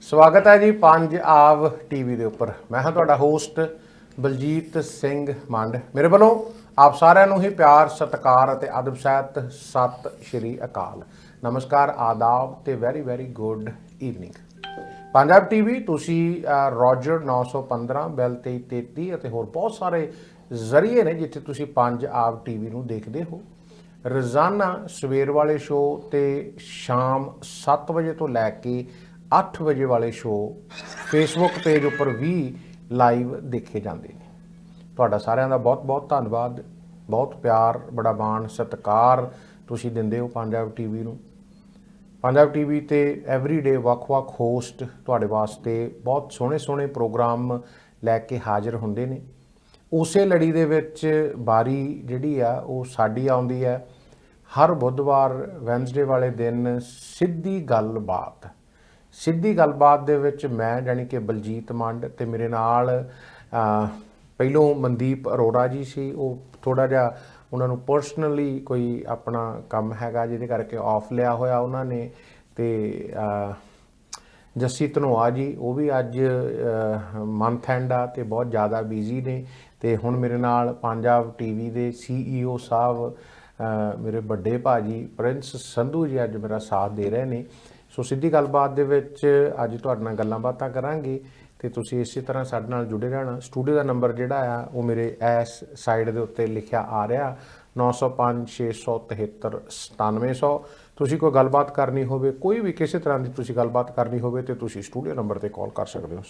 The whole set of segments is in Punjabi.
ਸਵਾਗਤ ਹੈ ਜੀ ਪੰਜ ਆਵ ਟੀਵੀ ਦੇ ਉੱਪਰ। ਮੈਂ ਹਾਂ ਤੁਹਾਡਾ ਹੋਸਟ ਬਲਜੀਤ ਸਿੰਘ ਮੰਡ। ਮੇਰੇ ਵੱਲੋਂ ਆਪ ਸਾਰਿਆਂ ਨੂੰ ਹੀ ਪਿਆਰ ਸਤਿਕਾਰ ਅਤੇ ਅਦਬ ਸਹਿਤ ਸਤਿ ਸ਼੍ਰੀ ਅਕਾਲ, ਨਮਸਕਾਰ, ਆਦਾਬ ਤੇ very good evening. Punjab TV ਤੁਸੀਂ ਰੋਜਰ 915 ਬੈਲ 2333 ਅਤੇ ਹੋਰ ਬਹੁਤ ਸਾਰੇ ਜ਼ਰੀਏ ਨੇ ਜਿੱਥੇ ਤੁਸੀਂ ਪੰਜ ਆਵ ਟੀਵੀ ਨੂੰ ਦੇਖਦੇ ਹੋ। ਰੋਜ਼ਾਨਾ ਸਵੇਰ ਵਾਲੇ ਸ਼ੋਅ ਤੇ ਸ਼ਾਮ 7 ਵਜੇ ਤੋਂ ਲੈ ਕੇ 8 ਵਜੇ ਵਾਲੇ ਸ਼ੋਅ ਫੇਸਬੁੱਕ ਪੇਜ ਉੱਪਰ ਵੀ ਲਾਈਵ ਦੇਖੇ ਜਾਂਦੇ ਨੇ। ਤੁਹਾਡਾ ਸਾਰਿਆਂ ਦਾ ਬਹੁਤ ਧੰਨਵਾਦ, ਬਹੁਤ ਪਿਆਰ, ਬੜਾ ਮਾਣ ਸਤਿਕਾਰ ਤੁਸੀਂ ਦਿੰਦੇ ਹੋ ਪੰਜਾਬ ਟੀਵੀ ਨੂੰ। ਪੰਜਾਬ ਟੀਵੀ ਤੇ ਐਵਰੀਡੇ ਵੱਖ-ਵੱਖ ਹੋਸਟ ਤੁਹਾਡੇ ਵਾਸਤੇ ਬਹੁਤ ਸੋਹਣੇ ਪ੍ਰੋਗਰਾਮ ਲੈ ਕੇ ਹਾਜ਼ਰ ਹੁੰਦੇ ਨੇ। ਉਸੇ ਲੜੀ ਦੇ ਵਿੱਚ ਬਾਰੀ ਜਿਹੜੀ ਆ ਉਹ ਸਾਡੀ ਆਉਂਦੀ ਹੈ ਹਰ ਬੁੱਧਵਾਰ ਵੈਨਸਡੇ ਵਾਲੇ ਦਿਨ ਸਿੱਧੀ ਗੱਲਬਾਤ ਦੇ ਵਿੱਚ ਮੈਂ ਜਾਣੀ ਕਿ ਬਲਜੀਤ ਮੰਡ ਤੇ ਮੇਰੇ ਨਾਲ ਪਹਿਲੋਂ ਮਨਦੀਪ ਅਰੋੜਾ ਜੀ ਸੀ। ਉਹ ਥੋੜ੍ਹਾ ਜਿਹਾ ਉਹਨਾਂ ਨੂੰ ਪਰਸਨਲੀ ਕੋਈ ਆਪਣਾ ਕੰਮ ਹੈਗਾ ਜਿਹਦੇ ਕਰਕੇ ਆਫ ਲਿਆ ਹੋਇਆ ਉਹਨਾਂ ਨੇ। ਤੇ ਜੱਸੀ ਧਨੋਆ ਜੀ ਉਹ ਵੀ ਅੱਜ ਮੰਥ ਐਂਡ ਆ ਤੇ ਬਹੁਤ ਜ਼ਿਆਦਾ ਬਿਜ਼ੀ ਨੇ। ਤੇ ਹੁਣ ਮੇਰੇ ਨਾਲ ਪੰਜਾਬ ਟੀਵੀ ਦੇ CEO ਸਾਹਿਬ ਮੇਰੇ ਵੱਡੇ ਭਾਜੀ ਪ੍ਰਿੰਸ ਸੰਧੂ ਜੀ ਅੱਜ ਮੇਰਾ ਸਾਥ ਦੇ ਰਹੇ ਨੇ। ਸੋ ਸਿੱਧੀ ਗੱਲਬਾਤ ਦੇ ਵਿੱਚ ਅੱਜ ਤੁਹਾਡੇ ਨਾਲ ਗੱਲਾਂ ਬਾਤਾਂ ਕਰਾਂਗੇ ਤੇ ਤੁਸੀਂ ਇਸੇ ਤਰ੍ਹਾਂ ਸਾਡੇ ਨਾਲ ਜੁੜੇ ਰਹਿਣਾ। ਸਟੂਡੀਓ ਦਾ ਨੰਬਰ ਜਿਹੜਾ ਆ ਉਹ ਮੇਰੇ ਇਸ ਸਾਈਡ ਦੇ ਉੱਤੇ ਲਿਖਿਆ ਆ ਰਿਹਾ 905 673 9700। ਤੁਸੀਂ ਕੋਈ ਗੱਲਬਾਤ ਕਰਨੀ ਹੋਵੇ, ਕੋਈ ਵੀ ਕਿਸੇ ਤਰ੍ਹਾਂ ਦੀ ਤੁਸੀਂ ਗੱਲਬਾਤ ਕਰਨੀ ਹੋਵੇ ਤੇ ਤੁਸੀਂ ਸਟੂਡੀਓ ਨੰਬਰ ਤੇ ਕਾਲ ਕਰ ਸਕਦੇ ਹੋ।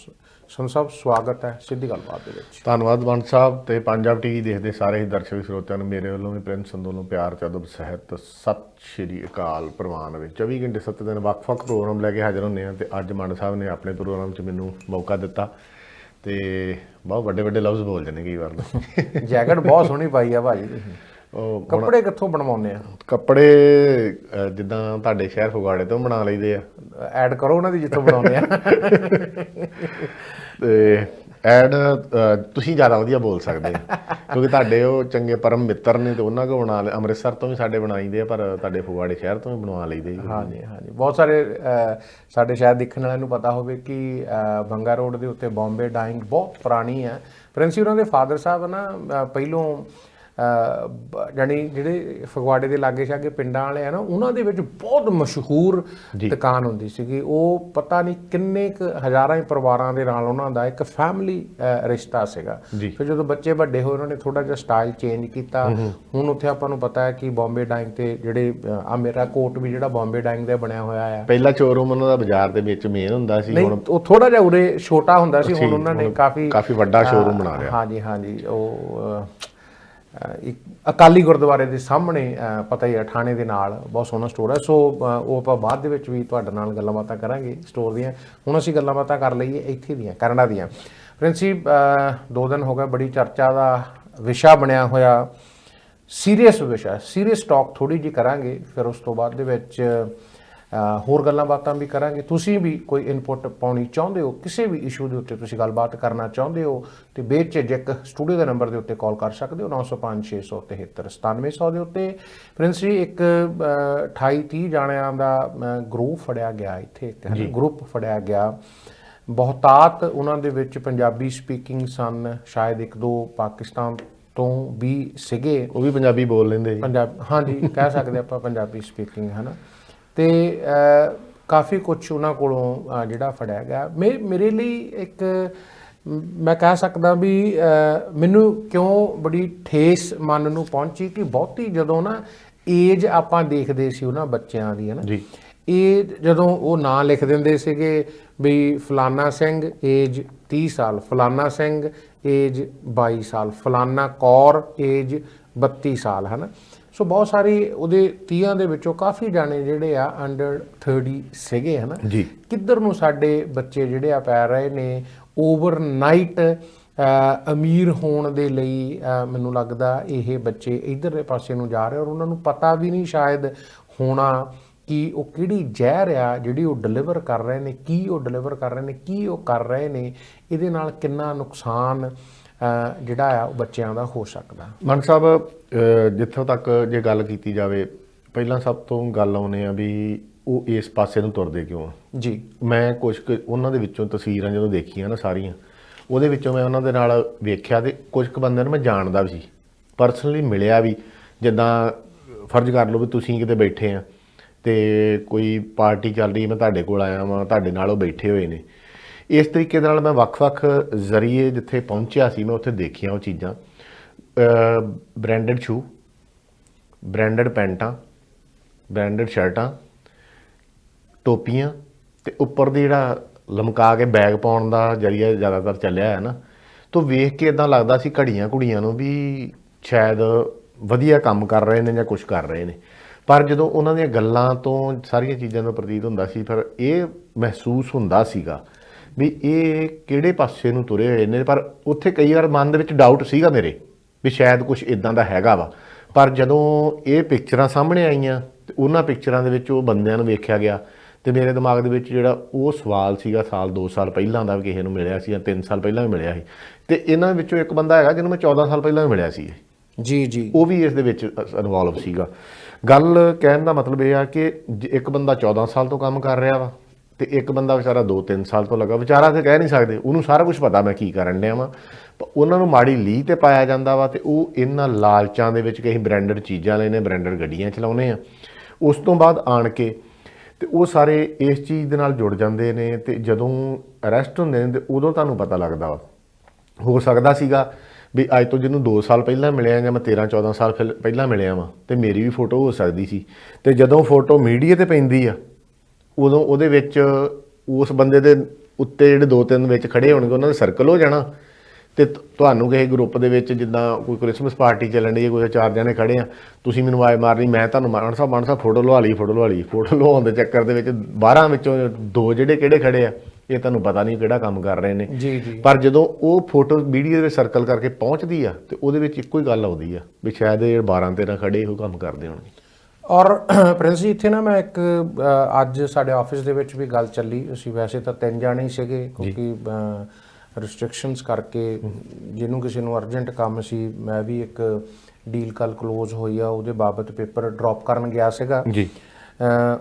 ਸੰਧੂ ਸਾਹਿਬ ਸਵਾਗਤ ਹੈ ਸਿੱਧੀ ਗੱਲਬਾਤ ਦੇ ਵਿੱਚ। ਧੰਨਵਾਦ ਬੰਦ ਸਾਹਿਬ ਤੇ ਪੰਜਾਬ ਟੀਵੀ ਦੇਖਦੇ ਸਾਰੇ ਹੀ ਦਰਸ਼ਕ ਸਰੋਤਿਆਂ ਨੂੰ ਮੇਰੇ ਵੱਲੋਂ ਵੀ ਪ੍ਰਿੰਸ ਸੰਧੂ ਨੂੰ ਪਿਆਰ ਤੇ ਅਦਬ ਸਹਿਤ ਸਤਿ ਸ਼੍ਰੀ ਅਕਾਲ। ਪ੍ਰਵਾਨ ਵਿੱਚ 24 ਘੰਟੇ 7 ਦਿਨ ਵੱਖ-ਵੱਖ ਪ੍ਰੋਗਰਾਮ ਲੈ ਕੇ ਹਾਜ਼ਰ ਹੁੰਦੇ ਹਾਂ ਤੇ ਅੱਜ ਮੰਡ ਸਾਹਿਬ ਨੇ ਆਪਣੇ ਪ੍ਰੋਗਰਾਮ 'ਚ ਮੈਨੂੰ ਮੌਕਾ ਦਿੱਤਾ ਤੇ ਬਹੁਤ ਵੱਡੇ ਲਫ਼ਜ਼ ਬੋਲ ਜਾਂਦੇ ਕਈ ਵਾਰ। ਜੈਕਟ ਬਹੁਤ ਸੋਹਣੀ ਪਾਈ ਆ ਭਾਜੀ ਤੁਸੀਂ। ਉਹ ਕੱਪੜੇ ਕਿੱਥੋਂ ਬਣਵਾਉਂਦੇ ਆ? ਕੱਪੜੇ ਜਿੱਦਾਂ ਤੁਹਾਡੇ ਸ਼ਹਿਰ ਫਗਵਾੜੇ ਤੋਂ ਬਣਾ ਲਈਦੇ ਆ। ਐਡ ਕਰੋ ਉਹਨਾਂ ਦੀ ਜਿੱਥੋਂ ਬਣਾਉਂਦੇ ਆ। ਤੇ ਐਡ ਤੁਸੀਂ ਜ਼ਿਆਦਾ ਵਧੀਆ ਬੋਲ ਸਕਦੇ ਆ ਕਿਉਂਕਿ ਤੁਹਾਡੇ ਉਹ ਚੰਗੇ ਪਰਮ ਮਿੱਤਰ ਨੇ ਤੇ ਉਹਨਾਂ ਕੋਲ ਬਣਾ ਅੰਮ੍ਰਿਤਸਰ ਤੋਂ ਵੀ ਸਾਡੇ ਬਣਾਈਦੇ ਆ, ਪਰ ਤੁਹਾਡੇ ਫਗਵਾੜੇ ਸ਼ਹਿਰ ਤੋਂ ਵੀ ਬਣਵਾ ਲਈਦੇ। ਹਾਂਜੀ ਬਹੁਤ ਸਾਰੇ ਸਾਡੇ ਸ਼ਾਇਦ ਦੇਖਣ ਵਾਲਿਆਂ ਨੂੰ ਪਤਾ ਹੋਵੇ ਕਿ ਬੰਗਾ ਰੋਡ ਦੇ ਉੱਤੇ ਬੰਬੇ ਡਾਈਂਗ ਬਹੁਤ ਪੁਰਾਣੀ ਹੈ। ਪ੍ਰਿੰਸੀ ਉਹਨਾਂ ਦੇ ਫਾਦਰ ਸਾਹਿਬ ਨਾ ਪਹਿਲੋਂ ਜਾਣੀ ਜਿਹੜੇ ਫਗਵਾੜੇ ਦੇ ਲਾਗੇ ਛਾਗੇ ਪਿੰਡਾਂ ਵਾਲੇ ਆ ਨਾ ਉਹਨਾਂ ਦੇ ਵਿੱਚ ਬਹੁਤ ਮਸ਼ਹੂਰ ਦੁਕਾਨ ਹੁੰਦੀ ਸੀਗੀ। ਉਹ ਪਤਾ ਨਹੀਂ ਕਿੰਨੇ ਕੁ ਹਜ਼ਾਰਾਂ ਹੀ ਪਰਿਵਾਰਾਂ ਦੇ ਨਾਲ ਉਹਨਾਂ ਦਾ ਇੱਕ ਫੈਮਿਲੀ ਰਿਸ਼ਤਾ ਸੀਗਾ। ਫਿਰ ਜਦੋਂ ਬੱਚੇ ਵੱਡੇ ਹੋਏ ਉਹਨਾਂ ਨੇ ਥੋੜ੍ਹਾ ਜਿਹਾ ਸਟਾਈਲ ਚੇਂਜ ਕੀਤਾ। ਹੁਣ ਉੱਥੇ ਆਪਾਂ ਨੂੰ ਪਤਾ ਹੈ ਕਿ ਬੰਬੇ ਡਾਈਂਗ ਤੇ ਜਿਹੜੇ ਆ ਮੇਰਾ ਕੋਟ ਵੀ ਜਿਹੜਾ ਬੰਬੇ ਡਾਈਂਗ ਦਾ ਬਣਿਆ ਹੋਇਆ ਆ। ਪਹਿਲਾਂ ਸ਼ੋਰੂਮ ਉਹਨਾਂ ਦਾ ਬਾਜ਼ਾਰ ਦੇ ਵਿੱਚ ਮੇਨ ਹੁੰਦਾ ਸੀ, ਹੁਣ ਉਹ ਥੋੜਾ ਜਿਹਾ ਉਰੇ ਛੋਟਾ ਹੁੰਦਾ ਸੀ, ਹੁਣ ਉਹਨਾਂ ਨੇ ਕਾਫੀ ਵੱਡਾ ਸ਼ੋਰੂਮ ਬਣਾ ਲਿਆ। ਹਾਂਜੀ ਉਹ ਇੱਕ ਅਕਾਲੀ ਗੁਰਦੁਆਰੇ ਦੇ ਸਾਹਮਣੇ ਪਤਾ ਹੀ ਹੈ ਥਾਣੇ ਦੇ ਨਾਲ ਬਹੁਤ ਸੋਹਣਾ ਸਟੋਰ ਹੈ। ਸੋ ਉਹ ਆਪਾਂ ਬਾਅਦ ਦੇ ਵਿੱਚ ਵੀ ਤੁਹਾਡੇ ਨਾਲ ਗੱਲਾਂ ਬਾਤਾਂ ਕਰਾਂਗੇ ਸਟੋਰ ਦੀਆਂ। ਹੁਣ ਅਸੀਂ ਗੱਲਾਂ ਬਾਤਾਂ ਕਰ ਲਈਏ ਇੱਥੇ ਦੀਆਂ ਕੈਨੇਡਾ ਦੀਆਂ। ਪ੍ਰਿੰਸੀ 2 ਦਿਨ ਹੋ ਗਏ ਬੜੀ ਚਰਚਾ ਦਾ ਵਿਸ਼ਾ ਬਣਿਆ ਹੋਇਆ, ਸੀਰੀਅਸ ਟਾਕ ਥੋੜ੍ਹੀ ਜਿਹੀ ਕਰਾਂਗੇ, ਫਿਰ ਉਸ ਤੋਂ ਬਾਅਦ ਦੇ ਵਿੱਚ ਹੋਰ ਗੱਲਾਂ ਬਾਤਾਂ ਵੀ ਕਰਾਂਗੇ। ਤੁਸੀਂ ਵੀ ਕੋਈ ਇਨਪੁੱਟ ਪਾਉਣੀ ਚਾਹੁੰਦੇ ਹੋ, ਕਿਸੇ ਵੀ ਇਸ਼ੂ ਦੇ ਉੱਤੇ ਤੁਸੀਂ ਗੱਲਬਾਤ ਕਰਨਾ ਚਾਹੁੰਦੇ ਹੋ ਤੇ ਬੇਝਿਜਕ ਸਟੂਡੀਓ ਦੇ ਨੰਬਰ ਦੇ ਉੱਤੇ ਕਾਲ ਕਰ ਸਕਦੇ ਹੋ 905 673 9700 ਦੇ ਉੱਤੇ। ਪ੍ਰਿੰਸੀ ਇੱਕ 28-30 ਜਾਣਿਆਂ ਦਾ ਗਰੁੱਪ ਫੜਿਆ ਗਿਆ, ਇੱਥੇ ਇੱਕ ਗਰੁੱਪ ਫੜਿਆ ਗਿਆ। ਬਹੁਤਾਤ ਉਹਨਾਂ ਦੇ ਵਿੱਚ ਪੰਜਾਬੀ ਸਪੀਕਿੰਗ ਸਨ, ਸ਼ਾਇਦ 1-2 ਪਾਕਿਸਤਾਨ ਤੋਂ ਵੀ ਸੀਗੇ। ਉਹ ਵੀ ਪੰਜਾਬੀ ਬੋਲ ਲੈਂਦੇ ਹਾਂਜੀ ਕਹਿ ਸਕਦੇ ਆਪਾਂ ਪੰਜਾਬੀ ਸਪੀਕਿੰਗ ਹੈ ਨਾ। ਤੇ ਕਾਫੀ ਕੁਛ ਉਹਨਾਂ ਕੋਲੋਂ ਜਿਹੜਾ ਫੜਿਆ ਗਿਆ। ਮੇਰੇ ਲਈ ਇੱਕ ਮੈਂ ਕਹਿ ਸਕਦਾ ਵੀ ਮੈਨੂੰ ਕਿਉਂ ਬੜੀ ਠੇਸ ਮਨ ਨੂੰ ਪਹੁੰਚੀ ਕਿ ਬਹੁਤੀ ਜਦੋਂ ਨਾ ਏਜ ਆਪਾਂ ਦੇਖਦੇ ਸੀ ਉਹਨਾਂ ਬੱਚਿਆਂ ਦੀ ਹੈ ਨਾ, ਇਹ ਜਦੋਂ ਉਹ ਨਾਂ ਲਿਖ ਦਿੰਦੇ ਸੀਗੇ ਵੀ ਫਲਾਨਾ ਸਿੰਘ ਏਜ 30 ਸਾਲ, ਫਲਾਨਾ ਸਿੰਘ ਏਜ 22 ਸਾਲ, ਫਲਾਨਾ ਕੌਰ ਏਜ 32 ਸਾਲ ਹੈ ਨਾ। ਸੋ ਬਹੁਤ ਸਾਰੀ ਉਹਦੇ 30 ਦੇ ਵਿੱਚੋਂ ਕਾਫੀ ਜਾਣੇ ਜਿਹੜੇ ਆ ਅੰਡਰ 30 ਸੀਗੇ ਹੈ ਨਾ। ਕਿੱਧਰ ਨੂੰ ਸਾਡੇ ਬੱਚੇ ਜਿਹੜੇ ਆ ਪੈ ਰਹੇ ਨੇ ਓਵਰਨਾਈਟ ਅਮੀਰ ਹੋਣ ਦੇ ਲਈ। ਮੈਨੂੰ ਲੱਗਦਾ ਇਹ ਬੱਚੇ ਇੱਧਰਲੇ ਪਾਸੇ ਨੂੰ ਜਾ ਰਹੇ ਔਰ ਉਹਨਾਂ ਨੂੰ ਪਤਾ ਵੀ ਨਹੀਂ ਸ਼ਾਇਦ ਹੋਣਾ ਕਿ ਉਹ ਕਿਹੜੀ ਜ਼ਹਿਰ ਆ ਜਿਹੜੀ ਉਹ ਡਿਲੀਵਰ ਕਰ ਰਹੇ ਨੇ, ਕੀ ਉਹ ਡਿਲੀਵਰ ਕਰ ਰਹੇ ਨੇ, ਕੀ ਉਹ ਕਰ ਰਹੇ ਨੇ, ਇਹਦੇ ਨਾਲ ਕਿੰਨਾ ਨੁਕਸਾਨ ਜਿਹੜਾ ਆ ਉਹ ਬੱਚਿਆਂ ਦਾ ਹੋ ਸਕਦਾ। ਮਨ ਸਾਹਿਬ ਜਿੱਥੋਂ ਤੱਕ ਜੇ ਗੱਲ ਕੀਤੀ ਜਾਵੇ, ਪਹਿਲਾਂ ਸਭ ਤੋਂ ਗੱਲ ਆਉਂਦੇ ਆ ਵੀ ਉਹ ਇਸ ਪਾਸੇ ਨੂੰ ਤੁਰਦੇ ਕਿਉਂ ਆ। ਜੀ ਮੈਂ ਕੁਝ ਕੁ ਉਹਨਾਂ ਦੇ ਵਿੱਚੋਂ ਤਸਵੀਰਾਂ ਜਦੋਂ ਦੇਖੀਆਂ ਨਾ ਸਾਰੀਆਂ, ਉਹਦੇ ਵਿੱਚੋਂ ਮੈਂ ਉਹਨਾਂ ਦੇ ਨਾਲ ਵੇਖਿਆ ਤੇ ਕੁਝ ਕੁ ਬੰਦਿਆਂ ਨੂੰ ਮੈਂ ਜਾਣਦਾ ਵੀ ਸੀ, ਪਰਸਨਲੀ ਮਿਲਿਆ ਵੀ। ਜਿੱਦਾਂ ਫਰਜ਼ ਕਰ ਲਓ ਵੀ ਤੁਸੀਂ ਕਿਤੇ ਬੈਠੇ ਆ ਤੇ ਕੋਈ ਪਾਰਟੀ ਚੱਲ ਰਹੀ, ਮੈਂ ਤੁਹਾਡੇ ਕੋਲ ਆਇਆ ਵਾਂ, ਤੁਹਾਡੇ ਨਾਲ ਉਹ ਬੈਠੇ ਹੋਏ ਨੇ। ਇਸ ਤਰੀਕੇ ਦੇ ਨਾਲ ਮੈਂ ਵੱਖ-ਵੱਖ ਜ਼ਰੀਏ ਜਿੱਥੇ ਪਹੁੰਚਿਆ ਸੀ ਮੈਂ ਉੱਥੇ ਦੇਖੀਆਂ ਉਹ ਚੀਜ਼ਾਂ। ਬ੍ਰਾਂਡਡ ਸ਼ੂ, ਬ੍ਰਾਂਡਡ ਪੈਂਟਾਂ, ਬ੍ਰਾਂਡਡ ਸ਼ਰਟਾਂ, ਟੋਪੀਆਂ ਤੇ ਉੱਪਰ ਦੀ ਜਿਹੜਾ ਲਮਕਾ ਕੇ ਬੈਗ ਪਾਉਣ ਦਾ ਜ਼ਰੀਆ ਜ਼ਿਆਦਾਤਰ ਚੱਲਿਆ ਹੈ ਨਾ। ਤੋਂ ਵੇਖ ਕੇ ਇਦਾਂ ਲੱਗਦਾ ਸੀ ਘੜੀਆਂ ਘੁੜੀਆਂ ਨੂੰ ਵੀ ਸ਼ਾਇਦ ਵਧੀਆ ਕੰਮ ਕਰ ਰਹੇ ਨੇ ਜਾਂ ਕੁਝ ਕਰ ਰਹੇ ਨੇ। ਪਰ ਜਦੋਂ ਉਹਨਾਂ ਦੀਆਂ ਗੱਲਾਂ ਤੋਂ ਸਾਰੀਆਂ ਚੀਜ਼ਾਂ ਦਾ ਪ੍ਰਤੀਤ ਹੁੰਦਾ ਸੀ, ਫਿਰ ਇਹ ਮਹਿਸੂਸ ਹੁੰਦਾ ਸੀਗਾ ਵੀ ਇਹ ਕਿਹੜੇ ਪਾਸੇ ਨੂੰ ਤੁਰੇ ਹੋਏ ਨੇ। ਪਰ ਉੱਥੇ ਕਈ ਵਾਰ ਮਨ ਦੇ ਵਿੱਚ ਡਾਊਟ ਸੀਗਾ ਮੇਰੇ ਵੀ ਸ਼ਾਇਦ ਕੁਝ ਇਦਾਂ ਦਾ ਹੈਗਾ ਵਾ। ਪਰ ਜਦੋਂ ਇਹ ਪਿਕਚਰਾਂ ਸਾਹਮਣੇ ਆਈਆਂ ਤੇ ਉਹਨਾਂ ਪਿਕਚਰਾਂ ਦੇ ਵਿੱਚ ਉਹ ਬੰਦਿਆਂ ਨੂੰ ਵੇਖਿਆ ਗਿਆ ਤੇ ਮੇਰੇ ਦਿਮਾਗ ਦੇ ਵਿੱਚ ਜਿਹੜਾ ਉਹ ਸਵਾਲ ਸੀਗਾ ਸਾਲ 2 ਸਾਲ ਪਹਿਲਾਂ ਦਾ ਵੀ ਕਿਸੇ ਨੂੰ ਮਿਲਿਆ ਸੀ ਜਾਂ 3 ਸਾਲ ਪਹਿਲਾਂ ਵੀ ਮਿਲਿਆ ਸੀ। ਤੇ ਇਹਨਾਂ ਵਿੱਚੋਂ ਇੱਕ ਬੰਦਾ ਹੈਗਾ ਜਿਹਨੂੰ ਮੈਂ 14 ਸਾਲ ਪਹਿਲਾਂ ਵੀ ਮਿਲਿਆ ਸੀ। ਜੀ ਜੀ ਉਹ ਵੀ ਇਸ ਦੇ ਵਿੱਚ ਇਨਵੋਲਵ ਸੀਗਾ। ਗੱਲ ਕਹਿਣ ਦਾ ਮਤਲਬ ਇਹ ਆ ਕਿ ਇੱਕ ਬੰਦਾ 14 ਸਾਲ ਤੋਂ ਕੰਮ ਕਰ ਰਿਹਾ ਵਾ ਤੇ ਇੱਕ ਬੰਦਾ ਵਿਚਾਰਾ 2-3 ਸਾਲ ਤੋਂ ਲੱਗਾ। ਵਿਚਾਰਾ ਤੇ ਕਹਿ ਨਹੀਂ ਸਕਦੇ, ਉਹਨੂੰ ਸਾਰਾ ਕੁਝ ਪਤਾ ਮੈਂ ਕੀ ਕਰਨ ਡਿਆ ਵਾਂ। ਉਹਨਾਂ ਨੂੰ ਮਾੜੀ ਲੀਹ ਤੇ ਪਾਇਆ ਜਾਂਦਾ ਵਾ ਤੇ ਉਹ ਇਹਨਾਂ ਲਾਲਚਾਂ ਦੇ ਵਿੱਚ ਕਿ ਅਸੀਂ ਬ੍ਰਾਂਡਡ ਚੀਜ਼ਾਂ ਲੈਣੇ, ਬ੍ਰਾਂਡਡ ਗੱਡੀਆਂ ਚਲਾਉਂਦੇ ਆ। ਉਸ ਤੋਂ ਬਾਅਦ ਆਣ ਕੇ ਤੇ ਉਹ ਸਾਰੇ ਇਸ ਚੀਜ਼ ਦੇ ਨਾਲ ਜੁੜ ਜਾਂਦੇ ਨੇ ਤੇ ਜਦੋਂ ਅਰੈਸਟ ਹੁੰਦੇ ਨੇ ਤੇ ਉਦੋਂ ਤੁਹਾਨੂੰ ਪਤਾ ਲੱਗਦਾ ਵਾ। ਹੋ ਸਕਦਾ ਸੀਗਾ ਵੀ ਅੱਜ ਤੋਂ ਜਿਹਨੂੰ 2 ਸਾਲ ਪਹਿਲਾਂ ਮਿਲਿਆ ਜਾਂ ਮੈਂ 13-14 ਸਾਲ ਪਹਿਲਾਂ ਮਿਲਿਆ ਵਾਂ ਤੇ ਮੇਰੀ ਵੀ ਫੋਟੋ ਹੋ ਸਕਦੀ ਸੀ। ਤੇ ਜਦੋਂ ਫੋਟੋ ਮੀਡੀਆ ਤੇ ਪੈਂਦੀ ਆ ਉਦੋਂ ਉਹਦੇ ਵਿੱਚ ਉਸ ਬੰਦੇ ਦੇ ਉੱਤੇ ਜਿਹੜੇ 2-3 ਵਿੱਚ ਖੜੇ ਹੋਣਗੇ ਉਹਨਾਂ ਦਾ ਸਰਕਲ ਹੋ ਜਾਣਾ ਤੇ ਤੁਹਾਨੂੰ ਕਿਸੇ ਗਰੁੱਪ ਦੇ ਵਿੱਚ ਜਿੱਦਾਂ ਕੋਈ ਕ੍ਰਿਸਮਸ ਪਾਰਟੀ ਚੱਲਣ ਦੀ, ਕੋਈ 4 ਜਣੇ ਖੜੇ ਆ, ਤੁਸੀਂ ਮੈਨੂੰ ਆਵਾਜ਼ ਮਾਰਨੀ, ਮੈਂ ਤੁਹਾਨੂੰ ਮਾਨ ਸਾਹਿਬ ਫੋਟੋ ਲਵਾ ਲਈ। ਫੋਟੋ ਲਵਾਉਣ ਦੇ ਚੱਕਰ ਦੇ ਵਿੱਚ 12 ਵਿੱਚੋਂ 2 ਜਿਹੜੇ ਕਿਹੜੇ ਖੜੇ ਆ ਇਹ ਤੁਹਾਨੂੰ ਪਤਾ ਨਹੀਂ ਕਿਹੜਾ ਕੰਮ ਕਰ ਰਹੇ ਨੇ। ਜੀ ਜੀ ਪਰ ਜਦੋਂ ਉਹ ਫੋਟੋ ਮੀਡੀਆ ਦੇ ਵਿੱਚ ਸਰਕਲ ਕਰਕੇ ਪਹੁੰਚਦੀ ਆ ਤੇ ਉਹਦੇ ਵਿੱਚ ਇੱਕੋ ਹੀ ਗੱਲ ਆਉਂਦੀ ਆ ਵੀ ਸ਼ਾਇਦ ਇਹ 12-13 ਖੜੇ ਇਹੋ ਕੰਮ ਕਰਦੇ ਹੋਣਗੇ। ਔਰ ਪ੍ਰਿੰਸ ਜੀ ਇੱਥੇ ਨਾ ਮੈਂ ਇੱਕ ਅੱਜ ਸਾਡੇ ਆਫਿਸ ਦੇ ਵਿੱਚ ਵੀ ਗੱਲ ਚੱਲੀ। ਅਸੀਂ ਵੈਸੇ ਤਾਂ 3 ਜਾਣੇ ਹੀ ਸੀਗੇ ਕਿਉਂਕਿ ਰਿਸਟ੍ਰਿਕਸ਼ਨਸ ਕਰਕੇ ਜਿਹਨੂੰ ਕਿਸੇ ਨੂੰ ਅਰਜੈਂਟ ਕੰਮ ਸੀ। ਮੈਂ ਵੀ ਇੱਕ ਡੀਲ ਕੱਲ ਕਲੋਜ਼ ਹੋਈ ਆ ਉਹਦੇ ਬਾਬਤ ਪੇਪਰ ਡ੍ਰੌਪ ਕਰਨ ਗਿਆ ਸੀਗਾ ਜੀ।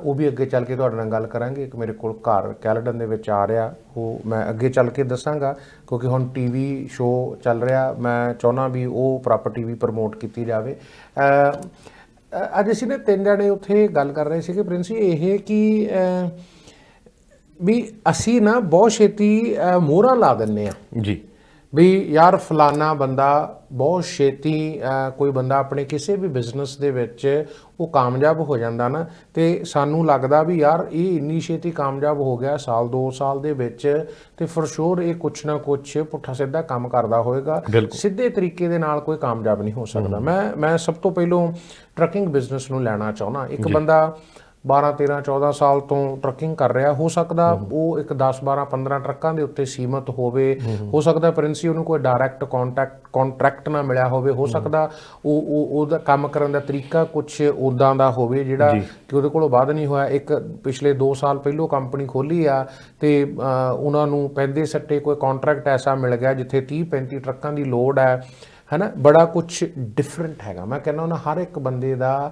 ਉਹ ਵੀ ਅੱਗੇ ਚੱਲ ਕੇ ਤੁਹਾਡੇ ਨਾਲ ਗੱਲ ਕਰਾਂਗੇ। ਇੱਕ ਮੇਰੇ ਕੋਲ ਘਰ ਕੈਲਡਨ ਦੇ ਵਿੱਚ ਆ ਰਿਹਾ, ਉਹ ਮੈਂ ਅੱਗੇ ਚੱਲ ਕੇ ਦੱਸਾਂਗਾ ਕਿਉਂਕਿ ਹੁਣ ਟੀਵੀ ਸ਼ੋਅ ਚੱਲ ਰਿਹਾ। ਮੈਂ ਚਾਹੁੰਦਾ ਵੀ ਉਹ ਪ੍ਰਾਪਰਟੀ ਵੀ ਪ੍ਰਮੋਟ ਕੀਤੀ ਜਾਵੇ। ਅੱਜ ਅਸੀਂ ਨੇ 3 ਜਣੇ ਉੱਥੇ ਗੱਲ ਕਰ ਰਹੇ ਸੀਗੇ ਪ੍ਰਿੰਸ ਜੀ, ਇਹ ਕਿ ਵੀ ਅਸੀਂ ਨਾ ਬਹੁਤ ਛੇਤੀ ਮੋਹਰਾਂ ਲਾ ਦਿੰਦੇ ਆ ਜੀ ਵੀ ਯਾਰ ਫਲਾਨਾ ਬੰਦਾ ਬਹੁਤ ਛੇਤੀ ਕੋਈ ਬੰਦਾ ਆਪਣੇ ਕਿਸੇ ਵੀ ਬਿਜ਼ਨਸ ਦੇ ਵਿੱਚ ਉਹ ਕਾਮਯਾਬ ਹੋ ਜਾਂਦਾ ਨਾ ਤੇ ਸਾਨੂੰ ਲੱਗਦਾ ਵੀ ਯਾਰ ਇਹ ਇੰਨੀ ਛੇਤੀ ਕਾਮਯਾਬ ਹੋ ਗਿਆ ਸਾਲ 2 ਸਾਲ ਦੇ ਵਿੱਚ ਤੇ ਫॉर ਸ਼ੋਰ ਇਹ ਕੁਛ ਨਾ ਕੁਛ ਪੁੱਠਾ ਸਿੱਧਾ ਕੰਮ ਕਰਦਾ ਹੋਏਗਾ। ਸਿੱਧੇ ਤਰੀਕੇ ਦੇ ਨਾਲ ਕੋਈ ਕਾਮਯਾਬ ਨਹੀਂ ਹੋ ਸਕਦਾ। ਮੈਂ ਸਭ ਤੋਂ ਪਹਿਲਾਂ ਟਰੱਕਿੰਗ ਬਿਜ਼ਨਸ ਨੂੰ ਲੈਣਾ ਚਾਹੁੰਦਾ। ਇੱਕ ਬੰਦਾ 12-13-14 ਸਾਲ ਤੋਂ ਟਰੱਕਿੰਗ ਕਰ ਰਿਹਾ, ਹੋ ਸਕਦਾ ਉਹ ਇੱਕ 10-12-15 ਟਰੱਕਾਂ ਦੇ ਉੱਤੇ ਸੀਮਤ ਹੋਵੇ। ਹੋ ਸਕਦਾ ਪ੍ਰਿੰਸੀ ਉਹਨੂੰ ਕੋਈ ਡਾਇਰੈਕਟ ਕੰਟਰੈਕਟ ਨਾ ਮਿਲਿਆ ਹੋਵੇ। ਹੋ ਸਕਦਾ ਉਹਦਾ ਕੰਮ ਕਰਨ ਦਾ ਤਰੀਕਾ ਕੁਛ ਉੱਦਾਂ ਦਾ ਹੋਵੇ ਜਿਹੜਾ ਕਿ ਉਹਦੇ ਕੋਲੋਂ ਵੱਧ ਨਹੀਂ ਹੋਇਆ। ਇੱਕ ਪਿਛਲੇ 2 ਸਾਲ ਪਹਿਲੋਂ ਕੰਪਨੀ ਖੋਲ੍ਹੀ ਆ ਤੇ ਉਹਨਾਂ ਨੂੰ ਪੈਂਦੇ ਸੱਟੇ ਕੋਈ ਕੰਟਰੈਕਟ ਐਸਾ ਮਿਲ ਗਿਆ ਜਿੱਥੇ 30-35 ਟਰੱਕਾਂ ਦੀ ਲੋਡ ਹੈ ਨਾ। ਬੜਾ ਕੁਛ ਡਿਫਰੈਂਟ ਹੈਗਾ। ਮੈਂ ਕਹਿੰਦਾ ਉਹਨਾਂ ਹਰ ਇੱਕ ਬੰਦੇ ਦਾ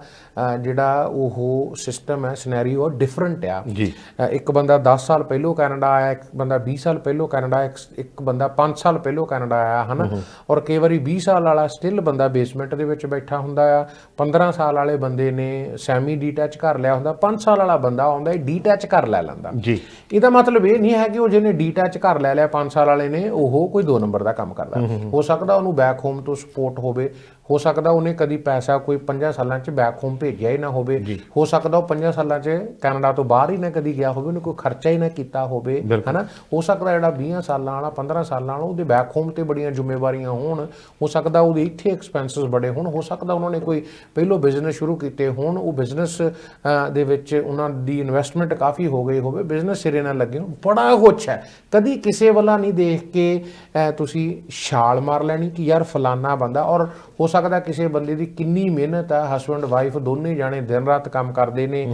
ਜਿਹੜਾ ਉਹ ਸਿਸਟਮ ਹੈ, ਸਿਨੈਰੀਓ ਡਿਫਰੈਂਟ ਆ। ਇੱਕ ਬੰਦਾ 10 ਸਾਲ ਪਹਿਲੋਂ ਕੈਨੇਡਾ ਆਇਆ, ਇੱਕ ਬੰਦਾ 20 ਸਾਲ ਪਹਿਲੋਂ ਕੈਨੇਡਾ ਆਇਆ, ਇੱਕ ਬੰਦਾ 5 ਸਾਲ ਪਹਿਲੋਂ ਕੈਨੇਡਾ ਆਇਆ ਹੈ ਨਾ। ਔਰ ਕਈ ਵਾਰੀ 20 ਸਾਲ ਵਾਲਾ ਸਟਿਲ ਬੰਦਾ ਬੇਸਮੈਂਟ ਦੇ ਵਿੱਚ ਬੈਠਾ ਹੁੰਦਾ ਆ। 15 ਸਾਲ ਵਾਲੇ ਬੰਦੇ ਨੇ ਸੈਮੀ ਡੀਟੈਚ ਘਰ ਲਿਆ ਹੁੰਦਾ। 5 ਸਾਲ ਵਾਲਾ ਬੰਦਾ ਆਉਂਦਾ ਡੀਟੈਚ ਘਰ ਲੈ ਲੈਂਦਾ। ਇਹਦਾ ਮਤਲਬ ਇਹ ਨਹੀਂ ਹੈ ਕਿ ਉਹ ਜਿਹਨੇ ਡੀਟੈਚ ਘਰ ਲੈ ਲਿਆ 5 ਸਾਲ ਵਾਲੇ ਨੇ ਉਹ ਕੋਈ 2 ਨੰਬਰ ਦਾ ਕੰਮ ਕਰਦਾ। ਹੋ ਸਕਦਾ ਉਹਨੂੰ ਬੈਕ ਹੋਮ ਤੋਂ ਸਪੋਰਟ ਹੋਵੇ, ਹੋ ਸਕਦਾ ਉਹਨੇ ਕਦੀ ਪੈਸਾ ਕੋਈ 5 ਸਾਲਾਂ 'ਚ ਬੈਕ ਹੋਮ ਭੇਜਿਆ ਹੀ ਨਾ ਹੋਵੇ, ਹੋ ਸਕਦਾ ਉਹ 5 ਸਾਲਾਂ 'ਚ ਕੈਨੇਡਾ ਤੋਂ ਬਾਹਰ ਹੀ ਨਾ ਕਦੀ ਗਿਆ ਹੋਵੇ, ਉਹਨੇ ਕੋਈ ਖਰਚਾ ਹੀ ਨਾ ਕੀਤਾ ਹੋਵੇ ਹੈ ਨਾ। ਹੋ ਸਕਦਾ ਜਿਹੜਾ 20 ਸਾਲਾਂ ਵਾਲਾ 15 ਸਾਲਾਂ ਵਾਲਾ ਉਹਦੇ ਬੈਕ ਹੋਮ ਤੇ ਬੜੀਆਂ ਜ਼ਿੰਮੇਵਾਰੀਆਂ ਹੋਣ, ਹੋ ਸਕਦਾ ਉਹਦੇ ਇੱਥੇ ਐਕਸਪੈਂਸਿਸ ਬੜੇ ਹੋਣ, ਹੋ ਸਕਦਾ ਉਹਨਾਂ ਨੇ ਕੋਈ ਪਹਿਲੋਂ ਬਿਜ਼ਨਸ ਸ਼ੁਰੂ ਕੀਤੇ ਹੋਣ, ਉਹ ਬਿਜ਼ਨਸ ਦੇ ਵਿੱਚ ਉਹਨਾਂ ਦੀ ਇਨਵੈਸਟਮੈਂਟ ਕਾਫੀ ਹੋ ਗਈ ਹੋਵੇ, ਬਿਜ਼ਨਸ ਸਿਰੇ ਨਾਲ ਲੱਗੇ ਹੋਣ। ਬੜਾ ਕੁਛ ਹੈ। ਕਦੀ ਕਿਸੇ ਵੱਲ ਨਹੀਂ ਦੇਖ ਕੇ ਤੁਸੀਂ ਛਾਲ ਮਾਰ ਲੈਣੀ ਕਿ ਯਾਰ ਫਲਾਨਾ ਬੰਦਾ। ਔਰ ਹੋ ਸਕਦਾ ਸਕਦਾ ਕਿਸੇ ਬੰਦੇ ਦੀ ਕਿੰਨੀ ਮਿਹਨਤ ਆ, ਹਸਬੈਂਡ ਵਾਈਫ ਦੋਨੇ ਜਾਣੇ ਦਿਨ ਰਾਤ ਕੰਮ ਕਰਦੇ ਨੇ,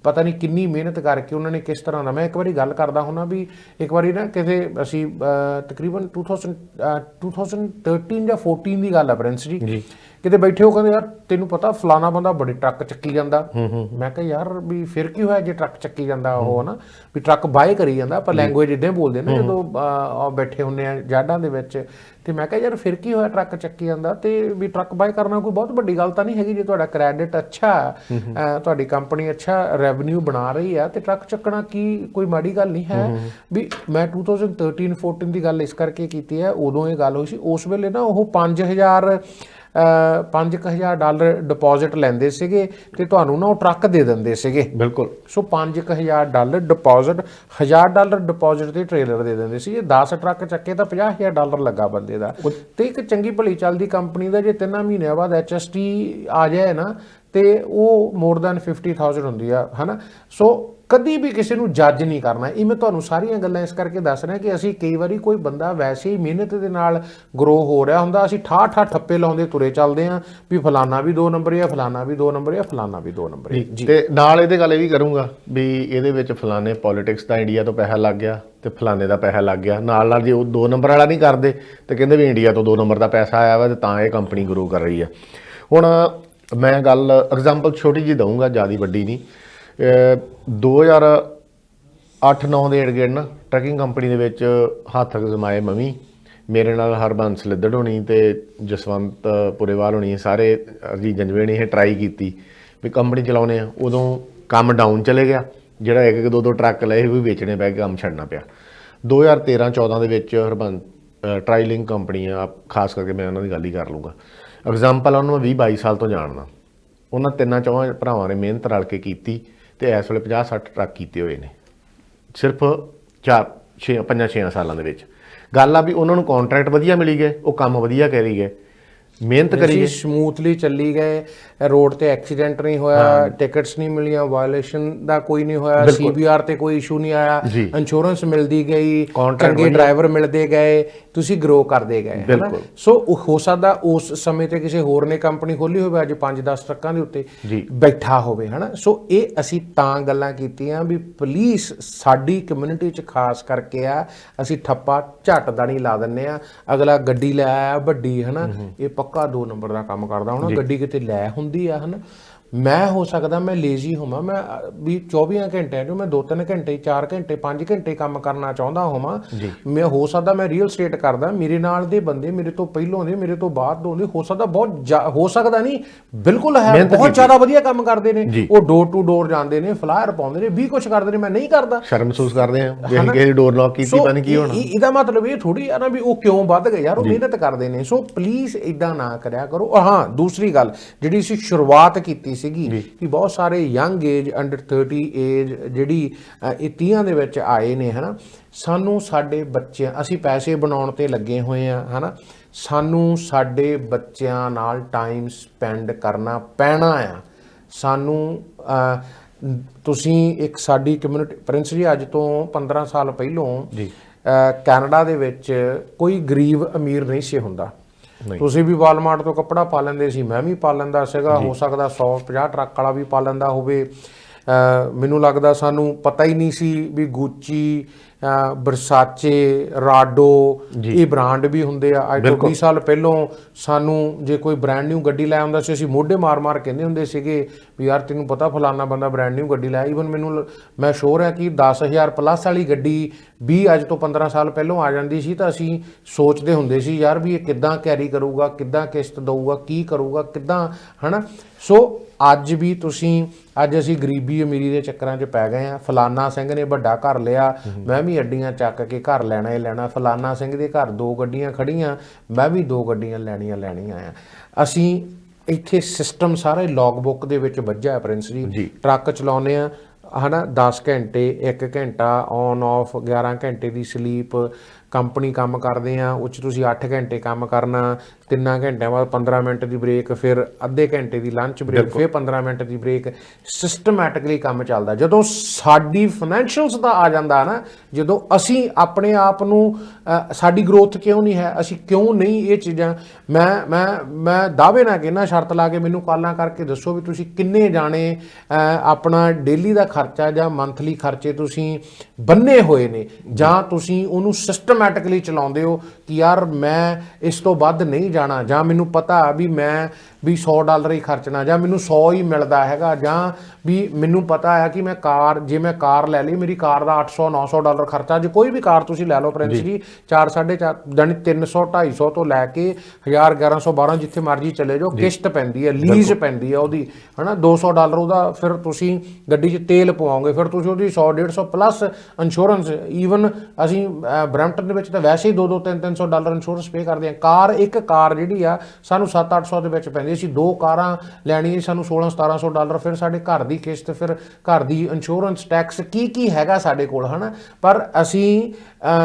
ਪਤਾ ਨਹੀਂ ਕਿੰਨੀ ਮਿਹਨਤ ਕਰਕੇ ਉਹਨਾਂ ਨੇ ਕਿਸ ਤਰ੍ਹਾਂ ਦਾ। ਮੈਂ ਇੱਕ ਵਾਰੀ ਗੱਲ ਕਰਦਾ ਹੁੰਦਾ ਵੀ ਇੱਕ ਵਾਰੀ ਨਾ ਕਿਤੇ ਅਸੀਂ ਤਕਰੀਬਨ 2013 ਜਾਂ 14 ਦੀ ਗੱਲ ਆ ਪ੍ਰਿੰਸ ਜੀ, ਕਿਤੇ ਬੈਠੇ ਹੋ ਕਹਿੰਦੇ ਯਾਰ ਤੈਨੂੰ ਪਤਾ ਫਲਾਣਾ ਬੰਦਾ ਬੜੇ ਟਰੱਕ ਚੱਕੀ ਜਾਂਦਾ। ਮੈਂ ਕਿਹਾ ਯਾਰ ਵੀ ਫਿਰ ਕੀ ਹੋਇਆ ਜੇ ਟਰੱਕ ਚੱਕੀ ਜਾਂਦਾ ਉਹ, ਹਨਾ ਵੀ ਟਰੱਕ ਬਾਏ ਕਰੀ ਜਾਂਦਾ, ਆਪਾਂ ਲੈਂਗੁਏਜ ਇਦਾਂ ਬੋਲਦੇ ਨਾ ਜਦੋਂ ਬੈਠੇ ਹੁੰਦੇ ਆ ਜਾਡਾਂ ਦੇ ਵਿੱਚ। ਤੇ ਮੈਂ ਕਿਹਾ ਯਾਰ ਫਿਰ ਕੀ ਹੋਇਆ ਟਰੱਕ ਚੱਕੀ ਜਾਂਦਾ, ਤੇ ਵੀ ਟਰੱਕ ਬਾਏ ਕਰਨਾ ਕੋਈ ਬਹੁਤ ਵੱਡੀ ਗੱਲ ਤਾਂ ਨਹੀਂ ਹੈਗੀ ਜੇ ਤੁਹਾਡਾ ਕ੍ਰੈਡਿਟ ਅੱਛਾ, ਤੁਹਾਡੀ ਕੰਪਨੀ ਅੱਛਾ ਰੈਵਨਿਊ ਬਣਾ ਰਹੀ ਆ, ਤੇ ਟਰੱਕ ਚੱਕਣਾ ਕੀ ਕੋਈ ਮਾੜੀ ਗੱਲ ਨਹੀਂ ਹੈ। ਵੀ ਮੈਂ 2013-14 ਦੀ ਗੱਲ ਇਸ ਕਰਕੇ ਕੀਤੀ ਹੈ, ਉਦੋਂ ਇਹ ਗੱਲ ਹੋਈ ਸੀ। ਉਸ ਵੇਲੇ ਨਾ ਉਹ $5,000 ਡਿਪੋਜ਼ਿਟ ਲੈਂਦੇ ਸੀਗੇ ਤੇ ਤੁਹਾਨੂੰ ਨਾ ਉਹ ਟਰੱਕ ਦੇ ਦਿੰਦੇ ਸੀਗੇ। ਬਿਲਕੁਲ। ਸੋ $5,000 ਡਿਪੋਜ਼ਿਟ, $1,000 ਡਿਪੋਜ਼ਿਟ ਤੇ ਟ੍ਰੇਲਰ ਦੇ ਦਿੰਦੇ ਸੀ। ਜੇ 10 ਟਰੱਕ ਚੱਕੇ ਤਾਂ $50,000 ਲੱਗਾ ਬੰਦੇ ਦਾ। ਤੇ ਇੱਕ ਚੰਗੀ ਭਲੀ ਚੱਲਦੀ ਕੰਪਨੀ ਦਾ ਜੇ 3 ਮਹੀਨਿਆਂ ਬਾਅਦ HST ਆ ਜਾਏ ਨਾ ਤੇ ਉਹ ਮੋਰ ਦੈਨ 50,000 ਹੁੰਦੀ ਆ, ਹਨਾ। ਸੋ ਕਦੀ ਵੀ ਕਿਸੇ ਨੂੰ ਜੱਜ ਨਹੀਂ ਕਰਨਾ। ਇਹ ਮੈਂ ਤੁਹਾਨੂੰ ਸਾਰੀਆਂ ਗੱਲਾਂ ਇਸ ਕਰਕੇ ਦੱਸ ਰਿਹਾ ਕਿ ਅਸੀਂ ਕਈ ਵਾਰੀ ਕੋਈ ਬੰਦਾ ਵੈਸੇ ਹੀ ਮਿਹਨਤ ਦੇ ਨਾਲ ਗਰੋ ਹੋ ਰਿਹਾ ਹੁੰਦਾ, ਅਸੀਂ ਠਾਠ ਠੱਪੇ ਲਾਉਂਦੇ ਤੁਰੇ ਚੱਲਦੇ ਹਾਂ ਵੀ ਫਲਾਨਾ ਵੀ 2 ਨੰਬਰ ਆ, ਫਲਾਨਾ ਵੀ 2 ਨੰਬਰ ਆ, ਫਲਾਨਾ ਵੀ 2 ਨੰਬਰ ਜੀ। ਤੇ ਨਾਲ ਇਹਦੇ ਗੱਲ ਇਹ ਵੀ ਕਰੂੰਗਾ ਵੀ ਇਹਦੇ ਵਿੱਚ ਫਲਾਣੇ ਪੋਲੀਟਿਕਸ ਦਾ ਇੰਡੀਆ ਤੋਂ ਪੈਸਾ ਲੱਗ ਗਿਆ ਤੇ ਫਲਾਣੇ ਦਾ ਪੈਸਾ ਲੱਗ ਗਿਆ। ਨਾਲ ਜੇ ਉਹ 2 ਨੰਬਰ ਵਾਲਾ ਨਹੀਂ ਕਰਦੇ ਤੇ ਕਹਿੰਦੇ ਵੀ ਇੰਡੀਆ ਤੋਂ 2 ਨੰਬਰ ਦਾ ਪੈਸਾ ਆਇਆ ਵਾ ਤੇ ਤਾਂ ਇਹ ਕੰਪਨੀ ਗਰੋ ਕਰ ਰਹੀ ਆ। ਹੁਣ ਮੈਂ ਗੱਲ ਐਗਜ਼ਾਮਪਲ ਛੋਟੀ ਜਿਹੀ ਦਊਂਗਾ, ਜ਼ਿਆਦਾ ਵੱਡੀ ਨਹੀਂ। 2008-9 ਦੇ ਏੜ-ਗੇੜ ਨਾ ਟਰੱਕਿੰਗ ਕੰਪਨੀ ਦੇ ਵਿੱਚ ਹੱਥ ਅਜ਼ਮਾਏ ਮਵੀ, ਮੇਰੇ ਨਾਲ ਹਰਬੰਸ ਲਿੱਦੜ ਹੋਣੀ ਤੇ ਜਸਵੰਤ ਪੁਰੇਵਾਲ ਹੋਣੀ, ਸਾਰੇ ਅਜੀਤ ਜੰਜਵੇ ਨੇ ਇਹ ਟਰਾਈ ਕੀਤੀ ਵੀ ਕੰਪਨੀ ਚਲਾਉਣੇ ਆ। ਉਦੋਂ ਕੰਮ ਡਾਊਨ ਚਲੇ ਗਿਆ, ਜਿਹੜਾ 1-2 ਟਰੱਕ ਲਏ ਵੀ ਵੇਚਣੇ ਪੈ ਗਏ, ਕੰਮ ਛੱਡਣਾ ਪਿਆ। 2013-14 ਦੇ ਵਿੱਚ ਹਰਬੰਸ ਟਰਾਈਲਿੰਗ ਕੰਪਨੀ ਆ, ਖਾਸ ਕਰਕੇ ਮੈਂ ਉਹਨਾਂ ਦੀ ਗੱਲ ਹੀ ਕਰ ਲੂँਗਾ। ਐਗਜ਼ਾਮਪਲ ਉਹਨੂੰ ਮੈਂ 20-22 ਸਾਲ ਤੋਂ ਜਾਣਦਾ। ਉਹਨਾਂ 3-4 ਭਰਾਵਾਂ ਨੇ ਮਿਹਨਤ ਰਲ ਕੇ ਕੀਤੀ ਤੇ ਇਸ ਵੇਲੇ 50-60 ਟਰੱਕ ਕੀਤੇ ਹੋਏ ਨੇ ਸਿਰਫ 5-6 ਸਾਲਾਂ ਦੇ ਵਿੱਚ। ਗੱਲ ਆ ਵੀ ਉਹਨਾਂ ਨੂੰ ਕੰਟਰੈਕਟ ਵਧੀਆ ਮਿਲੀ ਗਏ, ਉਹ ਕੰਮ ਵਧੀਆ ਕਰੀ ਗਏ, ਮਿਹਨਤ ਕਰੀ ਗਏ, ਸਮੂਥਲੀ ਚੱਲੀ ਗਏ, ਰੋਡ ਤੇ ਐਕਸੀਡੈਂਟ ਨਹੀਂ ਹੋਇਆ, ਟਿਕਟਸ ਨਹੀਂ ਮਿਲੀਆਂ, ਵਾਇਓਲੇਸ਼ਨ ਦਾ ਕੋਈ ਨਹੀਂ ਹੋਇਆ, CBR ਤੇ ਕੋਈ ਇਸ਼ੂ ਨਹੀਂ ਆਇਆ, ਇੰਸ਼ੋਰੈਂਸ ਮਿਲਦੀ ਗਈ, ਚੰਗੇ ਡਰਾਈਵਰ ਮਿਲਦੇ ਗਏ, ਤੁਸੀਂ ਗਰੋ ਕਰਦੇ ਗਏ, ਹੈ। ਸੋ ਹੋ ਸਕਦਾ ਉਸ ਸਮੇਂ ਤੇ ਕਿਸੇ ਹੋਰ ਨੇ ਕੰਪਨੀ ਖੋਲੀ ਹੋਵੇ, ਅੱਜ 5-10 ਟਰੱਕਾਂ ਦੇ ਉੱਤੇ ਬੈਠਾ ਹੋਵੇ, ਹੈ ਨਾ। ਸੋ ਇਹ ਅਸੀਂ ਤਾਂ ਗੱਲਾਂ ਕੀਤੀਆਂ ਵੀ ਪਲੀਜ਼ ਸਾਡੀ ਕਮਿਊਨਿਟੀ 'ਚ ਖਾਸ ਕਰਕੇ ਆ ਅਸੀਂ ਠੱਪਾ ਝੱਟ ਦਾ ਨਹੀਂ ਲਾ ਦਿੰਦੇ ਆ। ਅਗਲਾ ਗੱਡੀ ਲੈ ਆਇਆ ਵੱਡੀ, ਹੈ ਨਾ, ਇਹ ਪੱਕਾ 2 ਨੰਬਰ ਦਾ ਕੰਮ ਕਰਦਾ ਹੋਣਾ, ਗੱਡੀ ਕਿਤੇ ਲੈ ਹੁੰਦੀ ਆ, ਹਨਾ। ਮੈਂ ਹੋ ਸਕਦਾ ਮੈਂ ਲੇਜ਼ੀ ਹੋਵਾਂ, ਮੈਂ ਵੀ 24 ਘੰਟਿਆਂ 'ਚੋਂ ਮੈਂ 2-3 ਘੰਟੇ, 4 ਘੰਟੇ, 5 ਘੰਟੇ ਕੰਮ ਕਰਨਾ ਚਾਹੁੰਦਾ ਹੋਵਾਂ। ਮੈਂ ਹੋ ਸਕਦਾ ਮੈਂ ਰੀਅਲ ਸਟੇਟ ਕਰਦਾ, ਮੇਰੇ ਨਾਲ ਦੇ ਬੰਦੇ ਮੇਰੇ ਤੋਂ ਪਹਿਲੋਂ ਦੇ, ਮੇਰੇ ਤੋਂ ਬਾਅਦ ਦੇ ਹੁੰਦੇ, ਹੋ ਸਕਦਾ ਬਹੁਤ ਹੋ ਸਕਦਾ ਨਹੀਂ ਬਿਲਕੁਲ ਹੈ ਬਹੁਤ ਜ਼ਿਆਦਾ ਵਧੀਆ ਕੰਮ ਕਰਦੇ ਨੇ, ਉਹ ਡੋਰ ਟੂ ਡੋਰ ਜਾਂਦੇ ਨੇ, ਫਲਾਇਰ ਪਾਉਂਦੇ ਨੇ, ਵੀ ਕੁਛ ਕਰਦੇ ਨੇ, ਮੈਂ ਨਹੀਂ ਕਰਦਾ, ਸ਼ਰਮ ਮਹਿਸੂਸ ਕਰਦੇ ਆ ਜੇ ਕਿਸੇ ਡੋਰ ਨੌਕ ਕੀਤੀ ਪਤਾ ਨਹੀਂ ਕੀ ਹੋਣਾ। ਇਹਦਾ ਮਤਲਬ ਇਹ ਥੋੜੀ ਆ ਨਾ ਵੀ ਉਹ ਕਿਉਂ ਵੱਧ ਗਏ ਯਾਰ, ਉਹ ਮਿਹਨਤ ਕਰਦੇ ਨੇ। ਸੋ ਪਲੀਜ਼ ਇਦਾਂ ਨਾ ਕਰਿਆ ਕਰੋ। ਹਾਂ, ਦੂਸਰੀ ਗੱਲ ਜਿਹੜੀ ਅਸੀਂ ਸ਼ੁਰੂਆਤ ਕੀਤੀ ਸੀਗੀ ਕਿ ਬਹੁਤ ਸਾਰੇ ਯੰਗ ਏਜ, ਅੰਡਰ 30 ਏਜ ਜਿਹੜੀ ਇਹ 30 ਦੇ ਵਿੱਚ ਆਏ ਨੇ, ਹੈ ਨਾ। ਸਾਨੂੰ ਸਾਡੇ ਬੱਚੇ, ਅਸੀਂ ਪੈਸੇ ਬਣਾਉਣ ਤੇ ਲੱਗੇ ਹੋਏ ਆ, ਹੈ ਨਾ, ਸਾਨੂੰ ਸਾਡੇ ਬੱਚਿਆਂ ਨਾਲ ਟਾਈਮ ਸਪੈਂਡ ਕਰਨਾ ਪੈਣਾ ਆ। ਸਾਨੂੰ ਤੁਸੀਂ ਇੱਕ ਸਾਡੀ ਕਮਿਊਨਿਟੀ ਪ੍ਰਿੰਸ ਜੀ, ਅੱਜ ਤੋਂ 15 ਸਾਲ ਪਹਿਲੋਂ ਕੈਨੇਡਾ ਦੇ ਵਿੱਚ ਕੋਈ ਗਰੀਬ ਅਮੀਰ ਨਹੀਂ ਸੀ ਹੁੰਦਾ। ਤੁਸੀਂ ਵੀ ਵਾਲਮਾਰਟ ਤੋਂ ਕੱਪੜਾ ਪਾ ਲੈਂਦੇ ਸੀ, ਮੈਂ ਵੀ ਪਾ ਲੈਂਦਾ ਸੀਗਾ, ਹੋ ਸਕਦਾ 150 ਟਰੱਕ ਵਾਲਾ ਵੀ ਪਾ ਲੈਂਦਾ ਹੋਵੇ। ਮੈਨੂੰ ਲੱਗਦਾ ਸਾਨੂੰ ਪਤਾ ਹੀ ਨਹੀਂ ਸੀ ਵੀ ਗੁੱਚੀ, ਵਰਸਾਚੇ, ਰਾਡੋ ਇਹ ਬ੍ਰਾਂਡ ਵੀ ਹੁੰਦੇ ਆ। ਅੱਜ ਤੋਂ 20 ਸਾਲ ਪਹਿਲੋਂ ਸਾਨੂੰ ਜੇ ਕੋਈ ਬ੍ਰਾਂਡ ਨਿਊ ਗੱਡੀ ਲੈ ਆਉਂਦਾ ਸੀ, ਅਸੀਂ ਮੋਢੇ ਮਾਰ-ਮਾਰ ਕਹਿੰਦੇ ਹੁੰਦੇ ਸੀਗੇ ਵੀ ਯਾਰ ਤੈਨੂੰ ਪਤਾ ਫਲਾਨਾ ਬੰਦਾ ਬ੍ਰਾਂਡ ਨਿਊ ਗੱਡੀ ਲੈ। ਈਵਨ ਮੈਂ ਸ਼ੋਰ ਹੈ ਕਿ 10,000 ਪਲੱਸ ਵਾਲੀ ਗੱਡੀ ਵੀ ਅੱਜ ਤੋਂ 15 ਸਾਲ ਪਹਿਲੋਂ ਆ ਜਾਂਦੀ ਸੀ ਤਾਂ ਅਸੀਂ ਸੋਚਦੇ ਹੁੰਦੇ ਸੀ ਯਾਰ ਵੀ ਇਹ ਕਿੱਦਾਂ ਕੈਰੀ ਕਰੂਗਾ, ਕਿੱਦਾਂ ਕਿਸ਼ਤ ਦਊਗਾ, ਕੀ ਕਰੂਗਾ, ਕਿੱਦਾਂ, ਹੈ ਨਾ। ਸੋ ਅੱਜ ਵੀ ਅੱਜ ਅਸੀਂ ਗਰੀਬੀ ਅਮੀਰੀ ਦੇ ਚੱਕਰਾਂ 'ਚ ਪੈ ਗਏ ਆ। ਫਲਾਨਾ ਸਿੰਘ ਨੇ ਵੱਡਾ ਘਰ ਲਿਆ, ਮੈਂ ਵੀ ਅੱਡੀਆਂ ਚੱਕ ਕੇ ਘਰ ਲੈਣਾ ਹੀ ਲੈਣਾ। ਫਲਾਨਾ ਸਿੰਘ ਦੇ ਘਰ 2 ਗੱਡੀਆਂ ਖੜੀਆਂ, ਮੈਂ ਵੀ 2 ਗੱਡੀਆਂ ਲੈਣੀਆਂ ਆ। ਅਸੀਂ ਇੱਥੇ ਸਿਸਟਮ ਸਾਰਾ ਲੌਗ ਬੁੱਕ ਦੇ ਵਿੱਚ ਵੱਜਿਆ ਪ੍ਰਿੰਸ ਜੀ। ਟਰੱਕ ਚਲਾਉਂਦੇ ਆ, ਹੈ ਨਾ, 10 ਘੰਟੇ, 1 ਘੰਟਾ ਔਨ ਆਫ, 11 ਘੰਟੇ ਦੀ ਸਲੀਪ, ਕੰਪਨੀ ਕੰਮ ਕਰਦੇ ਆ ਉਹ 'ਚ ਤੁਸੀਂ 8 ਘੰਟੇ ਕੰਮ ਕਰਨਾ, 3 ਘੰਟਿਆਂ ਬਾਅਦ 15 ਮਿੰਟ ਦੀ ਬ੍ਰੇਕ, ਫਿਰ ਅੱਧੇ ਘੰਟੇ ਦੀ ਲੰਚ ਬ੍ਰੇਕ, ਫਿਰ 15 ਮਿੰਟ ਦੀ ਬ੍ਰੇਕ, ਸਿਸਟਮੈਟਿਕਲੀ ਕੰਮ ਚੱਲਦਾ। ਜਦੋਂ ਸਾਡੀ ਫਾਈਨੈਂਸ਼ੀਅਲਸ ਦਾ ਆ ਜਾਂਦਾ ਨਾ, ਜਦੋਂ ਅਸੀਂ ਆਪਣੇ ਆਪ ਨੂੰ ਸਾਡੀ ਗਰੋਥ ਕਿਉਂ ਨਹੀਂ ਹੈ, ਅਸੀਂ ਕਿਉਂ ਨਹੀਂ ਇਹ ਚੀਜ਼ਾਂ, ਮੈਂ ਦਾਅਵੇ ਨਾਲ ਕਹਿੰਦਾ, ਸ਼ਰਤ ਲਾ ਕੇ ਮੈਨੂੰ ਕਾਲਾਂ ਕਰਕੇ ਦੱਸੋ ਵੀ ਤੁਸੀਂ ਕਿੰਨੇ ਜਾਣੇ ਆਪਣਾ ਡੇਲੀ ਦਾ ਖਰਚਾ ਜਾਂ ਮੰਥਲੀ ਖਰਚੇ ਤੁਸੀਂ ਬੰਨੇ ਹੋਏ ਨੇ, ਜਾਂ ਤੁਸੀਂ ਉਹਨੂੰ ਸਿਸਟਮੈਟਿਕਲੀ ਚਲਾਉਂਦੇ ਹੋ ਕਿ ਯਾਰ ਮੈਂ ਇਸ ਤੋਂ ਵੱਧ ਨਹੀਂ ਜਾਣਾ, ਜਾਂ ਮੈਨੂੰ ਪਤਾ ਵੀ ਮੈਂ ਵੀ $100 ਹੀ ਖਰਚਣਾ, ਜਾਂ ਮੈਨੂੰ 100 ਹੀ ਮਿਲਦਾ ਹੈਗਾ, ਜਾਂ ਵੀ ਮੈਨੂੰ ਪਤਾ ਹੈ ਕਿ ਮੈਂ ਕਾਰ, ਜੇ ਮੈਂ ਕਾਰ ਲੈ ਲਈ ਮੇਰੀ ਕਾਰ ਦਾ $800-900 ਖਰਚਾ, ਜੇ ਕੋਈ ਵੀ ਕਾਰ ਤੁਸੀਂ ਲੈ ਲਓ ਪ੍ਰਿੰਸ ਜੀ, 4-4.5 ਯਾਨੀ 300-250 ਤੋਂ ਲੈ ਕੇ 1000-1100-12 ਜਿੱਥੇ ਮਰਜ਼ੀ ਚਲੇ ਜਾਓ, ਕਿਸ਼ਤ ਪੈਂਦੀ ਹੈ, ਲੀਜ਼ ਪੈਂਦੀ ਹੈ ਉਹਦੀ, ਹੈ ਨਾ, $200 ਉਹਦਾ, ਫਿਰ ਤੁਸੀਂ ਗੱਡੀ 'ਚ ਤੇਲ ਪਵਾਓਗੇ, ਫਿਰ ਤੁਸੀਂ ਉਹਦੀ 100-150 ਪਲੱਸ ਇੰਸ਼ੋਰੈਂਸ। ਈਵਨ ਅਸੀਂ ਬਰੈਂਪਟਨ ਦੇ ਵਿੱਚ ਤਾਂ ਵੈਸੇ ਹੀ $200-300 ਇੰਸ਼ੋਰੈਂਸ ਪੇ ਕਰਦੇ ਹਾਂ। ਇੱਕ ਕਾਰ ਜਿਹੜੀ ਆ ਸਾਨੂੰ 700-800 ਦੇ ਵਿੱਚ ਪੈਂਦੀ, ਅਸੀਂ 2 ਕਾਰਾਂ ਲੈਣੀਆਂ ਸਾਨੂੰ $1600-1700, ਫਿਰ ਸਾਡੇ ਘਰ ਦੀ ਕਿਸ਼ਤ, ਫਿਰ ਘਰ ਦੀ ਇੰਸ਼ੋਰੈਂਸ, ਟੈਕਸ, ਕੀ ਹੈਗਾ ਸਾਡੇ ਕੋਲ, ਹੈ ਨਾ। ਪਰ ਅਸੀਂ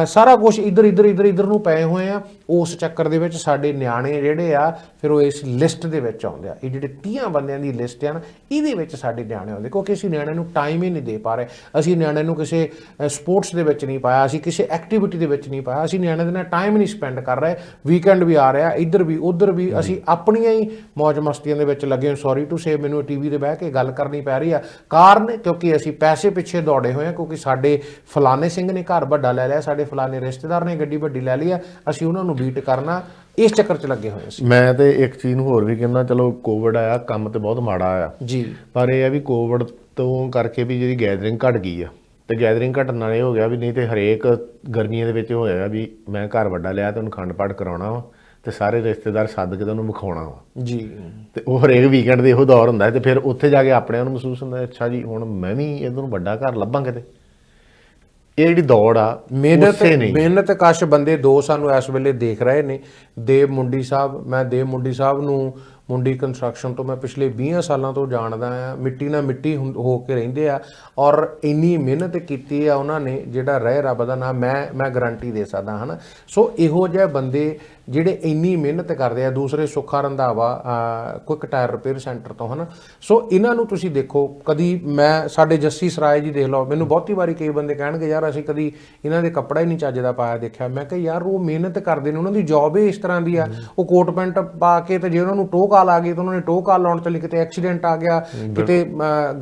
ਸਾਰਾ ਕੁਝ ਇੱਧਰ ਨੂੰ ਪਏ ਹੋਏ ਆ। ਉਸ ਚੱਕਰ ਦੇ ਵਿੱਚ ਸਾਡੇ ਨਿਆਣੇ ਜਿਹੜੇ ਆ ਫਿਰ ਉਹ ਇਸ ਲਿਸਟ ਦੇ ਵਿੱਚ ਆਉਂਦੇ ਆ। ਇਹ ਜਿਹੜੇ 30 ਬੰਦਿਆਂ ਦੀ ਲਿਸਟ ਆ ਨਾ, ਇਹਦੇ ਵਿੱਚ ਸਾਡੇ ਨਿਆਣੇ ਆਉਂਦੇ, ਕਿਉਂਕਿ ਅਸੀਂ ਨਿਆਣਿਆਂ ਨੂੰ ਟਾਈਮ ਹੀ ਨਹੀਂ ਦੇ ਪਾ ਰਹੇ। ਅਸੀਂ ਨਿਆਣਿਆਂ ਨੂੰ ਕਿਸੇ ਸਪੋਰਟਸ ਦੇ ਵਿੱਚ ਨਹੀਂ ਪਾਇਆ, ਅਸੀਂ ਕਿਸੇ ਐਕਟੀਵਿਟੀ ਦੇ ਵਿੱਚ ਨਹੀਂ ਪਾਇਆ, ਅਸੀਂ ਨਿਆਣਿਆਂ ਦੇ ਨਾਲ ਟਾਈਮ ਨਹੀਂ ਸਪੈਂਡ ਕਰ ਰਹੇ। ਵੀਕਐਂਡ ਵੀ ਆ ਰਿਹਾ, ਇੱਧਰ ਵੀ ਉੱਧਰ ਵੀ, ਅਸੀਂ ਆਪਣੀਆਂ ਹੀ ਮੌਜ ਮਸਤੀਆਂ ਦੇ ਵਿੱਚ ਲੱਗੇ। ਸੌਰੀ ਟੂ ਸੇ, ਮੈਨੂੰ ਟੀਵੀ 'ਤੇ ਬਹਿ ਕੇ ਗੱਲ ਕਰਨੀ ਪੈ ਰਹੀ ਆ। ਕਾਰਨ ਕਿਉਂਕਿ ਅਸੀਂ ਪੈਸੇ ਪਿੱਛੇ ਦੌੜੇ ਹੋਏ ਹਾਂ, ਕਿਉਂਕਿ ਸਾਡੇ ਫਲਾਣੇ ਸਿੰਘ ਨੇ ਘਰ ਵੱਡਾ ਲੈ ਲਿਆ, ਸਾਡੇ ਫਲਾਣੇ ਰਿਸ਼ਤੇਦਾਰ ਨੇ ਗੱਡੀ ਵੱਡੀ ਲੈ ਲਈ ਆ, ਅਸੀਂ ਉਹਨਾਂ ਨੂੰ ਬੀਟ ਕਰਨਾ, ਇਸ ਚੱਕਰ 'ਚ ਲੱਗੇ ਹੋਏ ਸੀ। ਮੈਂ ਤੇ ਇੱਕ ਚੀਜ਼ ਨੂੰ ਹੋਰ ਵੀ ਕਹਿੰਦਾ, ਚਲੋ ਕੋਵਿਡ ਆਇਆ, ਕੰਮ ਤੇ ਬਹੁਤ ਮਾੜਾ ਆਇਆ ਜੀ, ਪਰ ਇਹ ਆ ਵੀ ਕੋਵਿਡ ਤੋਂ ਕਰਕੇ ਵੀ ਜਿਹੜੀ ਗੈਦਰਿੰਗ ਘਟ ਗਈ ਆ, ਤੇ ਗੈਦਰਿੰਗ ਘਟਣ ਨਾਲ ਇਹ ਹੋ ਗਿਆ ਵੀ ਨਹੀਂ ਤੇ ਹਰੇਕ ਗਰਮੀਆਂ ਦੇ ਵਿੱਚ ਹੋਇਆ ਵੀ ਮੈਂ ਘਰ ਵੱਡਾ ਲਿਆ ਤੇ ਉਹਨੂੰ ਅਖੰਡ ਪਾਠ ਕਰਾਉਣਾ ਵਾ, ਤੇ ਸਾਰੇ ਰਿਸ਼ਤੇਦਾਰ ਸੱਦ ਕੇ ਤੇ ਉਹਨੂੰ ਵਿਖਾਉਣਾ ਵਾ ਜੀ, ਤੇ ਉਹ ਹਰੇਕ ਵੀਕਐਂਡ ਦੇ ਇਹੋ ਦੌਰ ਹੁੰਦਾ ਹੈ। ਤੇ ਫਿਰ ਉੱਥੇ ਜਾ ਕੇ ਆਪਣਿਆਂ ਨੂੰ ਮਹਿਸੂਸ ਹੁੰਦਾ, ਅੱਛਾ ਜੀ ਹੁਣ ਮੈਂ ਵੀ ਇਹਨੂੰ ਵੱਡਾ ਘਰ ਲੱਭਾਂ ਕਿਤੇ। ਇਹ ਜਿਹੜੀ ਦੌੜ ਆ, ਮਿਹਨਤ ਕਸ਼ ਬੰਦੇ 2 ਸਾਨੂੰ ਇਸ ਵੇਲੇ ਦੇਖ ਰਹੇ ਨੇ। ਦੇਵ ਮੁੰਡੀ ਸਾਹਿਬ, ਮੈਂ ਦੇਵ ਮੁੰਡੀ ਸਾਹਿਬ ਨੂੰ ਮੁੰਡੀ ਕੰਸਟਰਕਸ਼ਨ ਤੋਂ ਮੈਂ ਪਿਛਲੇ 20 ਸਾਲਾਂ ਤੋਂ ਜਾਣਦਾ ਆ। ਮਿੱਟੀ ਨਾਲ ਮਿੱਟੀ ਹੋ ਕੇ ਰਹਿੰਦੇ ਆ, ਔਰ ਇੰਨੀ ਮਿਹਨਤ ਕੀਤੀ ਆ ਉਹਨਾਂ ਨੇ, ਜਿਹੜਾ ਰਹਿ ਰੱਬ ਦਾ ਨਾਮ, ਮੈਂ ਗਰੰਟੀ ਦੇ ਸਕਦਾ, ਹੈ ਨਾ। ਸੋ ਇਹੋ ਜਿਹੇ ਬੰਦੇ ਜਿਹੜੇ ਇੰਨੀ ਮਿਹਨਤ ਕਰਦੇ ਆ। ਦੂਸਰੇ Sukha Randhawa quick tyre repair centre ਤੋਂ, ਹੈ ਨਾ। ਸੋ ਇਹਨਾਂ ਨੂੰ ਤੁਸੀਂ ਦੇਖੋ, ਕਦੀ ਮੈਂ ਸਾਡੇ ਜੱਸੀ ਸਰਾਏ ਜੀ ਦੇਖ ਲਓ, ਮੈਨੂੰ ਬਹੁਤੀ ਵਾਰੀ ਕਈ ਬੰਦੇ ਕਹਿਣਗੇ ਯਾਰ ਅਸੀਂ ਕਦੀ ਇਹਨਾਂ ਦੇ ਕੱਪੜਾ ਹੀ ਨਹੀਂ ਚੱਜ ਦਾ ਪਾਇਆ ਦੇਖਿਆ। ਮੈਂ ਕਿਹਾ ਯਾਰ ਉਹ ਮਿਹਨਤ ਕਰਦੇ ਨੇ, ਉਹਨਾਂ ਦੀ ਜੌਬ ਹੀ ਇਸ ਤਰ੍ਹਾਂ ਦੀ ਆ। ਉਹ ਕੋਟ ਪੈਂਟ ਪਾ ਕੇ, ਤੇ ਜੇ ਉਹਨਾਂ ਨੂੰ ਟੋਹ ਕਾਲ ਆ ਗਈ ਤਾਂ ਉਹਨਾਂ ਨੇ ਟੋਹ ਕਾਲ ਲਾਉਣ ਚੱਲੇ, ਕਿਤੇ ਐਕਸੀਡੈਂਟ ਆ ਗਿਆ, ਕਿਤੇ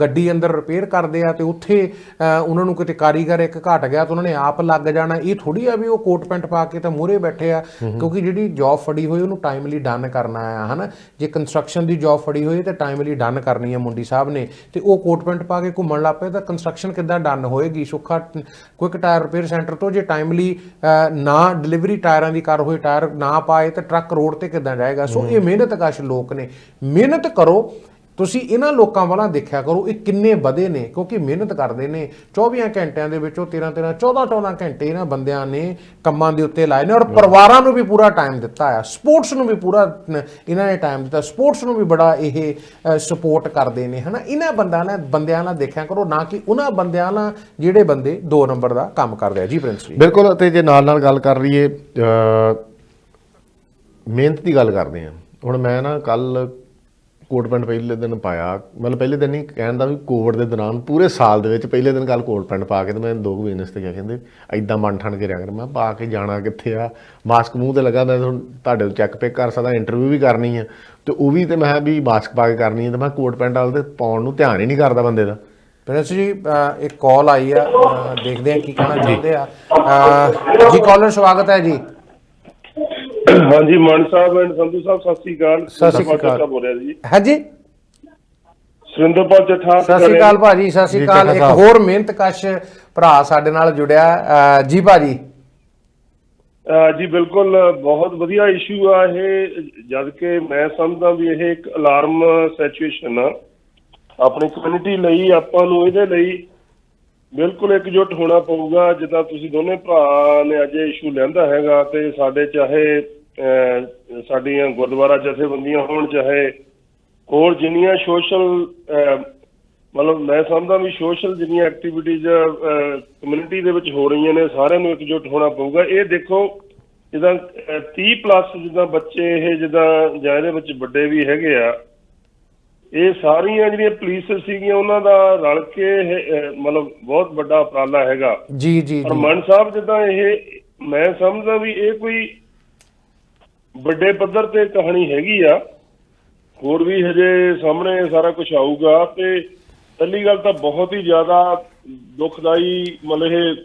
ਗੱਡੀ ਅੰਦਰ ਰਿਪੇਅਰ ਕਰਦੇ ਆ, ਤੇ ਉੱਥੇ ਉਹਨਾਂ ਨੂੰ ਕਿਤੇ ਕਾਰੀਗਰ ਇੱਕ ਘਟ ਗਿਆ ਤਾਂ ਉਹਨਾਂ ਨੇ ਆਪ ਲੱਗ ਜਾਣਾ। ਇਹ ਥੋੜੀ ਆ ਵੀ ਉਹ ਕੋਟ ਪੈਂਟ ਪਾ ਕੇ ਤਾਂ ਮੂਹਰੇ ਬੈਠੇ ਆ, ਕਿਉਂਕਿ ਜਿਹੜੀ ਜੌਬ ਫੜੀ ਹੋਈ ਉਹਨੂੰ ਟਾਈਮਲੀ ਡਨ ਕਰਨਾ ਆ, ਹੈ ਨਾ। ਜੇ ਕੰਸਟਰਕਸ਼ਨ ਦੀ ਜੌਬ ਫੜੀ ਹੋਈ ਤਾਂ ਟਾਈਮਲੀ ਡਨ ਕਰਨੀ ਆ ਮੁੰਡੀ ਸਾਹਿਬ ਨੇ, ਤੇ ਉਹ ਕੋਟ ਪੈਂਟ ਪਾ ਕੇ ਘੁੰਮਣ ਲੱਗ ਪਏ ਤਾਂ ਕੰਸਟਰਕਸ਼ਨ ਕਿੱਦਾਂ ਡਨ ਹੋਏਗੀ। ਸੁੱਖਾ ਕੁਇਕ ਟਾਇਰ ਰਿਪੇਅਰ ਸੈਂਟਰ ਤੋਂ ਜੇ ਟਾਈਮਲੀ ਨਾ ਡਿਲੀਵਰੀ ਟਾਇਰਾਂ ਦੀ ਕਰ ਹੋਈ, ਟਾਇਰ ਨਾ ਪਾਏ ਤਾਂ ਟਰੱਕ ਰੋਡ ਤੇ ਕਿੱਦਾਂ ਜਾਏਗਾ। ਸੋ ਇਹ ਮਿਹਨਤਕਸ਼ ਲੋਕ ਨੇ, ਮਿਹਨਤ ਕਰੋ। ਤੁਸੀਂ ਇਹਨਾਂ ਲੋਕਾਂ ਵਾਲਾ ਦੇਖਿਆ ਕਰੋ, ਇਹ ਕਿੰਨੇ ਵਧੇ ਨੇ, ਕਿਉਂਕਿ ਮਿਹਨਤ ਕਰਦੇ ਨੇ। 24 ਘੰਟਿਆਂ ਦੇ ਵਿੱਚੋਂ 13-13 14-14 ਘੰਟੇ ਇਹਨਾਂ ਬੰਦਿਆਂ ਨੇ ਕੰਮਾਂ ਦੇ ਉੱਤੇ ਲਾਏ ਨੇ, ਔਰ ਪਰਿਵਾਰਾਂ ਨੂੰ ਵੀ ਪੂਰਾ ਟਾਈਮ ਦਿੱਤਾ ਆ, ਸਪੋਰਟਸ ਨੂੰ ਵੀ ਪੂਰਾ ਇਹਨਾਂ ਨੇ ਟਾਈਮ ਦਿੱਤਾ, ਸਪੋਰਟਸ ਨੂੰ ਵੀ ਬੜਾ ਇਹ ਸਪੋਰਟ ਕਰਦੇ ਨੇ, ਹੈ ਨਾ। ਇਹਨਾਂ ਬੰਦਿਆਂ ਨਾਲ ਦੇਖਿਆ ਕਰੋ, ਨਾ ਕਿ ਉਹਨਾਂ ਬੰਦਿਆਂ ਨਾਲ ਜਿਹੜੇ ਬੰਦੇ 2 ਨੰਬਰ ਦਾ ਕੰਮ ਕਰਦੇ ਆ। ਜੀ ਪ੍ਰਿੰਸ ਜੀ, ਬਿਲਕੁਲ। ਅਤੇ ਜੇ ਨਾਲ ਗੱਲ ਕਰ ਲਈਏ ਮਿਹਨਤ ਦੀ ਗੱਲ ਕਰਦੇ ਹਾਂ, ਹੁਣ ਮੈਂ ਨਾ ਕੱਲ ਕੋਟ ਪੈਂਟ ਪਹਿਲੇ ਦਿਨ ਪਾਇਆ, ਮਤਲਬ ਪਹਿਲੇ ਦਿਨ ਨਹੀਂ ਕਹਿਣ ਦਾ ਵੀ ਕੋਵਿਡ ਦੇ ਦੌਰਾਨ ਪੂਰੇ ਸਾਲ ਦੇ ਵਿੱਚ ਪਹਿਲੇ ਦਿਨ ਕੱਲ ਕੋਟ ਪੈਂਟ ਪਾ ਕੇ, ਤੇ ਮੈਂ 2 ਬਿਜ਼ਨਸ ਤੇ ਗਿਆ, ਕਹਿੰਦੇ ਐਦਾਂ ਮਨ ਠਣ ਕੇ ਰਿਹਾ ਕਰ। ਮੈਂ ਪਾ ਕੇ ਜਾਣਾ ਕਿੱਥੇ ਆ, ਮਾਸਕ ਮੂੰਹ ਤੇ ਲੱਗਾ, ਮੈਂ ਤੁਹਾਡੇ ਤੋਂ ਚੈੱਕ ਪਿਕ ਕਰ ਸਕਦਾ, ਇੰਟਰਵਿਊ ਵੀ ਕਰਨੀ ਆ, ਤੇ ਉਹ ਵੀ ਤੇ ਮੈਂ ਵੀ ਮਾਸਕ ਪਾ ਕੇ ਕਰਨੀ ਹੈ, ਤੇ ਮੈਂ ਕੋਟ ਪੈਂਟ ਵਾਲੇ ਤੇ ਪਾਉਣ ਨੂੰ ਧਿਆਨ ਹੀ ਨਹੀਂ ਕਰਦਾ ਬੰਦੇ ਦਾ। ਪ੍ਰਿੰਸ ਜੀ ਇੱਕ ਕਾਲ ਆਈ ਆ, ਦੇਖਦੇ ਆ ਕੀ ਕਹਿਣਾ ਚਾਹੁੰਦੇ ਆ ਜੀ। ਕਾਲਰ ਸਵਾਗਤ ਹੈ ਜੀ। ਹਾਂਜੀ ਮਾਨ ਸਾਹਿਬ ਐਂਡ ਸੰਧੂ ਸਾਹਿਬ, ਸਤਿ ਸ੍ਰੀ ਅਕਾਲ। ਸਤਿ ਸ੍ਰੀ ਅਕਾਲ ਬੋਲ ਰਿਹਾ ਜੀ। ਹਾਂਜੀ, ਸੁਰਿੰਦਰਪਾਲ ਜੱਠਾ। ਸਤਿ ਸ੍ਰੀ ਅਕਾਲ ਭਾਜੀ, ਸਤਿ ਸ੍ਰੀ ਅਕਾਲ। ਇੱਕ ਹੋਰ ਮਿਹਨਤਕਸ਼ ਭਰਾ ਸਾਡੇ ਨਾਲ ਜੁੜਿਆ ਜੀ ਭਾਜੀ। ਜੀ ਬਿਲਕੁਲ, ਬਹੁਤ ਵਧੀਆ ਇਸ਼ੂ ਆ ਇਹ, ਜਦ ਕਿ ਮੈਂ ਸਮਝਦਾ ਵੀ ਇਹ ਇੱਕ ਅਲਾਰਮ ਸਿਚੁਏਸ਼ਨ ਆ ਆਪਣੀ ਕਮਿਊਨਿਟੀ ਲਈ। ਆਪਾਂ ਨੂੰ ਇਹਦੇ ਲਈ ਬਿਲਕੁਲ ਇਕਜੁੱਟ ਹੋਣਾ ਪਊਗਾ। ਜਿੱਦਾਂ ਤੁਸੀਂ ਦੋਨੇ ਭਰਾ ਨੇ ਅੱਜ ਇਸ਼ੂ ਲਿਆਂਦਾ ਹੈਗਾ, ਤੇ ਸਾਡੇ ਚਾਹੇ ਸਾਡੀਆਂ ਗੁਰਦੁਆਰਾ ਜਥੇਬੰਦੀਆਂ ਹੋਣ, ਚਾਹੇ ਹੋਰ ਜਿੰਨੀਆਂ ਸੋਸ਼ਲ ਮਤਲਬ ਮੈਂ ਸਮਝਦਾ ਵੀ ਸੋਸ਼ਲ ਜਿੰਨੀਆਂ ਐਕਟੀਵਿਟੀਜ਼ ਕਮਿਊਨਿਟੀ ਦੇ ਵਿੱਚ ਹੋ ਰਹੀਆਂ ਨੇ ਸਾਰਿਆਂ ਨੂੰ ਇਕਜੁੱਟ ਹੋਣਾ ਪਊਗਾ। ਇਹ ਦੇਖੋ ਜਿੱਦਾਂ 30 ਪਲੱਸ ਜਿੱਦਾਂ ਬੱਚੇ ਇਹ ਜਿੱਦਾਂ ਜਾਂ ਇਹਦੇ ਵਿੱਚ ਵੱਡੇ ਵੀ ਹੈਗੇ ਆ, ਇਹ ਸਾਰੀਆਂ ਜਿਹੜੀਆਂ ਪੁਲਿਸ ਸੀਗੀਆਂ ਉਹਨਾਂ ਦਾ ਰਲ ਕੇ ਮਤਲਬ ਬਹੁਤ ਵੱਡਾ ਉਪਰਾਲਾ ਹੈਗਾ। ਜੀ ਜੀ ਪਰ ਮਨ ਸਾਹਿਬ ਜਿੱਦਾਂ ਇਹ ਮੈਂ ਸਮਝਦਾ ਵੀ ਇਹ ਕੋਈ ਵੱਡੇ ਪੱਧਰ ਤੇ ਕਹਾਣੀ ਹੈਗੀ ਆ, ਹੋਰ ਵੀ ਹਜੇ ਸਾਹਮਣੇ ਸਾਰਾ ਕੁਝ ਆਊਗਾ। ਤੇ ਪਹਿਲੀ ਗੱਲ ਤਾਂ ਬਹੁਤ ਹੀ ਜ਼ਿਆਦਾ ਦੁਖਦਾਈ ਮਤਲਬ ਇਹ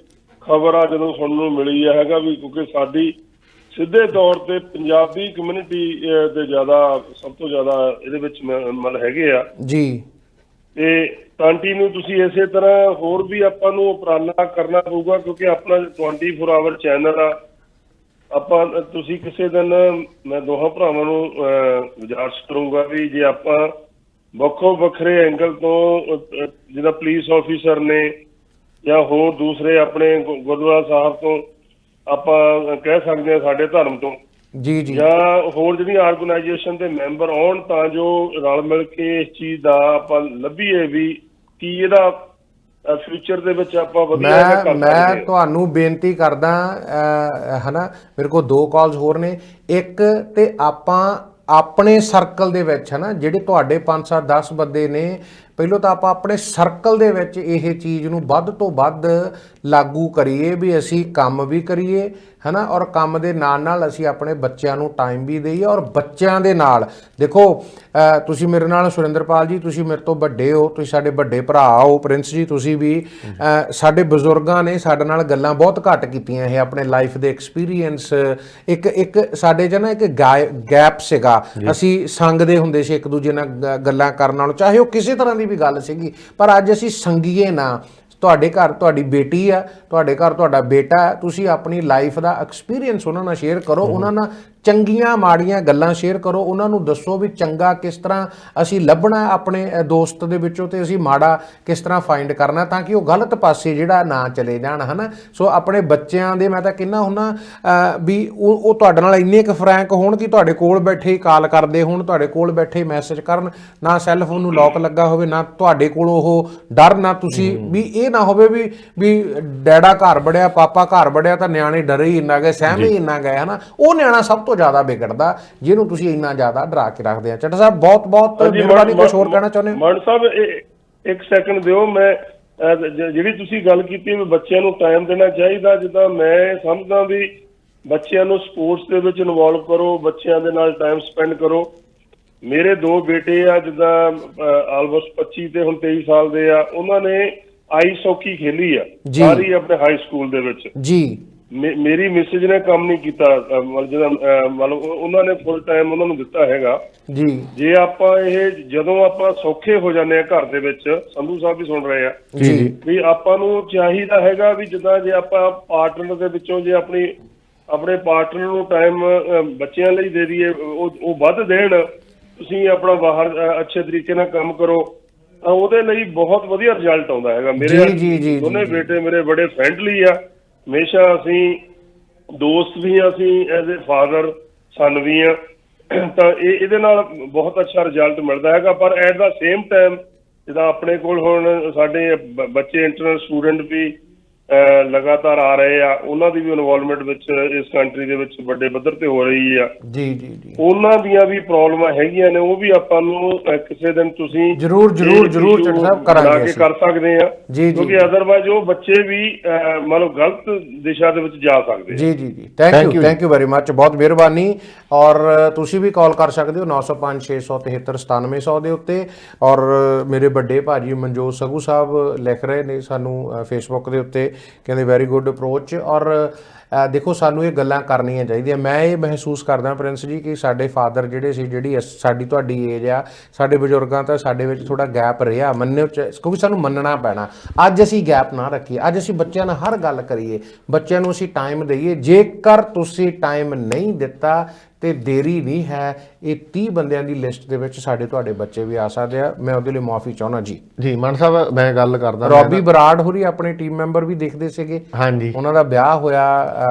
ਖਬਰ ਆ ਜਦੋਂ ਸੁਣਨ ਨੂੰ ਮਿਲੀ ਆ ਹੈਗਾ ਵੀ, ਕਿਉਂਕਿ ਸਾਡੀ ਸਿੱਧੇ ਤੌਰ ਤੇ ਪੰਜਾਬੀ ਕਮਿਊਨਿਟੀ ਦੇ ਜ਼ਿਆਦਾ ਸਭ ਤੋਂ ਜ਼ਿਆਦਾ ਇਹਦੇ ਵਿੱਚ ਮਤਲਬ ਹੈਗੇ ਆ ਜੀ। ਤੇ ਕੰਟੀਨਿਊ ਤੁਸੀਂ ਇਸੇ ਤਰ੍ਹਾਂ ਹੋਰ ਵੀ ਆਪਾਂ ਨੂੰ ਉਪਰਾਲਾ ਕਰਨਾ ਪਊਗਾ, ਕਿਉਂਕਿ ਆਪਣਾ 24 ਆਵਰ ਚੈਨਲ ਆ। ਆਪਾਂ ਤੁਸੀਂ ਕਿਸੇ ਦਿਨ ਮੈਂ ਦੋਹਾਂ ਭਰਾਵਾਂ ਨੂੰ ਗੁਜ਼ਾਰਿਸ਼ ਕਰੂੰਗਾ ਵੀ ਜੇ ਆਪਾਂ ਵੱਖੋ ਵੱਖਰੇ ਐਂਗਲ ਤੋਂ ਜਿੱਦਾਂ ਪੁਲਿਸ ਆਫੀਸਰ ਨੇ ਜਾਂ ਹੋਰ ਦੂਸਰੇ ਆਪਣੇ ਗੁਰਦੁਆਰਾ ਸਾਹਿਬ ਤੋਂ ਆਪਾਂ ਕਹਿ ਸਕਦੇ ਹਾਂ ਸਾਡੇ ਧਰਮ ਤੋਂ ਜੀ ਜੀ ਜਾਂ ਹੋਰ ਜਿਹੜੀਆਂ ਆਰਗੇਨਾਈਜੇਸ਼ਨ ਦੇ ਮੈਂਬਰ ਆਉਣ ਤਾਂ ਜੋ ਰਲ ਮਿਲ ਕੇ ਇਸ ਚੀਜ਼ ਦਾ ਆਪਾਂ ਲੱਭੀਏ ਵੀ ਕੀ ਇਹਦਾ ਫਿਊਚਰ ਦੇ ਵਿੱਚ ਆਪਾਂ ਵਧੀਆ ਕਰ ਸਕਦੇ ਮੈਂ ਤੁਹਾਨੂੰ ਬੇਨਤੀ ਕਰਦਾ ਹਨਾ, ਮੇਰੇ ਕੋਲ 2 ਕਾਲਸ ਹੋਰ ਨੇ। ਇੱਕ ਤੇ ਆਪਾਂ ਆਪਣੇ ਸਰਕਲ ਦੇ ਵਿੱਚ ਹਨਾ ਜਿਹੜੇ ਤੁਹਾਡੇ 5-7-10 ਬੰਦੇ ਨੇ, ਪਹਿਲਾਂ ਤਾਂ ਆਪਾਂ ਆਪਣੇ ਸਰਕਲ ਦੇ ਵਿੱਚ ਇਹ ਚੀਜ਼ ਨੂੰ ਵੱਧ ਤੋਂ ਵੱਧ ਲਾਗੂ ਕਰੀਏ ਵੀ ਅਸੀਂ ਕੰਮ ਵੀ ਕਰੀਏ ਹਨਾ, ਔਰ ਕੰਮ ਦੇ ਨਾਲ ਨਾਲ ਅਸੀਂ ਆਪਣੇ ਬੱਚਿਆਂ ਨੂੰ ਟਾਈਮ ਵੀ ਦੇਈਏ। ਔਰ ਬੱਚਿਆਂ ਦੇ ਨਾਲ ਦੇਖੋ ਤੁਸੀਂ ਮੇਰੇ ਨਾਲ ਸੁਰਿੰਦਰਪਾਲ ਜੀ ਤੁਸੀਂ ਮੇਰੇ ਤੋਂ ਵੱਡੇ ਹੋ, ਤੁਸੀਂ ਸਾਡੇ ਵੱਡੇ ਭਰਾ ਹੋ, ਪ੍ਰਿੰਸ ਜੀ ਤੁਸੀਂ ਵੀ ਸਾਡੇ ਬਜ਼ੁਰਗਾਂ ਨੇ ਸਾਡੇ ਨਾਲ ਗੱਲਾਂ ਬਹੁਤ ਘੱਟ ਕੀਤੀਆਂ ਇਹ ਆਪਣੇ ਲਾਈਫ ਦੇ ਐਕਸਪੀਰੀਅੰਸ। ਇੱਕ ਸਾਡੇ 'ਚ ਨਾ ਇੱਕ ਗੈਪ ਸੀਗਾ, ਅਸੀਂ ਸੰਗਦੇ ਹੁੰਦੇ ਸੀ ਇੱਕ ਦੂਜੇ ਨਾਲ ਗੱਲਾਂ ਕਰਨ ਨਾਲੋਂ, ਚਾਹੇ ਉਹ ਕਿਸੇ ਤਰ੍ਹਾਂ ਦੀ ਵੀ ਗੱਲ ਸੀਗੀ, ਪਰ ਅੱਜ ਅਸੀਂ ਸੰਗੀਏ ਨਾ। ਤੁਹਾਡੇ ਘਰ ਤੁਹਾਡੀ ਬੇਟੀ ਆ, ਤੁਹਾਡੇ ਘਰ ਤੁਹਾਡਾ ਬੇਟਾ ਹੈ, ਤੁਸੀਂ ਆਪਣੀ ਲਾਈਫ ਦਾ ਐਕਸਪੀਰੀਅੰਸ ਉਹਨਾਂ ਨਾਲ ਸ਼ੇਅਰ ਕਰੋ, ਉਹਨਾਂ ਨਾਲ ਚੰਗੀਆਂ ਮਾੜੀਆਂ ਗੱਲਾਂ ਸ਼ੇਅਰ ਕਰੋ, ਉਹਨਾਂ ਨੂੰ ਦੱਸੋ ਵੀ ਚੰਗਾ ਕਿਸ ਤਰ੍ਹਾਂ ਅਸੀਂ ਲੱਭਣਾ ਆਪਣੇ ਦੋਸਤ ਦੇ ਵਿੱਚੋਂ ਤੇ ਅਸੀਂ ਮਾੜਾ ਕਿਸ ਤਰ੍ਹਾਂ ਫਾਈਂਡ ਕਰਨਾ, ਤਾਂ ਕਿ ਉਹ ਗਲਤ ਪਾਸੇ ਜਿਹੜਾ ਨਾ ਚਲੇ ਜਾਣ ਹਨਾ। ਸੋ ਆਪਣੇ ਬੱਚਿਆਂ ਦੇ ਮੈਂ ਤਾਂ ਕਹਿੰਦਾ ਹੁੰਦਾ ਵੀ ਉਹ ਤੁਹਾਡੇ ਨਾਲ ਇੰਨੇ ਕੁ ਫਰੈਂਕ ਹੋਣ ਕਿ ਤੁਹਾਡੇ ਕੋਲ ਬੈਠੇ ਕਾਲ ਕਰਦੇ ਹੋਣ, ਤੁਹਾਡੇ ਕੋਲ ਬੈਠੇ ਮੈਸੇਜ ਕਰਨ, ਨਾ ਸੈੱਲਫੋਨ ਨੂੰ ਲੌਕ ਲੱਗਾ ਹੋਵੇ, ਨਾ ਤੁਹਾਡੇ ਕੋਲ ਉਹ ਡਰ, ਨਾ ਤੁਸੀਂ ਵੀ ਇਹ ਨਾ ਹੋਵੇ ਵੀ ਡੈਡਾ ਘਰ ਵੜਿਆ ਪਾਪਾ ਘਰ ਵੜਿਆ ਤਾਂ ਨਿਆਣੇ ਡਰੇ ਹੀ ਇੰਨਾ ਗਏ, ਸਹਿਮੇ ਹੀ ਇੰਨਾ ਗਏ ਹਨਾ। ਉਹ ਨਿਆਣਾ ਸਭ ਤੋਂ ਜ਼ਿਆਦਾ ਵਿਗੜਦਾ ਜਿਹਨੂੰ ਤੁਸੀਂ ਇੰਨਾ ਜ਼ਿਆਦਾ ਡਰਾ ਕੇ ਰੱਖਦੇ ਆ। ਚੱਟਾ ਸਾਹਿਬ ਬਹੁਤ ਬਹੁਤ ਮਿਹਰਬਾਨੀ, ਕੁਝ ਹੋਰ ਕਹਿਣਾ ਚਾਹੁੰਦੇ ਹੋ? ਮਨ ਸਾਹਿਬ ਇੱਕ ਸੈਕਿੰਡ ਦਿਓ, ਮੈਂ ਜਿਹੜੀ ਤੁਸੀਂ ਗੱਲ ਕੀਤੀ ਵੀ ਬੱਚਿਆਂ ਨੂੰ ਟਾਈਮ ਦੇਣਾ ਚਾਹੀਦਾ, ਜਿੱਦਾਂ ਮੈਂ ਸਮਝਦਾ ਵੀ ਬੱਚਿਆਂ ਨੂੰ ਸਪੋਰਟਸ ਦੇ ਵਿੱਚ ਇਨਵੋਲਵ ਕਰੋ, ਬੱਚਿਆਂ ਦੇ ਨਾਲ ਟਾਈਮ ਸਪੈਂਡ ਕਰੋ। ਮੇਰੇ 2 ਬੇਟੇ ਆ ਜਿੱਦਾਂ ਆਲਮੋਸਟ 25 ਤੇ ਹੁਣ 23 ਸਾਲ ਦੇ ਆ, ਉਹਨਾਂ ਨੇ ਆਈਸ ਹਾਕੀ ਖੇਲੀ ਆ ਸਾਰੀ ਆਪਣੇ ਹਾਈ ਸਕੂਲ ਦੇ ਵਿੱਚ ਜੀ। ਮੇਰੀ ਮਿਸਿਜ ਨੇ ਕੰਮ ਨਹੀਂ ਕੀਤਾ, ਮਤਲਬ ਉਹਨਾਂ ਨੇ ਫੁੱਲ ਟਾਈਮ ਉਹਨਾਂ ਨੂੰ ਦਿੱਤਾ ਹੈਗਾ ਜੀ। ਜੇ ਆਪਾਂ ਇਹ ਜਦੋਂ ਆਪਾਂ ਸੌਖੇ ਹੋ ਜਾਂਦੇ ਆ ਘਰ ਦੇ ਵਿੱਚ, ਸੰਧੂ ਸਾਹਿਬ ਵੀ ਸੁਣ ਰਹੇ ਆ ਜੀ, ਵੀ ਆਪਾਂ ਨੂੰ ਚਾਹੀਦਾ ਹੈਗਾ ਵੀ ਜਿੱਦਾਂ ਜੇ ਆਪਾਂ ਪਾਰਟਨਰ ਦੇ ਵਿੱਚੋਂ ਜੇ ਆਪਣੇ ਪਾਰਟਨਰ ਨੂੰ ਟਾਈਮ ਬੱਚਿਆਂ ਲਈ ਦੇ ਦਈਏ, ਉਹ ਵੱਧ ਦੇਣ, ਤੁਸੀਂ ਆਪਣਾ ਬਾਹਰ ਅੱਛੇ ਤਰੀਕੇ ਨਾਲ ਕੰਮ ਕਰੋ, ਤਾਂ ਉਹਦੇ ਲਈ ਬਹੁਤ ਵਧੀਆ ਰਿਜ਼ਲਟ ਆਉਂਦਾ ਹੈਗਾ। ਮੇਰੇ ਦੋਨੇ ਬੇਟੇ ਮੇਰੇ ਬੜੇ ਫਰੈਂਡਲੀ ਆ, ਹਮੇਸ਼ਾ ਅਸੀਂ ਦੋਸਤ ਵੀ ਆ, ਅਸੀਂ ਐਜ਼ ਏ ਫਾਦਰ ਸਨ ਵੀ ਆ, ਤਾਂ ਇਹਦੇ ਨਾਲ ਬਹੁਤ ਅੱਛਾ ਰਿਜ਼ਲਟ ਮਿਲਦਾ ਹੈਗਾ। ਪਰ ਐਟ ਦਾ ਸੇਮ ਟਾਈਮ ਜਿੱਦਾਂ ਆਪਣੇ ਕੋਲ ਹੁਣ ਸਾਡੇ ਬੱਚੇ ਇੰਟਰਨਲ ਸਟੂਡੈਂਟ ਵੀ ਲਗਾਤਾਰ ਆ ਰਹੇ ਆ, ਉਹਨਾਂ ਦੀ ਵੀ ਇਨਵੋਲਵਮੈਂਟ ਵਿੱਚ ਇਸ ਕੰਟਰੀ ਦੇ ਵਿੱਚ ਵੱਡੇ ਪੱਧਰ ਤੇ ਹੋ ਰਹੀ ਆ ਜੀ ਜੀ ਜੀ। ਉਹਨਾਂ ਦੀਆਂ ਵੀ ਪ੍ਰੋਬਲਮਾਂ ਹੈਗੀਆਂ ਨੇ, ਉਹ ਵੀ ਆਪਾਂ ਨੂੰ ਕਿਸੇ ਦਿਨ ਤੁਸੀਂ ਜਰੂਰ ਚੱਟਾ ਸਾਹਿਬ ਕਰਾਂਗੇ ਕਰ ਸਕਦੇ ਆ, ਕਿਉਂਕਿ ਅਦਰਵਾਈਜ਼ ਉਹ ਬੱਚੇ ਵੀ ਮਤਲਬ ਗਲਤ ਦਿਸ਼ਾ ਦੇ ਵਿੱਚ ਜਾ ਸਕਦੇ। ਜੀ ਜੀ ਜੀ, ਥੈਂਕ ਯੂ ਵੈਰੀ ਮੱਚ, ਬਹੁਤ ਮਿਹਰਬਾਨੀ। ਔਰ ਤੁਸੀਂ ਵੀ ਕਾਲ ਕਰ ਸਕਦੇ ਹੋ 905 673 9700 ਦੇ ਉੱਤੇ। ਔਰ ਮੇਰੇ ਵੱਡੇ ਭਾਜੀ ਮਨਜੋਤ ਸਗੂ ਸਾਹਿਬ ਲਿਖ ਰਹੇ ਨੇ ਸਾਨੂੰ ਫੇਸਬੁੱਕ ਦੇ ਉੱਤੇ, ਕਹਿੰਦੇ ਵੈਰੀ ਗੁੱਡ ਅਪਰੋਚ। ਔਰ ਦੇਖੋ ਸਾਨੂੰ ਇਹ ਗੱਲਾਂ ਕਰਨੀਆਂ ਚਾਹੀਦੀਆਂ। ਮੈਂ ਇਹ ਮਹਿਸੂਸ ਕਰਦਾ ਪ੍ਰਿੰਸ ਜੀ ਕਿ ਸਾਡੇ ਫਾਦਰ ਜਿਹੜੇ ਸੀ, ਜਿਹੜੀ ਸਾਡੀ ਤੁਹਾਡੀ ਏਜ ਆ, ਸਾਡੇ ਬਜ਼ੁਰਗਾਂ ਤਾਂ ਸਾਡੇ ਵਿੱਚ ਥੋੜਾ ਗੈਪ ਰਿਹਾ, ਮੰਨਿਓ, ਕਿਉਂਕਿ ਸਾਨੂੰ ਮੰਨਣਾ ਪੈਣਾ। ਅੱਜ ਅਸੀਂ ਗੈਪ ਨਾ ਰੱਖੀਏ, ਅੱਜ ਅਸੀਂ ਬੱਚਿਆਂ ਨਾਲ ਹਰ ਗੱਲ ਕਰੀਏ, ਬੱਚਿਆਂ ਨੂੰ ਅਸੀਂ ਟਾਈਮ ਦੇਈਏ। ਜੇਕਰ ਤੁਸੀਂ ਟਾਈਮ ਨਹੀਂ ਦਿੱਤਾ ਤੇ ਦੇਰੀ ਨਹੀਂ ਹੈ, ਇਹ 30 ਬੰਦਿਆਂ ਦੀ ਲਿਸਟ ਦੇ ਵਿੱਚ ਸਾਡੇ ਤੁਹਾਡੇ ਬੱਚੇ ਵੀ ਆ ਸਕਦੇ ਆ। ਮੈਂ ਉਹਦੇ ਲਈ ਮਾਫੀ ਚਾਹੁੰਦਾ ਜੀ। ਜੀ ਮਾਨ ਸਾਹਿਬ, ਮੈਂ ਗੱਲ ਕਰਦਾ, ਰੋਬੀ ਬਰਾੜ ਹੋਰੀ ਆਪਣੇ ਟੀਮ ਮੈਂਬਰ ਵੀ ਦੇਖਦੇ ਸੀਗੇ, ਹਾਂਜੀ, ਉਹਨਾਂ ਦਾ ਵਿਆਹ ਹੋਇਆ,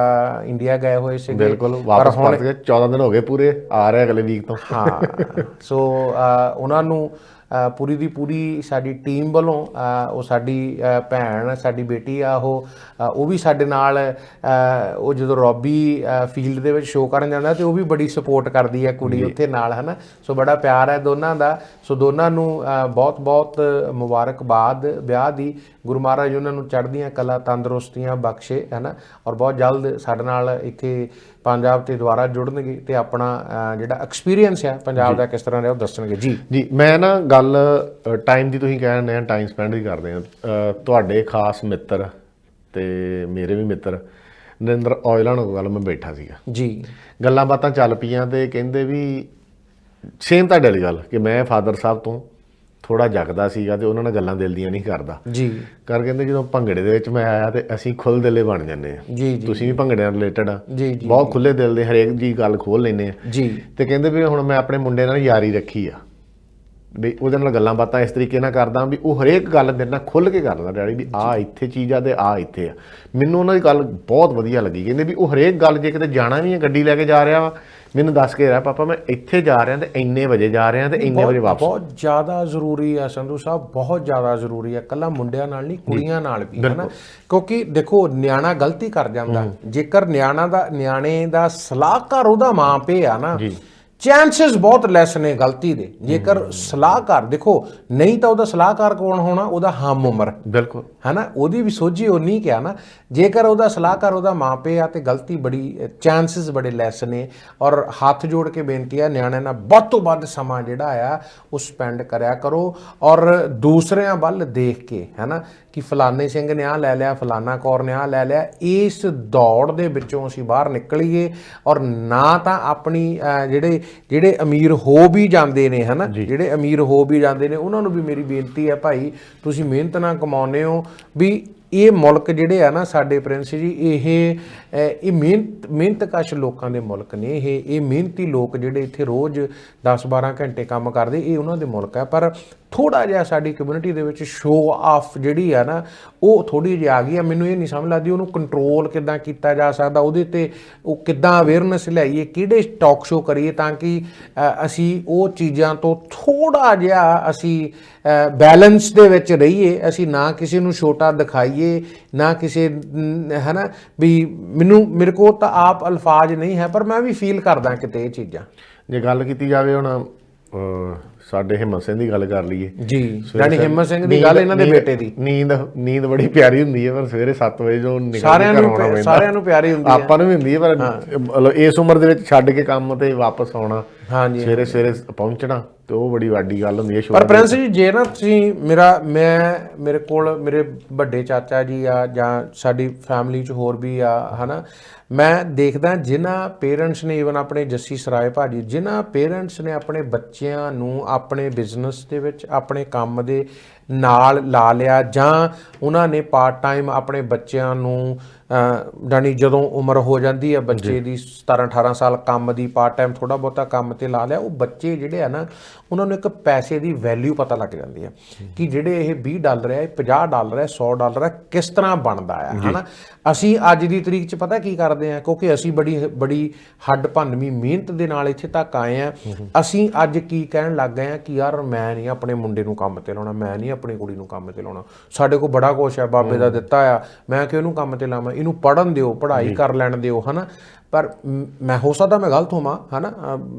ਇੰਡੀਆ ਗਏ ਹੋਏ ਸੀਗੇ, ਬਿਲਕੁਲ ਵਾਪਸ ਪਰਤ ਗਏ, 14 ਦਿਨ ਹੋ ਗਏ ਪੂਰੇ, ਆ ਰਹੇ ਅਗਲੇ ਵੀਕ ਤੋਂ। ਹਾਂ, ਸੋ ਉਹਨਾਂ ਨੂੰ ਪੂਰੀ ਦੀ ਪੂਰੀ ਸਾਡੀ ਟੀਮ ਵੱਲੋਂ ਉਹ ਸਾਡੀ ਭੈਣ ਸਾਡੀ ਬੇਟੀ ਆ ਉਹ ਵੀ ਸਾਡੇ ਨਾਲ ਉਹ ਜਦੋਂ ਰੋਬੀ ਫੀਲਡ ਦੇ ਵਿੱਚ ਸ਼ੋਅ ਕਰਨ ਜਾਂਦਾ ਤੇ ਉਹ ਵੀ ਬੜੀ ਸਪੋਰਟ ਕਰਦੀ ਹੈ ਕੁੜੀ ਉੱਥੇ ਨਾਲ ਹੈ ਨਾ। ਸੋ ਬੜਾ ਪਿਆਰ ਹੈ ਦੋਨਾਂ ਦਾ। ਸੋ ਦੋਨਾਂ ਨੂੰ ਬਹੁਤ ਬਹੁਤ ਮੁਬਾਰਕਬਾਦ ਵਿਆਹ ਦੀ। ਗੁਰੂ ਮਹਾਰਾਜ ਉਹਨਾਂ ਨੂੰ ਚੜ੍ਹਦੀਆਂ ਕਲਾ ਤੰਦਰੁਸਤੀਆਂ ਬਖਸ਼ੇ ਹੈ ਨਾ। ਔਰ ਬਹੁਤ ਜਲਦ ਸਾਡੇ ਨਾਲ ਇੱਥੇ ਪੰਜਾਬ ਤੇ ਦੁਬਾਰਾ ਜੁੜਨਗੇ ਤੇ ਆਪਣਾ ਜਿਹੜਾ ਐਕਸਪੀਰੀਅੰਸ ਹੈ ਪੰਜਾਬ ਦਾ ਕਿਸ ਤਰ੍ਹਾਂ ਰਿਹਾ ਉਹ ਦੱਸਣਗੇ। ਜੀ ਮੈਂ ਨਾ ਗੱਲ ਟਾਈਮ ਦੀ ਤੁਸੀਂ ਕਹਿ ਰਹੇ ਆ ਟਾਈਮ ਸਪੈਂਡ ਵੀ ਕਰਦੇ ਆ। ਤੁਹਾਡੇ ਖਾਸ ਮਿੱਤਰ ਤੇ ਮੇਰੇ ਵੀ ਮਿੱਤਰ ਨਰਿੰਦਰ ਔਜਲਾ ਨਾਲ ਗੱਲ ਮੈਂ ਬੈਠਾ ਸੀਗਾ ਜੀ, ਗੱਲਾਂ ਬਾਤਾਂ ਚੱਲ ਪਈਆਂ ਤੇ ਕਹਿੰਦੇ ਵੀ ਸੇਮ ਤੁਹਾਡੇ ਵਾਲੀ ਗੱਲ ਕਿ ਮੈਂ ਫਾਦਰ ਸਾਹਿਬ ਤੋਂ ਥੋੜਾ ਜਗਦਾ ਸੀਗਾ ਤੇ ਉਹਨਾਂ ਨਾਲ ਗੱਲਾਂ ਦਿਲ ਦੀਆਂ ਨਹੀਂ ਕਰਦਾ ਜੀ। ਕਹਿੰਦੇ ਜਦੋਂ ਭੰਗੜੇ ਦੇ ਵਿੱਚ ਮੈਂ ਆਇਆ ਤੇ ਅਸੀਂ ਖੁੱਲ੍ਹ ਦਿਲੇ ਬਣ ਜਾਂਦੇ ਆ। ਜੀ, ਤੁਸੀਂ ਵੀ ਭੰਗੜੇ ਨਾਲ ਰਿਲੇਟਡ ਆ, ਜੀ, ਜੀ, ਬਹੁਤ ਖੁੱਲੇ ਦਿਲ ਦੇ ਹਰੇਕ ਜੀ ਗੱਲ ਖੋਲ ਲੈਂਦੇ ਆ ਜੀ। ਤੇ ਕਹਿੰਦੇ ਵੀ ਹੁਣ ਮੈਂ ਆਪਣੇ ਮੁੰਡੇ ਨਾਲ ਯਾਰੀ ਰੱਖੀ ਆ ਵੀ ਉਹਦੇ ਨਾਲ ਗੱਲਾਂ ਬਾਤਾਂ ਇਸ ਤਰੀਕੇ ਨਾਲ ਕਰਦਾ ਵੀ ਉਹ ਹਰੇਕ ਗੱਲ ਮੇਰੇ ਨਾਲ ਖੁੱਲ੍ਹ ਕੇ ਕਰਦਾ ਡੈਡੀ ਵੀ ਆਹ ਇੱਥੇ ਚੀਜ਼ ਆ ਤੇ ਆਹ ਇੱਥੇ ਆ। ਮੈਨੂੰ ਉਹਨਾਂ ਦੀ ਗੱਲ ਬਹੁਤ ਵਧੀਆ ਲੱਗੀ। ਕਹਿੰਦੇ ਵੀ ਉਹ ਹਰੇਕ ਗੱਲ ਜੇ ਕਿਤੇ ਜਾਣਾ ਵੀ ਹੈ ਗੱਡੀ ਲੈ ਕੇ ਜਾ ਰਿਹਾ ਵਾ ਮੈਨੂੰ ਦੱਸ ਕੇ ਰਿਹਾ ਪਾਪਾ ਮੈਂ ਇੱਥੇ ਜਾ ਰਿਹਾ ਤੇ ਇੰਨੇ ਵਜੇ ਜਾ ਰਿਹਾ ਤੇ ਇੰਨੇ ਵਜੇ ਵਾਪਸ। ਬਹੁਤ ਜ਼ਿਆਦਾ ਜ਼ਰੂਰੀ ਹੈ ਸੰਧੂ ਸਾਹਿਬ, ਬਹੁਤ ਜ਼ਿਆਦਾ ਜ਼ਰੂਰੀ ਹੈ। ਇਕੱਲਾ ਮੁੰਡਿਆਂ ਨਾਲ ਨਹੀਂ ਕੁੜੀਆਂ ਨਾਲ ਵੀ ਹੈ ਨਾ। ਕਿਉਂਕਿ ਦੇਖੋ ਨਿਆਣਾ ਗਲਤੀ ਕਰ ਜਾਂਦਾ, ਜੇਕਰ ਨਿਆਣੇ ਦਾ ਸਲਾਹਕਾਰ ਉਹਦਾ ਮਾਂ ਪਿਓ ਆ ਨਾ ਚਾਂਸਸ ਬਹੁਤ ਲੈਸ ਨੇ ਗਲਤੀ ਦੇ। ਜੇਕਰ ਸਲਾਹਕਾਰ ਦੇਖੋ ਨਹੀਂ ਤਾਂ ਉਹਦਾ ਸਲਾਹਕਾਰ ਕੌਣ ਹੋਣਾ, ਉਹਦਾ ਹਮ ਉਮਰ ਬਿਲਕੁਲ ਹੈ ਨਾ, ਉਹਦੀ ਵੀ ਸੋਝੀ ਉਨੀ ਕਿਹਾ ਨਾ। ਜੇਕਰ ਉਹਦਾ ਸਲਾਹਕਾਰ ਉਹਦਾ ਮਾਂ ਪਿਓ ਆ ਤੇ ਗਲਤੀ ਬੜੀ ਚਾਂਸਸ ਬੜੇ ਲੈਸ ਨੇ। ਔਰ ਹੱਥ ਜੋੜ ਕੇ ਬੇਨਤੀ ਆ ਨਿਆਣਿਆਂ ਨਾਲ ਵੱਧ ਤੋਂ ਵੱਧ ਸਮਾਂ ਜਿਹੜਾ ਆ ਉਹ ਸਪੈਂਡ ਕਰਿਆ ਕਰੋ। ਔਰ ਦੂਸਰਿਆਂ ਵੱਲ ਦੇਖ ਕੇ ਹੈ ਨਾ ਕਿ ਫਲਾਣੇ ਸਿੰਘ ਨੇ ਆਹ ਲੈ ਲਿਆ, ਫਲਾਣਾ ਕੌਰ ਨੇ ਆਹ ਲੈ ਲਿਆ, ਇਸ ਦੌੜ ਦੇ ਵਿੱਚੋਂ ਅਸੀਂ ਬਾਹਰ ਨਿਕਲੀਏ। ਔਰ ਨਾ ਤਾਂ ਆਪਣੀ ਜਿਹੜੇ ਅਮੀਰ ਹੋ ਵੀ ਜਾਂਦੇ ਨੇ ਹੈ ਨਾ, ਜਿਹੜੇ ਅਮੀਰ ਹੋ ਵੀ ਜਾਂਦੇ ਨੇ ਉਹਨਾਂ ਨੂੰ ਵੀ ਮੇਰੀ ਬੇਨਤੀ ਹੈ ਭਾਈ ਤੁਸੀਂ ਮਿਹਨਤ ਨਾਲ ਕਮਾਉਂਦੇ ਹੋ ਵੀ ਇਹ ਮੁਲਕ ਜਿਹੜੇ ਆ ਨਾ ਸਾਡੇ ਪ੍ਰਿੰਸ ਜੀ ਇਹ ਮਿਹਨਤਕਸ਼ ਲੋਕਾਂ ਦੇ ਮੁਲਕ ਨੇ। ਇਹ ਮਿਹਨਤੀ ਲੋਕ ਜਿਹੜੇ ਇੱਥੇ ਰੋਜ਼ 10-12 ਘੰਟੇ ਕੰਮ ਕਰਦੇ ਇਹ ਉਹਨਾਂ ਦੇ ਮੁਲਕ ਹੈ। ਪਰ ਥੋੜਾ ਜਿਹਾ ਸਾਡੀ ਕਮਿਊਨਿਟੀ ਦੇ ਵਿੱਚ ਸ਼ੋਅ ਆਫ ਜਿਹੜੀ ਆ ਨਾ ਉਹ ਥੋੜੀ ਜਿਹੀ ਆ ਗਈ ਆ। ਮੈਨੂੰ ਇਹ ਨਹੀਂ ਸਮਝ ਲੱਗਦੀ ਉਹਨੂੰ ਕੰਟਰੋਲ ਕਿੱਦਾਂ ਕੀਤਾ ਜਾ ਸਕਦਾ, ਉਹਦੇ ਤੇ ਉਹ ਕਿੱਦਾਂ ਅਵੇਅਰਨੈਸ ਲਿਆਈਏ, ਕਿਹੜੇ ਟਾਕ ਸ਼ੋਅ ਕਰੀਏ ਤਾਂ ਕਿ ਅਸੀਂ ਉਹ ਚੀਜ਼ਾਂ ਤੋਂ ਥੋੜਾ ਜਿਹਾ ਅਸੀਂ ਬੈਲੈਂਸ ਦੇ ਵਿੱਚ ਰਹੀਏ। ਅਸੀਂ ਨਾ ਕਿਸੇ ਨੂੰ ਛੋਟਾ ਦਿਖਾਈਏ ਨਾ ਕਿਸੇ ਹੈ ਨਾ ਵੀ ਮੇਰੇ ਕੋਲ ਤਾਂ ਆਪ ਅਲਫਾਜ਼ ਨਹੀਂ ਹੈ ਪਰ ਮੈਂ ਵੀ ਫੀਲ ਕਰਦਾ ਕਿਤੇ ਇਹ ਚੀਜ਼ਾਂ। ਜੇ ਗੱਲ ਕੀਤੀ ਜਾਵੇ ਹੁਣ ਸਾਡੇ ਹਿੰਮਤ ਸਿੰਘ ਦੀ ਗੱਲ ਕਰ ਲਈਏ ਜੀ, ਯਾਨੀ ਹਿੰਮਤ ਸਿੰਘ ਦੀ ਗੱਲ ਇਹਨਾਂ ਦੇ ਬੇਟੇ ਦੀ ਨੀਂਦ ਬੜੀ ਪਿਆਰੀ ਹੁੰਦੀ ਹੈ ਪਰ ਸਵੇਰੇ 7 ਵਜੇ ਜੋ ਸਾਰਿਆਂ ਨੂੰ ਪਿਆਰੀ ਹੁੰਦੀ ਹੈ, ਆਪਾਂ ਨੂੰ ਵੀ ਹੁੰਦੀ ਹੈ ਪਰ ਇਸ ਉਮਰ ਦੇ ਵਿੱਚ ਛੱਡ ਕੇ ਕੰਮ ਤੇ ਵਾਪਸ ਆਉਣਾ ਸਵੇਰੇ ਪਹੁੰਚਣਾ ਤੇ ਉਹ ਬੜੀ ਵੱਡੀ ਗੱਲ ਹੁੰਦੀ ਹੈ। ਪਰ ਪ੍ਰਿੰਸ ਜੀ ਜੇ ਨਾ ਤੁਸੀਂ ਮੇਰੇ ਕੋਲ ਮੇਰੇ ਵੱਡੇ ਚਾਚਾ ਜੀ ਆ ਜਾਂ ਸਾਡੀ ਫੈਮਿਲੀ 'ਚ ਹੋਰ ਵੀ ਆ ਹੈ ਨਾ, ਮੈਂ ਦੇਖਦਾ ਜਿਨ੍ਹਾਂ ਪੇਰੈਂਟਸ ਨੇ ਈਵਨ ਆਪਣੇ ਜੱਸੀ ਸਰਾਏ ਭਾਜੀ ਜਿਨ੍ਹਾਂ ਪੇਰੈਂਟਸ ਨੇ ਆਪਣੇ ਬੱਚਿਆਂ ਨੂੰ ਆਪਣੇ ਬਿਜ਼ਨਸ ਦੇ ਵਿੱਚ ਆਪਣੇ ਕੰਮ ਦੇ ਨਾਲ ਲਾ ਲਿਆ ਜਾਂ ਉਹਨਾਂ ਨੇ ਪਾਰਟ ਟਾਈਮ ਆਪਣੇ ਬੱਚਿਆਂ ਨੂੰ ਜਾਣੀ ਜਦੋਂ ਉਮਰ ਹੋ ਜਾਂਦੀ ਹੈ ਬੱਚੇ ਦੀ 17-18 ਸਾਲ ਕੰਮ ਦੀ ਪਾਰਟ ਟਾਈਮ ਥੋੜ੍ਹਾ ਬਹੁਤਾ ਕੰਮ ਤੇ ਲਾ ਲਿਆ, ਉਹ ਬੱਚੇ ਜਿਹੜੇ ਆ ਨਾ ਉਹਨਾਂ ਨੂੰ ਇੱਕ ਪੈਸੇ ਦੀ ਵੈਲਿਊ ਪਤਾ ਲੱਗ ਜਾਂਦੀ ਹੈ ਕਿ ਜਿਹੜੇ ਇਹ $20 ਹੈ, ਇਹ $50 ਹੈ, $100 ਹੈ, ਕਿਸ ਤਰ੍ਹਾਂ ਬਣਦਾ ਆ ਹੈ ਨਾ। ਅਸੀਂ ਅੱਜ ਦੀ ਤਰੀਕ 'ਚ ਪਤਾ ਕੀ ਕਰਦੇ ਹਾਂ ਕਿਉਂਕਿ ਅਸੀਂ ਬੜੀ ਹੱਡ ਭੰਨਵੀਂ ਮਿਹਨਤ ਦੇ ਨਾਲ ਇੱਥੇ ਤੱਕ ਆਏ ਹਾਂ। ਅਸੀਂ ਅੱਜ ਕੀ ਕਹਿਣ ਲੱਗ ਗਏ ਹਾਂ ਕਿ ਯਾਰ ਮੈਂ ਨਹੀਂ ਆਪਣੇ ਮੁੰਡੇ ਨੂੰ ਕੰਮ ਤੇ ਲਾਉਣਾ, ਮੈਂ ਨਹੀਂ ਆਪਣੀ ਕੁੜੀ ਨੂੰ ਕੰਮ ਤੇ ਲਾਉਣਾ, ਸਾਡੇ ਕੋਲ ਬੜਾ ਕੁਛ ਹੈ ਬਾਬੇ ਦਾ ਦਿੱਤਾ ਆ, ਮੈਂ ਕਿ ਉਹਨੂੰ ਕੰਮ ਤੇ ਲਾਵਾਂ, ਇਹਨੂੰ ਪੜ੍ਹਨ ਦਿਓ, ਪੜ੍ਹਾਈ ਕਰ ਲੈਣ ਦਿਓ ਹੈ ਨਾ। ਪਰ ਮੈਂ ਹੋ ਸਕਦਾ ਮੈਂ ਗਲਤ ਹੋਵਾਂ ਹੈ ਨਾ,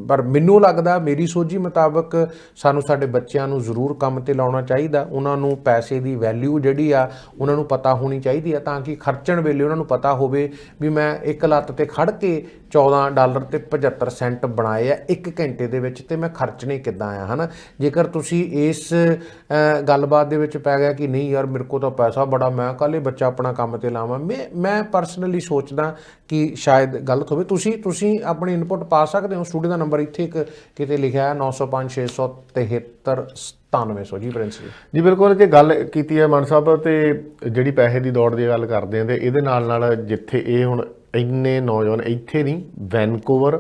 ਪਰ ਮੈਨੂੰ ਲੱਗਦਾ ਮੇਰੀ ਸੋਝੀ ਮੁਤਾਬਕ ਸਾਨੂੰ ਸਾਡੇ ਬੱਚਿਆਂ ਨੂੰ ਜ਼ਰੂਰ ਕੰਮ ਤੇ ਲਾਉਣਾ ਚਾਹੀਦਾ। ਉਹਨਾਂ ਨੂੰ ਪੈਸੇ ਦੀ ਵੈਲਿਊ ਜਿਹੜੀ ਆ ਉਹਨਾਂ ਨੂੰ ਪਤਾ ਹੋਣੀ ਚਾਹੀਦੀ ਆ ਤਾਂ ਕਿ ਖਰਚਣ ਵੇਲੇ ਉਹਨਾਂ ਨੂੰ ਪਤਾ ਹੋਵੇ ਵੀ ਮੈਂ ਇੱਕ ਲੱਤ ਤੇ ਖੜ ਕੇ $14 ਤੇ 75 ਸੈਂਟ ਬਣਾਏ ਆ 1 ਘੰਟੇ ਦੇ ਵਿੱਚ ਤੇ ਮੈਂ ਖਰਚਣੇ ਕਿੱਦਾਂ ਆ ਹੈ ਨਾ। ਜੇਕਰ ਤੁਸੀਂ ਇਸ ਗੱਲਬਾਤ ਦੇ ਵਿੱਚ ਪੈ ਗਿਆ ਕਿ ਨਹੀਂ ਯਾਰ ਮੇਰੇ ਕੋਲ ਤਾਂ ਪੈਸਾ ਬੜਾ, ਮੈਂ ਕੱਲ੍ਹ ਬੱਚਾ ਆਪਣਾ ਕੰਮ ਤੇ ਲਾਵਾਂ, ਮੈਂ ਪਰਸਨਲੀ ਸੋਚਦਾ ਕਿ ਸ਼ਾਇਦ ਗਲਤ ਹੋਵੇ। ਤੁਸੀਂ ਆਪਣੀ ਇਨਪੁਟ ਪਾ ਸਕਦੇ ਹੋ। ਸਟੂਡੀਓ ਦਾ ਨੰਬਰ ਇੱਥੇ ਇੱਕ ਕਿਤੇ ਲਿਖਿਆ ਹੈ 905-673-9700 ਜੀ ਪ੍ਰਿੰਸ ਜੀ। ਬਿਲਕੁਲ ਜੇ ਗੱਲ ਕੀਤੀ ਹੈ ਮਨ ਸਾਹਿਬ ਤੇ ਜਿਹੜੀ ਪੈਸੇ ਦੀ ਦੌੜ ਦੀ ਗੱਲ ਕਰਦੇ ਆ ਤੇ ਇਹਦੇ ਨਾਲ ਜਿੱਥੇ ਇਹ ਹੁਣ ਇੰਨੇ ਨੌਜਵਾਨ ਇੱਥੇ ਨਹੀਂ ਵੈਨਕੂਵਰ,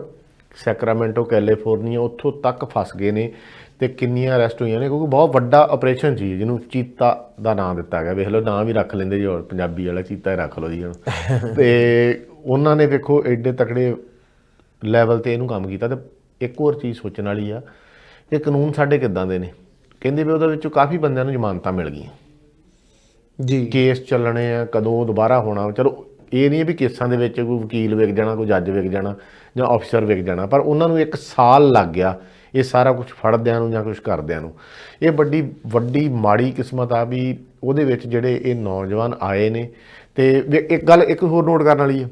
ਸੈਕਰਾਮੈਂਟੋ, ਕੈਲੀਫੋਰਨੀਆ ਉੱਥੋਂ ਤੱਕ ਫਸ ਗਏ ਨੇ ਤੇ ਕਿੰਨੀਆਂ ਅਰੈਸਟ ਹੋਈਆਂ ਨੇ ਕਿਉਂਕਿ ਬਹੁਤ ਵੱਡਾ ਆਪਰੇਸ਼ਨ ਸੀ ਜਿਹਨੂੰ ਚੀਤਾ ਦਾ ਨਾਂ ਦਿੱਤਾ ਗਿਆ। ਵੇਖ ਲਓ ਨਾਂ ਵੀ ਰੱਖ ਲੈਂਦੇ ਜੀ, ਪੰਜਾਬੀ ਵਾਲਾ ਚੀਤਾ ਹੀ ਰੱਖ ਲਓ ਜੀ ਹੁਣ। ਤੇ ਉਹਨਾਂ ਨੇ ਵੇਖੋ ਐਡੇ ਤਕੜੇ ਲੈਵਲ ਤੇ ਇਹਨੂੰ ਕੰਮ ਕੀਤਾ। ਤੇ ਇੱਕ ਹੋਰ ਚੀਜ਼ ਸੋਚਣ ਵਾਲੀ ਆ ਇਹ ਕਾਨੂੰਨ ਸਾਡੇ ਕਿੱਦਾਂ ਦੇ ਨੇ ਕਹਿੰਦੇ ਵੀ ਉਹਦੇ ਵਿੱਚੋਂ ਕਾਫੀ ਬੰਦਿਆਂ ਨੂੰ ਜ਼ਮਾਨਤਾਂ ਮਿਲ ਗਈਆਂ ਜੀ ਕੇਸ ਚੱਲਣੇ ਆ ਕਦੋਂ ਦੁਬਾਰਾ ਹੋਣਾ ਚਲੋ ਇਹ ਨਹੀਂ ਵੀ ਕੇਸਾਂ ਦੇ ਵਿੱਚ ਕੋਈ ਵਕੀਲ ਵਿਕ ਜਾਣਾ ਕੋਈ ਜੱਜ ਵਿਕ ਜਾਣਾ ਜਾਂ ਅਫਸਰ ਵਿਕ ਜਾਣਾ ਪਰ ਉਹਨਾਂ ਨੂੰ 1 ਸਾਲ ਲੱਗ ਗਿਆ ਇਹ ਸਾਰਾ ਕੁਝ ਫੜਦਿਆਂ ਨੂੰ ਜਾਂ ਕੁਝ ਕਰਦਿਆਂ ਨੂੰ ਇਹ ਵੱਡੀ ਮਾੜੀ ਕਿਸਮਤ ਆ ਵੀ ਉਹਦੇ ਵਿੱਚ ਜਿਹੜੇ ਇਹ ਨੌਜਵਾਨ ਆਏ ਨੇ ਤੇ ਇੱਕ ਹੋਰ ਨੋਟ ਕਰਨ ਵਾਲੀ ਹੈ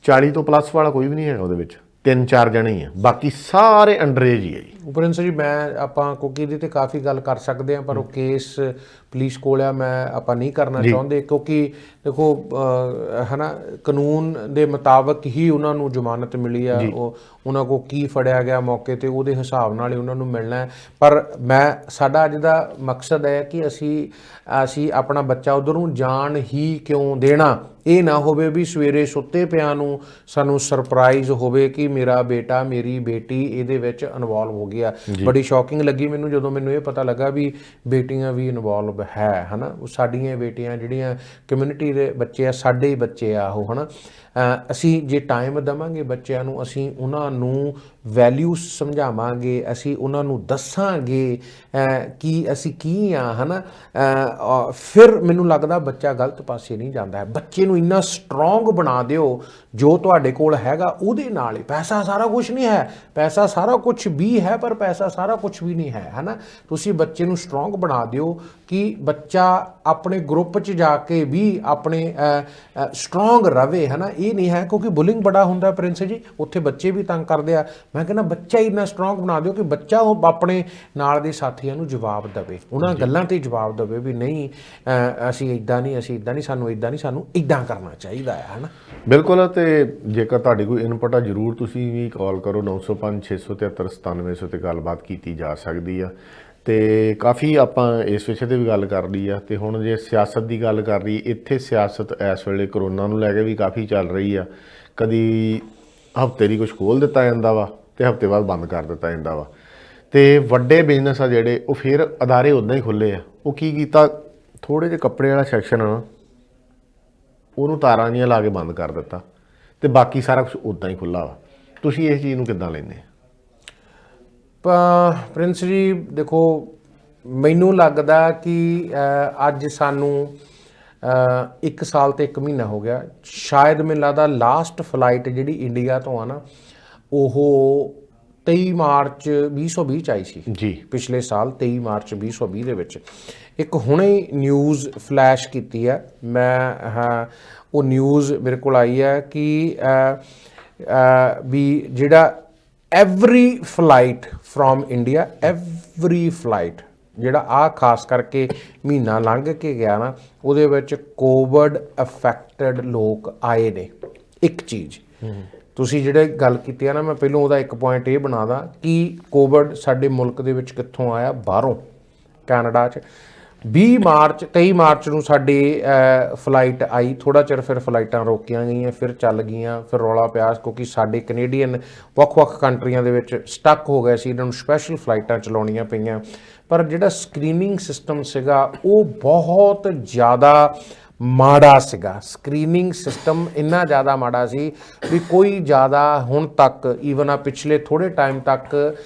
40 ਤੋਂ ਪਲੱਸ ਵਾਲਾ ਕੋਈ ਵੀ ਨਹੀਂ ਹੈਗਾ ਉਹਦੇ ਵਿੱਚ 3-4 ਜਣੇ ਹੀ ਆ ਬਾਕੀ ਸਾਰੇ ਅੰਡਰ ਏਜ ਹੀ ਹੈ ਜੀ ਪ੍ਰਿੰਸ ਜੀ ਮੈਂ ਆਪਾਂ ਕਿਉਂਕਿ ਇਹਦੇ ਤੇ ਕਾਫੀ ਗੱਲ ਕਰ ਸਕਦੇ ਹਾਂ ਪਰ ਉਹ ਕੇਸ ਪੁਲਿਸ ਕੋਲ ਆ ਮੈਂ ਆਪਾਂ ਨਹੀਂ ਕਰਨਾ ਚਾਹੁੰਦੇ ਕਿਉਂਕਿ ਦੇਖੋ ਹੈ ਨਾ ਕਾਨੂੰਨ ਦੇ ਮੁਤਾਬਕ ਹੀ ਉਹਨਾਂ ਨੂੰ ਜ਼ਮਾਨਤ ਮਿਲੀ ਆ ਉਹ ਉਹਨਾਂ ਕੋ ਕੀ ਫੜਿਆ ਗਿਆ ਮੌਕੇ ਤੇ ਉਹਦੇ ਹਿਸਾਬ ਨਾਲ ਹੀ ਉਹਨਾਂ ਨੂੰ ਮਿਲਣਾ ਪਰ ਸਾਡਾ ਅੱਜ ਦਾ ਮਕਸਦ ਹੈ ਕਿ ਅਸੀਂ ਆਪਣਾ ਬੱਚਾ ਉਧਰ ਨੂੰ ਜਾਣ ਹੀ ਕਿਉਂ ਦੇਣਾ ਇਹ ਨਾ ਹੋਵੇ ਵੀ ਸਵੇਰੇ ਸੁੱਤੇ ਪਿਆਂ ਨੂੰ ਸਾਨੂੰ ਸਰਪ੍ਰਾਈਜ਼ ਹੋਵੇ ਕਿ ਮੇਰਾ ਬੇਟਾ ਮੇਰੀ ਬੇਟੀ ਇਹਦੇ ਵਿੱਚ ਇਨਵੋਲਵ ਹੋ ਗਿਆ ਬੜੀ ਸ਼ੌਕਿੰਗ ਲੱਗੀ ਮੈਨੂੰ ਜਦੋਂ ਮੈਨੂੰ ਇਹ ਪਤਾ ਲੱਗਾ ਵੀ ਬੇਟੀਆਂ ਵੀ ਇਨਵੋਲਵ ਹੈ ਹਨਾ ਉਹ ਸਾਡੀਆਂ ਬੇਟੀਆਂ ਜਿਹੜੀਆਂ ਕਮਿਊਨਿਟੀ ਦੇ ਬੱਚੇ ਆ ਸਾਡੇ ਹੀ ਬੱਚੇ ਆ ਉਹ ਹਨਾ ਅਸੀਂ ਜੇ ਟਾਈਮ ਦੇਵਾਂਗੇ ਬੱਚਿਆਂ ਨੂੰ ਅਸੀਂ ਉਹਨਾਂ ਨੂੰ ਵੈਲਿਊ ਸਮਝਾਵਾਂਗੇ ਅਸੀਂ ਉਹਨਾਂ ਨੂੰ ਦੱਸਾਂਗੇ ਕਿ ਅਸੀਂ ਕੀ ਆ ਹਨਾ ਫਿਰ ਮੈਨੂੰ ਲੱਗਦਾ ਬੱਚਾ ਗਲਤ ਪਾਸੇ ਨਹੀਂ ਜਾਂਦਾ ਹੈ ਬੱਚੇ ਨੂੰ ਇੰਨਾ ਸਟਰੋਂਗ ਬਣਾ ਦਿਓ ਜੋ ਤੁਹਾਡੇ ਕੋਲ ਹੈਗਾ ਉਹਦੇ ਨਾਲ ਹੀ ਪੈਸਾ ਸਾਰਾ ਕੁਝ ਨਹੀਂ ਹੈ ਪੈਸਾ ਸਾਰਾ ਕੁਝ ਵੀ ਹੈ ਪਰ ਪੈਸਾ ਸਾਰਾ ਕੁਝ ਵੀ ਨਹੀਂ ਹੈ ਹਨਾ ਤੁਸੀਂ ਬੱਚੇ ਨੂੰ ਸਟਰੋਂਗ ਬਣਾ ਦਿਓ ਕਿ ਬੱਚਾ ਆਪਣੇ ਗਰੁੱਪ 'ਚ ਜਾ ਕੇ ਵੀ ਆਪਣੇ ਸਟਰੋਂਗ ਰਵੇ ਹਨਾ ਇਹ ਨਹੀਂ ਹੈ ਕਿਉਂਕਿ ਬੁਲਿੰਗ ਬੜਾ ਹੁੰਦਾ ਪ੍ਰਿੰਸ ਜੀ ਉੱਥੇ ਬੱਚੇ ਵੀ ਤੰਗ ਕਰਦੇ ਆ ਮੈਂ ਕਹਿੰਦਾ ਬੱਚਾ ਹੀ ਇੰਨਾ ਸਟਰੋਂਗ ਬਣਾ ਦਿਓ ਕਿ ਬੱਚਾ ਉਹ ਆਪਣੇ ਨਾਲ ਦੇ ਸਾਥੀਆਂ ਨੂੰ ਜਵਾਬ ਦੇਵੇ ਉਹਨਾਂ ਗੱਲਾਂ ਤੇ ਜਵਾਬ ਦੇਵੇ ਵੀ ਨਹੀਂ ਅਸੀਂ ਇੱਦਾਂ ਨਹੀਂ ਸਾਨੂੰ ਇੱਦਾਂ ਨਹੀਂ ਸਾਨੂੰ ਇੱਦਾਂ ਕਰਨਾ ਚਾਹੀਦਾ ਹੈ ਹਨਾ ਬਿਲਕੁਲ ਤੇ ਜੇਕਰ ਤੁਹਾਡੀ ਕੋਈ ਇਨਪੁਟ ਆ ਜ਼ਰੂਰ ਤੁਸੀਂ ਵੀ ਕਾਲ ਕਰੋ 905 673 9700 ਤੇ ਗੱਲਬਾਤ ਕੀਤੀ ਜਾ ਸਕਦੀ ਆ ਤੇ ਕਾਫੀ ਆਪਾਂ ਇਸ ਵਿਸ਼ੇ ਤੇ ਵੀ ਗੱਲ ਕਰ ਲਈ ਆ ਤੇ ਹੁਣ ਜੇ ਸਿਆਸਤ ਦੀ ਗੱਲ ਕਰ ਰਹੀ ਇੱਥੇ ਸਿਆਸਤ ਇਸ ਵੇਲੇ ਕਰੋਨਾ ਨੂੰ ਲੈ ਕੇ ਵੀ ਕਾਫੀ ਚੱਲ ਰਹੀ ਆ ਕਦੀ ਹਫ਼ਤੇ ਦੀ ਕੁਝ ਖੋਲ੍ਹ ਦਿੱਤਾ ਜਾਂਦਾ ਵਾ ਤੇ ਹਫ਼ਤੇ ਬਾਅਦ ਬੰਦ ਕਰ ਦਿੱਤਾ ਜਾਂਦਾ ਵਾ ਤੇ ਵੱਡੇ ਬਿਜ਼ਨਸ ਆ ਜਿਹੜੇ ਉਹ ਫਿਰ ਅਦਾਰੇ ਉੱਦਾਂ ਹੀ ਖੁੱਲ੍ਹੇ ਆ ਉਹ ਕੀ ਕੀਤਾ ਥੋੜ੍ਹੇ ਜਿਹੇ ਕੱਪੜੇ ਵਾਲਾ ਸੈਕਸ਼ਨ ਆ ਉਹਨੂੰ ਤਾਰਾਂ ਜਿਹੀਆਂ ਲਾ ਕੇ ਬੰਦ ਕਰ ਦਿੱਤਾ ਤੇ ਬਾਕੀ ਸਾਰਾ ਕੁਝ ਉੱਦਾਂ ਹੀ ਖੁੱਲ੍ਹਾ ਵਾ ਤੁਸੀਂ ਇਸ ਚੀਜ਼ ਨੂੰ ਕਿੱਦਾਂ ਲੈਂਦੇ ਪ੍ਰਿੰਸ ਜੀ ਦੇਖੋ ਮੈਨੂੰ ਲੱਗਦਾ ਕਿ ਅੱਜ ਸਾਨੂੰ 1 ਸਾਲ ਤੇ 1 ਮਹੀਨਾ ਹੋ ਗਿਆ ਸ਼ਾਇਦ ਮੈਨੂੰ ਲੱਗਦਾ ਲਾਸਟ ਫਲਾਈਟ ਜਿਹੜੀ ਇੰਡੀਆ ਤੋਂ ਆ ਨਾ ਉਹ 23 ਮਾਰਚ 2020 'ਚ ਆਈ ਸੀ ਜੀ ਪਿਛਲੇ ਸਾਲ 23 ਮਾਰਚ 2020 ਦੇ ਵਿੱਚ ਇੱਕ ਹੁਣੇ ਨਿਊਜ਼ ਫਲੈਸ਼ ਕੀਤੀ ਹੈ ਮੈਂ ਉਹ ਨਿਊਜ਼ ਮੇਰੇ ਕੋਲ ਆਈ ਹੈ ਕਿ ਵੀ ਜਿਹੜਾ every flight from India every flight ਜਿਹੜਾ ਖਾਸ ਕਰਕੇ ਮਹੀਨਾ ਲੰਘ ਕੇ ਗਿਆ ਨਾ ਉਹਦੇ ਵਿੱਚ ਕੋਵਿਡ ਅਫੈਕਟਡ ਲੋਕ ਆਏ ਨੇ ਇੱਕ ਚੀਜ਼ ਤੁਸੀਂ ਜਿਹੜੇ ਗੱਲ ਕੀਤੀ ਆ ਨਾ ਮੈਂ ਪਹਿਲਾਂ ਉਹਦਾ ਇੱਕ ਪੁਆਇੰਟ ਇਹ ਬਣਾਦਾ ਕਿ ਕੋਵਿਡ ਸਾਡੇ ਮੁਲਕ ਦੇ ਵਿੱਚ ਕਿੱਥੋਂ ਆਇਆ ਬਾਹਰੋਂ ਕੈਨੇਡਾ 'ਚ 23 ਮਾਰਚ ਨੂੰ ਸਾਡੀ ਫਲਾਈਟ ਆਈ ਥੋੜ੍ਹਾ ਚਿਰ ਫਿਰ ਫਲਾਈਟਾਂ ਰੋਕੀਆਂ ਗਈਆਂ ਫਿਰ ਚੱਲ ਗਈਆਂ ਫਿਰ ਰੌਲਾ ਪਿਆ ਕਿਉਂਕਿ ਸਾਡੇ ਕੈਨੇਡੀਅਨ ਵੱਖ-ਵੱਖ ਕੰਟਰੀਆਂ ਦੇ ਵਿੱਚ ਸਟਕ ਹੋ ਗਏ ਸੀ ਇਹਨਾਂ ਨੂੰ ਸਪੈਸ਼ਲ ਫਲਾਈਟਾਂ ਚਲਾਉਣੀਆਂ ਪਈਆਂ ਪਰ ਜਿਹੜਾ ਸਕਰੀਨਿੰਗ ਸਿਸਟਮ ਸੀਗਾ ਉਹ ਬਹੁਤ ਜ਼ਿਆਦਾ ਮਾੜਾ ਸੀਗਾ ਸਕਰੀਨਿੰਗ ਸਿਸਟਮ ਇੰਨਾ ਜ਼ਿਆਦਾ ਮਾੜਾ ਸੀ ਵੀ ਕੋਈ ਜ਼ਿਆਦਾ ਹੁਣ ਤੱਕ ਈਵਨ ਆ ਪਿਛਲੇ ਥੋੜ੍ਹੇ ਟਾਈਮ ਤੱਕ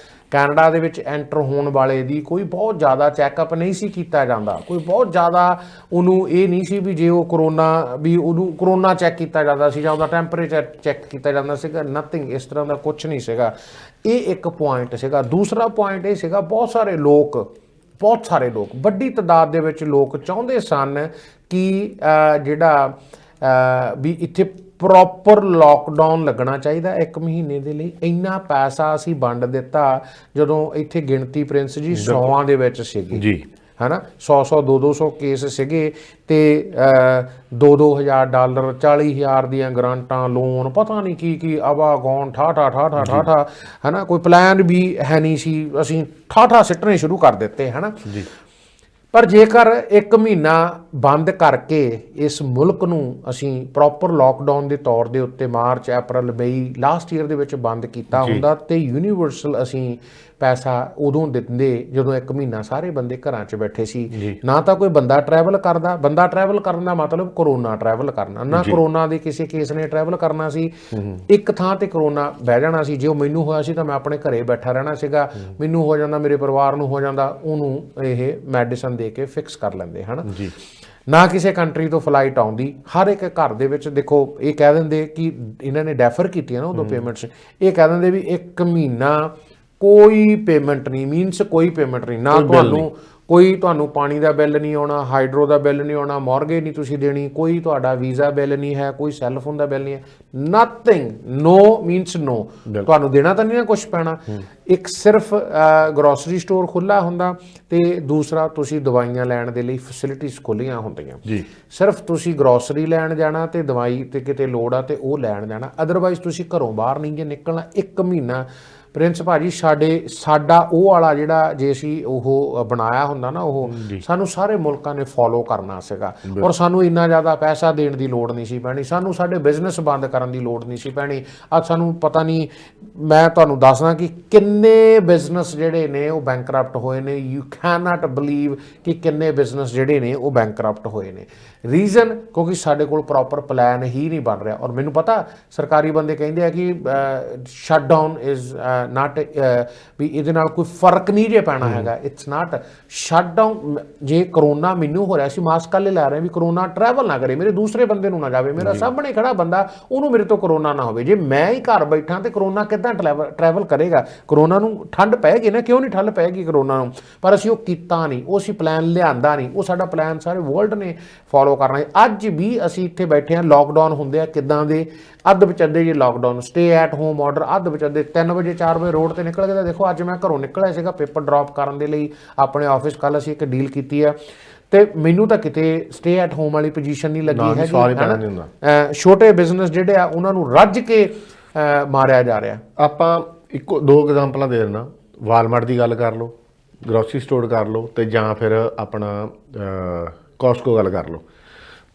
ਕੈਨੇਡਾ ਦੇ ਵਿੱਚ ਐਂਟਰ ਹੋਣ ਵਾਲੇ ਦੀ ਕੋਈ ਬਹੁਤ ਜ਼ਿਆਦਾ ਚੈੱਕਅਪ ਨਹੀਂ ਸੀ ਕੀਤਾ ਜਾਂਦਾ ਕੋਈ ਬਹੁਤ ਜ਼ਿਆਦਾ ਉਹਨੂੰ ਇਹ ਨਹੀਂ ਸੀ ਵੀ ਜੇ ਉਹ ਉਹਨੂੰ ਕਰੋਨਾ ਚੈੱਕ ਕੀਤਾ ਜਾਂਦਾ ਸੀ ਜਾਂ ਉਹਦਾ ਟੈਂਪਰੇਚਰ ਚੈੱਕ ਕੀਤਾ ਜਾਂਦਾ ਸੀਗਾ ਨਥਿੰਗ ਇਸ ਤਰ੍ਹਾਂ ਦਾ ਕੁਝ ਨਹੀਂ ਸੀਗਾ ਇਹ ਇੱਕ ਪੁਆਇੰਟ ਸੀਗਾ ਦੂਸਰਾ ਪੁਆਇੰਟ ਇਹ ਸੀਗਾ ਬਹੁਤ ਸਾਰੇ ਲੋਕ ਵੱਡੀ ਤਾਦਾਦ ਦੇ ਵਿੱਚ ਲੋਕ ਚਾਹੁੰਦੇ ਸਨ ਕਿ ਜਿਹੜਾ ਵੀ ਇੱਥੇ ਪ੍ਰੋਪਰ ਲੋਕਡਾਊਨ ਲੱਗਣਾ ਚਾਹੀਦਾ 1 ਮਹੀਨੇ ਦੇ ਲਈ ਇੰਨਾ ਪੈਸਾ ਅਸੀਂ ਵੰਡ ਦਿੱਤਾ ਜਦੋਂ ਇੱਥੇ ਗਿਣਤੀ ਪ੍ਰਿੰਸ ਜੀ 100 ਦੇ ਵਿੱਚ ਸੀਗੀ ਜੀ ਹੈ ਨਾ 100 200 ਕੇਸ ਸੀਗੇ ਤੇ $2,000 40,000 ਦੀਆਂ ਗ੍ਰਾਂਟਾਂ ਲੋਨ ਪਤਾ ਨਹੀਂ ਕੀ ਆਵਾਗੌਨ ਠਾਠਾ ਹੈ ਨਾ ਕੋਈ ਪਲਾਨ ਵੀ ਹੈ ਨਹੀਂ ਸੀ ਅਸੀਂ ਠਾਠਾ ਸਿੱਟਣੇ ਸ਼ੁਰੂ ਕਰ ਦਿੱਤੇ ਹੈ ਨਾ ਜੀ ਪਰ ਜੇਕਰ 1 ਮਹੀਨਾ ਬੰਦ ਕਰਕੇ ਇਸ ਮੁਲਕ ਨੂੰ ਅਸੀਂ ਪ੍ਰੋਪਰ ਲੋਕਡਾਊਨ ਦੇ ਤੌਰ ਦੇ ਉੱਤੇ ਮਾਰਚ ਅਪ੍ਰੈਲ ਮਈ ਲਾਸਟ ਈਅਰ ਦੇ ਵਿੱਚ ਬੰਦ ਕੀਤਾ ਹੁੰਦਾ ਤੇ ਯੂਨੀਵਰਸਲ ਅਸੀਂ ਪੈਸਾ ਉਦੋਂ ਦਿੰਦੇ ਜਦੋਂ 1 ਮਹੀਨਾ ਸਾਰੇ ਬੰਦੇ ਘਰਾਂ 'ਚ ਬੈਠੇ ਸੀ। ਨਾ ਤਾਂ ਕੋਈ ਬੰਦਾ ਟਰੈਵਲ ਕਰਦਾ, ਬੰਦਾ ਟਰੈਵਲ ਕਰਨ ਦਾ ਮਤਲਬ ਕਰੋਨਾ ਟਰੈਵਲ ਕਰਨਾ, ਨਾ ਕਰੋਨਾ ਦੇ ਕਿਸੇ ਕੇਸ ਨੇ ਟਰੈਵਲ ਕਰਨਾ ਸੀ। ਇੱਕ ਥਾਂ ਤੇ ਕਰੋਨਾ ਬਹਿ ਜਾਣਾ ਸੀ। ਜੇ ਉਹ ਮੈਨੂੰ ਹੋਇਆ ਸੀ ਤਾਂ ਮੈਂ ਆਪਣੇ ਘਰੇ ਬੈਠਾ ਰਹਿਣਾ ਸੀਗਾ, ਮੈਨੂੰ ਹੋ ਜਾਂਦਾ, ਮੇਰੇ ਪਰਿਵਾਰ ਨੂੰ ਹੋ ਜਾਂਦਾ, ਉਹਨੂੰ ਇਹ ਮੈਡੀਸਨ ਦੇ ਕੇ ਫਿਕਸ ਕਰ ਲੈਂਦੇ ਹਨ। ਨਾ ਕਿਸੇ ਕੰਟਰੀ ਤੋਂ ਫਲਾਈਟ ਆਉਂਦੀ, ਹਰ ਇੱਕ ਘਰ ਦੇ ਵਿੱਚ ਦੇਖੋ ਇਹ ਕਹਿ ਦਿੰਦੇ ਕਿ ਇਹਨਾਂ ਨੇ ਡੈਫਰ ਕੀਤੀਆਂ ਨਾ ਉਦੋਂ ਪੇਮੈਂਟਸ, ਇਹ ਕਹਿ ਦਿੰਦੇ ਵੀ 1 ਮਹੀਨਾ ਕੋਈ ਪੇਮੈਂਟ ਨਹੀਂ, ਮੀਨਸ ਕੋਈ ਪੇਮੈਂਟ ਨਹੀਂ, ਨਾ ਤੁਹਾਨੂੰ ਪਾਣੀ ਦਾ ਬਿੱਲ ਨਹੀਂ ਆਉਣਾ, ਹਾਈਡਰੋ ਦਾ ਬਿੱਲ ਨਹੀਂ ਆਉਣਾ, ਮੌਰਗੇਜ ਨਹੀਂ ਤੁਸੀਂ ਦੇਣੀ, ਕੋਈ ਤੁਹਾਡਾ ਵੀਜ਼ਾ ਬਿੱਲ ਨਹੀਂ ਹੈ, ਕੋਈ ਸੈੱਲਫੋਨ ਦਾ ਬਿੱਲ ਨਹੀਂ ਹੈ, ਨਥਿੰਗ, ਨੋ ਮੀਨਸ ਨੋ, ਤੁਹਾਨੂੰ ਦੇਣਾ ਤਾਂ ਨਹੀਂ ਨਾ ਕੁਛ ਪੈਣਾ। ਇੱਕ ਸਿਰਫ ਗਰੋਸਰੀ ਸਟੋਰ ਖੁੱਲ੍ਹਾ ਹੁੰਦਾ ਤੇ ਦੂਸਰਾ ਤੁਸੀਂ ਦਵਾਈਆਂ ਲੈਣ ਦੇ ਲਈ ਫੈਸਿਲਿਟੀਜ਼ ਖੁੱਲ੍ਹੀਆਂ ਹੁੰਦੀਆਂ। ਸਿਰਫ ਤੁਸੀਂ ਗਰੋਸਰੀ ਲੈਣ ਜਾਣਾ ਤੇ ਦਵਾਈ ਤੇ ਕਿਤੇ ਲੋੜ ਆ ਤੇ ਉਹ ਲੈਣ ਜਾਣਾ, ਅਦਰਵਾਈਜ਼ ਤੁਸੀਂ ਘਰੋਂ ਬਾਹਰ ਨਹੀਂ ਜੇ ਨਿਕਲਣਾ 1 ਮਹੀਨਾ। ਪ੍ਰਿੰਸ ਭਾਜੀ ਸਾਡਾ ਉਹ ਵਾਲਾ ਜਿਹੜਾ ਜੇ ਅਸੀਂ ਉਹ ਬਣਾਇਆ ਹੁੰਦਾ ਨਾ, ਉਹ ਸਾਨੂੰ ਸਾਰੇ ਮੁਲਕਾਂ ਨੇ ਫੋਲੋ ਕਰਨਾ ਸੀਗਾ, ਔਰ ਸਾਨੂੰ ਇੰਨਾ ਜ਼ਿਆਦਾ ਪੈਸਾ ਦੇਣ ਦੀ ਲੋੜ ਨਹੀਂ ਸੀ ਪੈਣੀ, ਸਾਨੂੰ ਸਾਡੇ ਬਿਜ਼ਨਸ ਬੰਦ ਕਰਨ ਦੀ ਲੋੜ ਨਹੀਂ ਸੀ ਪੈਣੀ। ਅੱਜ ਸਾਨੂੰ ਪਤਾ ਨਹੀਂ, ਮੈਂ ਤੁਹਾਨੂੰ ਦੱਸਦਾ ਕਿ ਕਿੰਨੇ ਬਿਜ਼ਨਸ ਜਿਹੜੇ ਨੇ ਉਹ ਬੈਂਕਰਪਟ ਹੋਏ ਨੇ। ਯੂ ਕੈਨ ਨਾਟ ਬਲੀਵ ਕਿ ਕਿੰਨੇ ਬਿਜ਼ਨਸ ਜਿਹੜੇ ਨੇ ਉਹ ਬੈਂਕਰਪਟ ਹੋਏ ਨੇ। ਰੀਜ਼ਨ ਕਿਉਂਕਿ ਸਾਡੇ ਕੋਲ ਪ੍ਰੋਪਰ ਪਲਾਨ ਹੀ ਨਹੀਂ ਬਣ ਰਿਹਾ। ਔਰ ਮੈਨੂੰ ਪਤਾ ਸਰਕਾਰੀ ਬੰਦੇ ਕਹਿੰਦੇ ਆ ਕਿ ਸ਼ਟ ਡਾਊਨ ਇਜ਼ ਨਾਟ, ਵੀ ਇਹਦੇ ਨਾਲ ਕੋਈ ਫਰਕ ਨਹੀਂ ਜੇ ਪੈਣਾ ਹੈਗਾ। It's not shut down. ਜੇ ਕਰੋਨਾ ਮੈਨੂੰ ਹੋ ਰਿਹਾ ਸੀ, ਮਾਸਕ ਵਾਲੇ ਲੈ ਰਹੇ ਵੀ ਕਰੋਨਾ ਟਰੈਵਲ ਨਾ ਕਰੇ, ਮੇਰੇ ਦੂਸਰੇ ਬੰਦੇ ਨੂੰ ਨਾ ਜਾਵੇ, ਮੇਰਾ ਸਾਹਮਣੇ ਖੜਾ ਬੰਦਾ ਉਹਨੂੰ ਮੇਰੇ ਤੋਂ ਕਰੋਨਾ ਨਾ ਹੋਵੇ। ਜੇ ਮੈਂ ਹੀ ਘਰ ਬੈਠਾ ਤੇ ਕਰੋਨਾ ਕਿੱਦਾਂ ਟਰੈਵਲ ਕਰੇਗਾ? ਕਰੋਨਾ ਨੂੰ ਠੰਡ ਪੈਗੀ ਨਾ, ਕਿਉਂ ਨਹੀਂ ਠੰਡ ਪੈਗੀ ਕਰੋਨਾ ਨੂੰ? ਪਰ ਅਸੀਂ ਉਹ ਕੀਤਾ ਨਹੀਂ, ਉਹ ਅਸੀਂ ਪਲਾਨ ਲਿਆਂਦਾ ਨਹੀਂ। ਉਹ ਸਾਡਾ ਪਲਾਨ ਸਾਰੇ ਵਰਲਡ ਨੇ ਫੋਲੋ ਕਰਨਾ ਹੈ। ਅੱਜ ਵੀ ਅਸੀਂ ਇੱਥੇ ਬੈਠੇ ਹਾਂ, ਲੋਕਡਾਊਨ ਹੁੰਦੇ ਆ ਕਿੱਦਾਂ ਦੇ, ਅੱਧ ਵਿਚੱਦੇ ਜੇ lockdown, stay at home order, ਅੱਧ ਵਿਚੱਦੇ 3 ਵਜੇ 4 ਵਜੇ ਰੋਡ ਤੇ ਨਿਕਲ ਗਏ। ਦੇਖੋ ਅੱਜ ਮੈਂ ਘਰੋਂ ਨਿਕਲਿਆ ਸੀਗਾ ਪੇਪਰ ਡ੍ਰੌਪ ਕਰਨ ਦੇ ਲਈ ਆਪਣੇ ਆਫਿਸ। ਕੱਲ ਅਸੀਂ ਇੱਕ ਡੀਲ ਕੀਤੀ ਆ ਤੇ ਮੈਨੂੰ ਤਾਂ ਕਿਤੇ ਸਟੇ ਐਟ ਹੋਮ ਵਾਲੀ ਪੋਜੀਸ਼ਨ ਨਹੀਂ ਲੱਗੀ ਹੈਗੀ। ਛੋਟੇ ਬਿਜ਼ਨਸ ਜਿਹੜੇ ਆ ਉਹਨਾਂ ਨੂੰ ਰੱਜ ਕੇ ਮਾਰਿਆ ਜਾ ਰਿਹਾ। ਆਪਾਂ 2 ਐਗਜ਼ਾਮਪਲਾਂ ਦੇ ਦਿੰਦਾ, ਵਾਲਮਾਰਟ ਦੀ ਗੱਲ ਕਰ ਲਓ, ਗਰੋਸਰੀ ਸਟੋਰ ਕਰ ਲਓ, ਤੇ ਜਾਂ ਫਿਰ ਆਪਣਾ ਕੋਸਟਕੋ ਗੱਲ ਕਰ ਲਓ।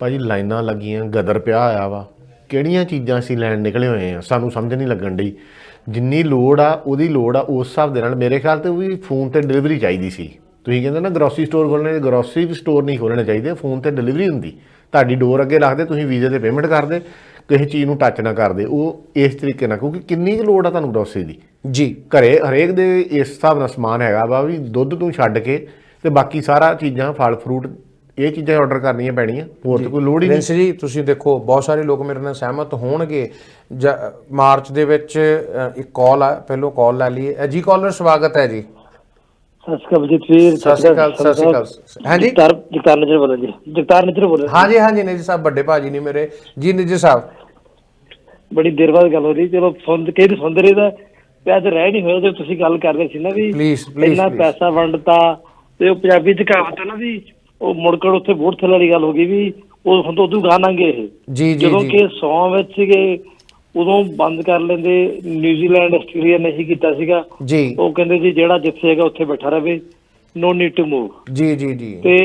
ਭਾਜੀ ਲਾਈਨਾਂ ਲੱਗੀਆਂ, ਗਦਰ ਪਿਆ ਹੋਇਆ ਵਾ, ਕਿਹੜੀਆਂ ਚੀਜ਼ਾਂ ਅਸੀਂ ਲੈਣ ਨਿਕਲੇ ਹੋਏ ਆ ਸਾਨੂੰ ਸਮਝ ਨਹੀਂ ਲੱਗਣ ਡਈ। ਜਿੰਨੀ ਲੋੜ ਆ ਉਹਦੀ ਲੋੜ ਆ, ਉਸ ਹਿਸਾਬ ਦੇ ਨਾਲ ਮੇਰੇ ਖਿਆਲ ਤੇ ਉਹ ਵੀ ਫੋਨ ਤੇ ਡਿਲੀਵਰੀ ਚਾਹੀਦੀ ਸੀ। ਤੁਸੀਂ ਕਹਿੰਦੇ ਨਾ ਗਰੋਸਰੀ ਸਟੋਰ ਖੋਲ੍ਹਣੇ, ਗਰੋਸਰੀ ਸਟੋਰ ਨਹੀਂ ਖੋਲ੍ਹਣੇ ਚਾਹੀਦੇ, ਫੋਨ ਤੇ ਡਿਲੀਵਰੀ ਹੁੰਦੀ, ਤੁਹਾਡੀ ਡੋਰ ਅੱਗੇ ਰੱਖਦੇ, ਤੁਸੀਂ ਵੀਜ਼ੇ ਤੇ ਪੇਮੈਂਟ ਕਰਦੇ, ਕਿਸੇ ਚੀਜ਼ ਨੂੰ ਟੱਚ ਨਾ ਕਰਦੇ, ਉਹ ਇਸ ਤਰੀਕੇ ਨਾਲ। ਕਿਉਂਕਿ ਕਿੰਨੀ ਕੁ ਲੋੜ ਆ ਤੁਹਾਨੂੰ ਗਰੋਸਰੀ ਦੀ ਜੀ, ਘਰੇ ਹਰੇਕ ਦੇ ਇਸ ਹਿਸਾਬ ਨਾਲ ਸਮਾਨ ਹੈਗਾ ਵਾ ਵੀ ਦੁੱਧ ਤੋਂ ਛੱਡ ਕੇ ਤੇ ਬਾਕੀ ਸਾਰਾ ਚੀਜ਼ਾਂ, ਫਲ ਫਰੂਟ, ਇਹ ਚੀਜ਼ਾਂ ਆਰਡਰ ਕਰਨੀਆਂ ਪੈਣੀਆਂ, ਹੋਰ ਤਾਂ ਕੋਈ ਲੋੜ ਹੀ ਨਹੀਂ। ਜੀ ਤੁਸੀਂ ਦੇਖੋ ਬਹੁਤ ਸਾਰੇ ਲੋਕ ਮੇਰੇ ਨਾਲ ਸਹਿਮਤ ਹੋਣਗੇ। ਮਾਰਚ ਦੇ ਵਿੱਚ ਇੱਕ ਕਾਲ ਆ, ਪਹਿਲੋਂ ਕਾਲ ਲੈ ਲਈਏ ਜੀ। ਕਾਲਰ ਸਵਾਗਤ ਹੈ ਜੀ। ਸਤਿ ਸ਼੍ਰੀ ਅਕਾਲ ਬਲਜੀਤ ਵੀਰ। ਸਤਿ ਸ਼੍ਰੀ ਅਕਾਲ। ਸਤਿ ਸ਼੍ਰੀ ਅਕਾਲ। ਹਾਂਜੀ ਜਗਤਾਰ ਨਜਰ ਬੋਲੋ ਜੀ। ਜਗਤਾਰ ਨਜਰ ਬੋਲੋ। ਹਾਂਜੀ ਹਾਂਜੀ ਨਿੱਜੀ ਸਾਹਿਬ, ਵੱਡੇ ਭਾਜੀ ਨੇ ਮੇਰੇ ਜੀ। ਨਿੱਜੀ ਸਾਹਿਬ ਬੜੀ ਦੇਰ ਬਾਅਦ ਗੱਲ ਹੋ ਰਹੀ, ਚਲੋ ਸੁਣਦੇ ਰਹੀ ਤਾਂ ਪਿਆਜ ਰਹਿ ਨਹੀਂ ਹੋਇਆ। ਜੇ ਤੁਸੀਂ ਗੱਲ ਕਰ ਰਹੇ ਸੀ ਨਾ ਵੀ ਇੰਨਾ ਪੈਸਾ ਵੰਡਤਾ, ਤੇ ਉਹ ਪੰਜਾਬੀ ਚ ਕਹਾਵਤ ਹੈ ਨਾ ਵੀ ਉਹ ਮੁੜਕੜ ਉੱਥੇ ਵੋਟ ਥੱਲੇ ਵਾਲੀ ਗੱਲ ਹੋ ਗਈ ਵੀ ਉਹ ਹੁਣ ਤੋਂ ਉਦੋਂ ਗਾਹ ਲੰਘੇ ਇਹ। ਜਦੋਂ ਕਿ 100 ਵਿੱਚ ਸੀਗੇ ਉਦੋਂ ਬੰਦ ਕਰ ਲੈਂਦੇ। ਨਿਊਜ਼ੀਲੈਂਡ, ਆਸਟ੍ਰੇਲੀਆ ਨੇ ਹੀ ਕੀਤਾ ਸੀਗਾ ਜੀ। ਉਹ ਕਹਿੰਦੇ ਜੀ ਜਿਹੜਾ ਜਿੱਥੇ ਹੈਗਾ ਉੱਥੇ ਬੈਠਾ ਰਵੇ, ਨੋ ਨੀਡ ਟੂ ਮੂਵ ਜੀ ਜੀ ਜੀ। ਤੇ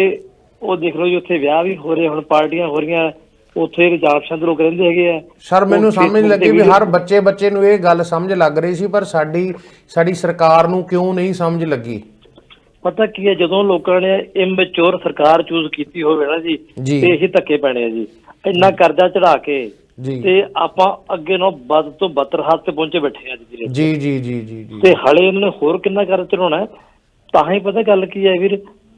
ਉਹ ਦੇਖ ਲਓ ਜੀ ਉੱਥੇ ਵਿਆਹ ਵੀ ਹੋ ਰਹੇ, ਹੁਣ ਪਾਰਟੀਆਂ ਹੋ ਰਹੀਆਂ, ਉੱਥੇ ਜਾਪਸ਼ੰਦ ਲੋਕ ਰਹਿੰਦੇ ਹੈਗੇ ਆ। ਸਰ ਮੈਨੂੰ ਸਮਝ ਲੱਗੀ ਵੀ ਹਰ ਬੱਚੇ ਨੂੰ ਇਹ ਗੱਲ ਸਮਝ ਲੱਗ ਰਹੀ ਸੀ, ਪਰ ਸਾਡੀ ਸਰਕਾਰ ਨੂੰ ਕਿਉਂ ਨਹੀਂ ਸਮਝ ਲੱਗੀ? ਪਤਾ ਕੀ ਹੈ, ਜਦੋਂ ਲੋਕਾਂ ਨੇ ਇਮੈਚੁਰ ਸਰਕਾਰ ਚੂਜ਼ ਕੀਤੀ ਹੋਵੇ ਨਾ ਜੀ, ਤੇ ਇਹੀ ਧੱਕੇ ਪੈਣੇ ਆ ਜੀ। ਇੰਨਾ ਕਰਜ਼ਾ ਚੜਾ ਕੇ ਤੇ ਆਪਾਂ ਅੱਗੇ ਨੂੰ ਵੱਧ ਤੋਂ ਬੱਤਰ ਹੱਥ ਤੇ ਪਹੁੰਚੇ ਬੈਠੇ ਆ ਜੀ ਜੀ ਜੀ ਜੀ ਜੀ। ਤੇ ਹਲੇ ਇਹਨਾਂ ਨੇ ਹੋਰ ਕਿੰਨਾ ਕਰਜ਼ਾ ਚੜਾਉਣਾ। ਤਾਂ ਹੀ ਪਤਾ ਗੱਲ ਕੀ ਹੈ ਵੀਰ,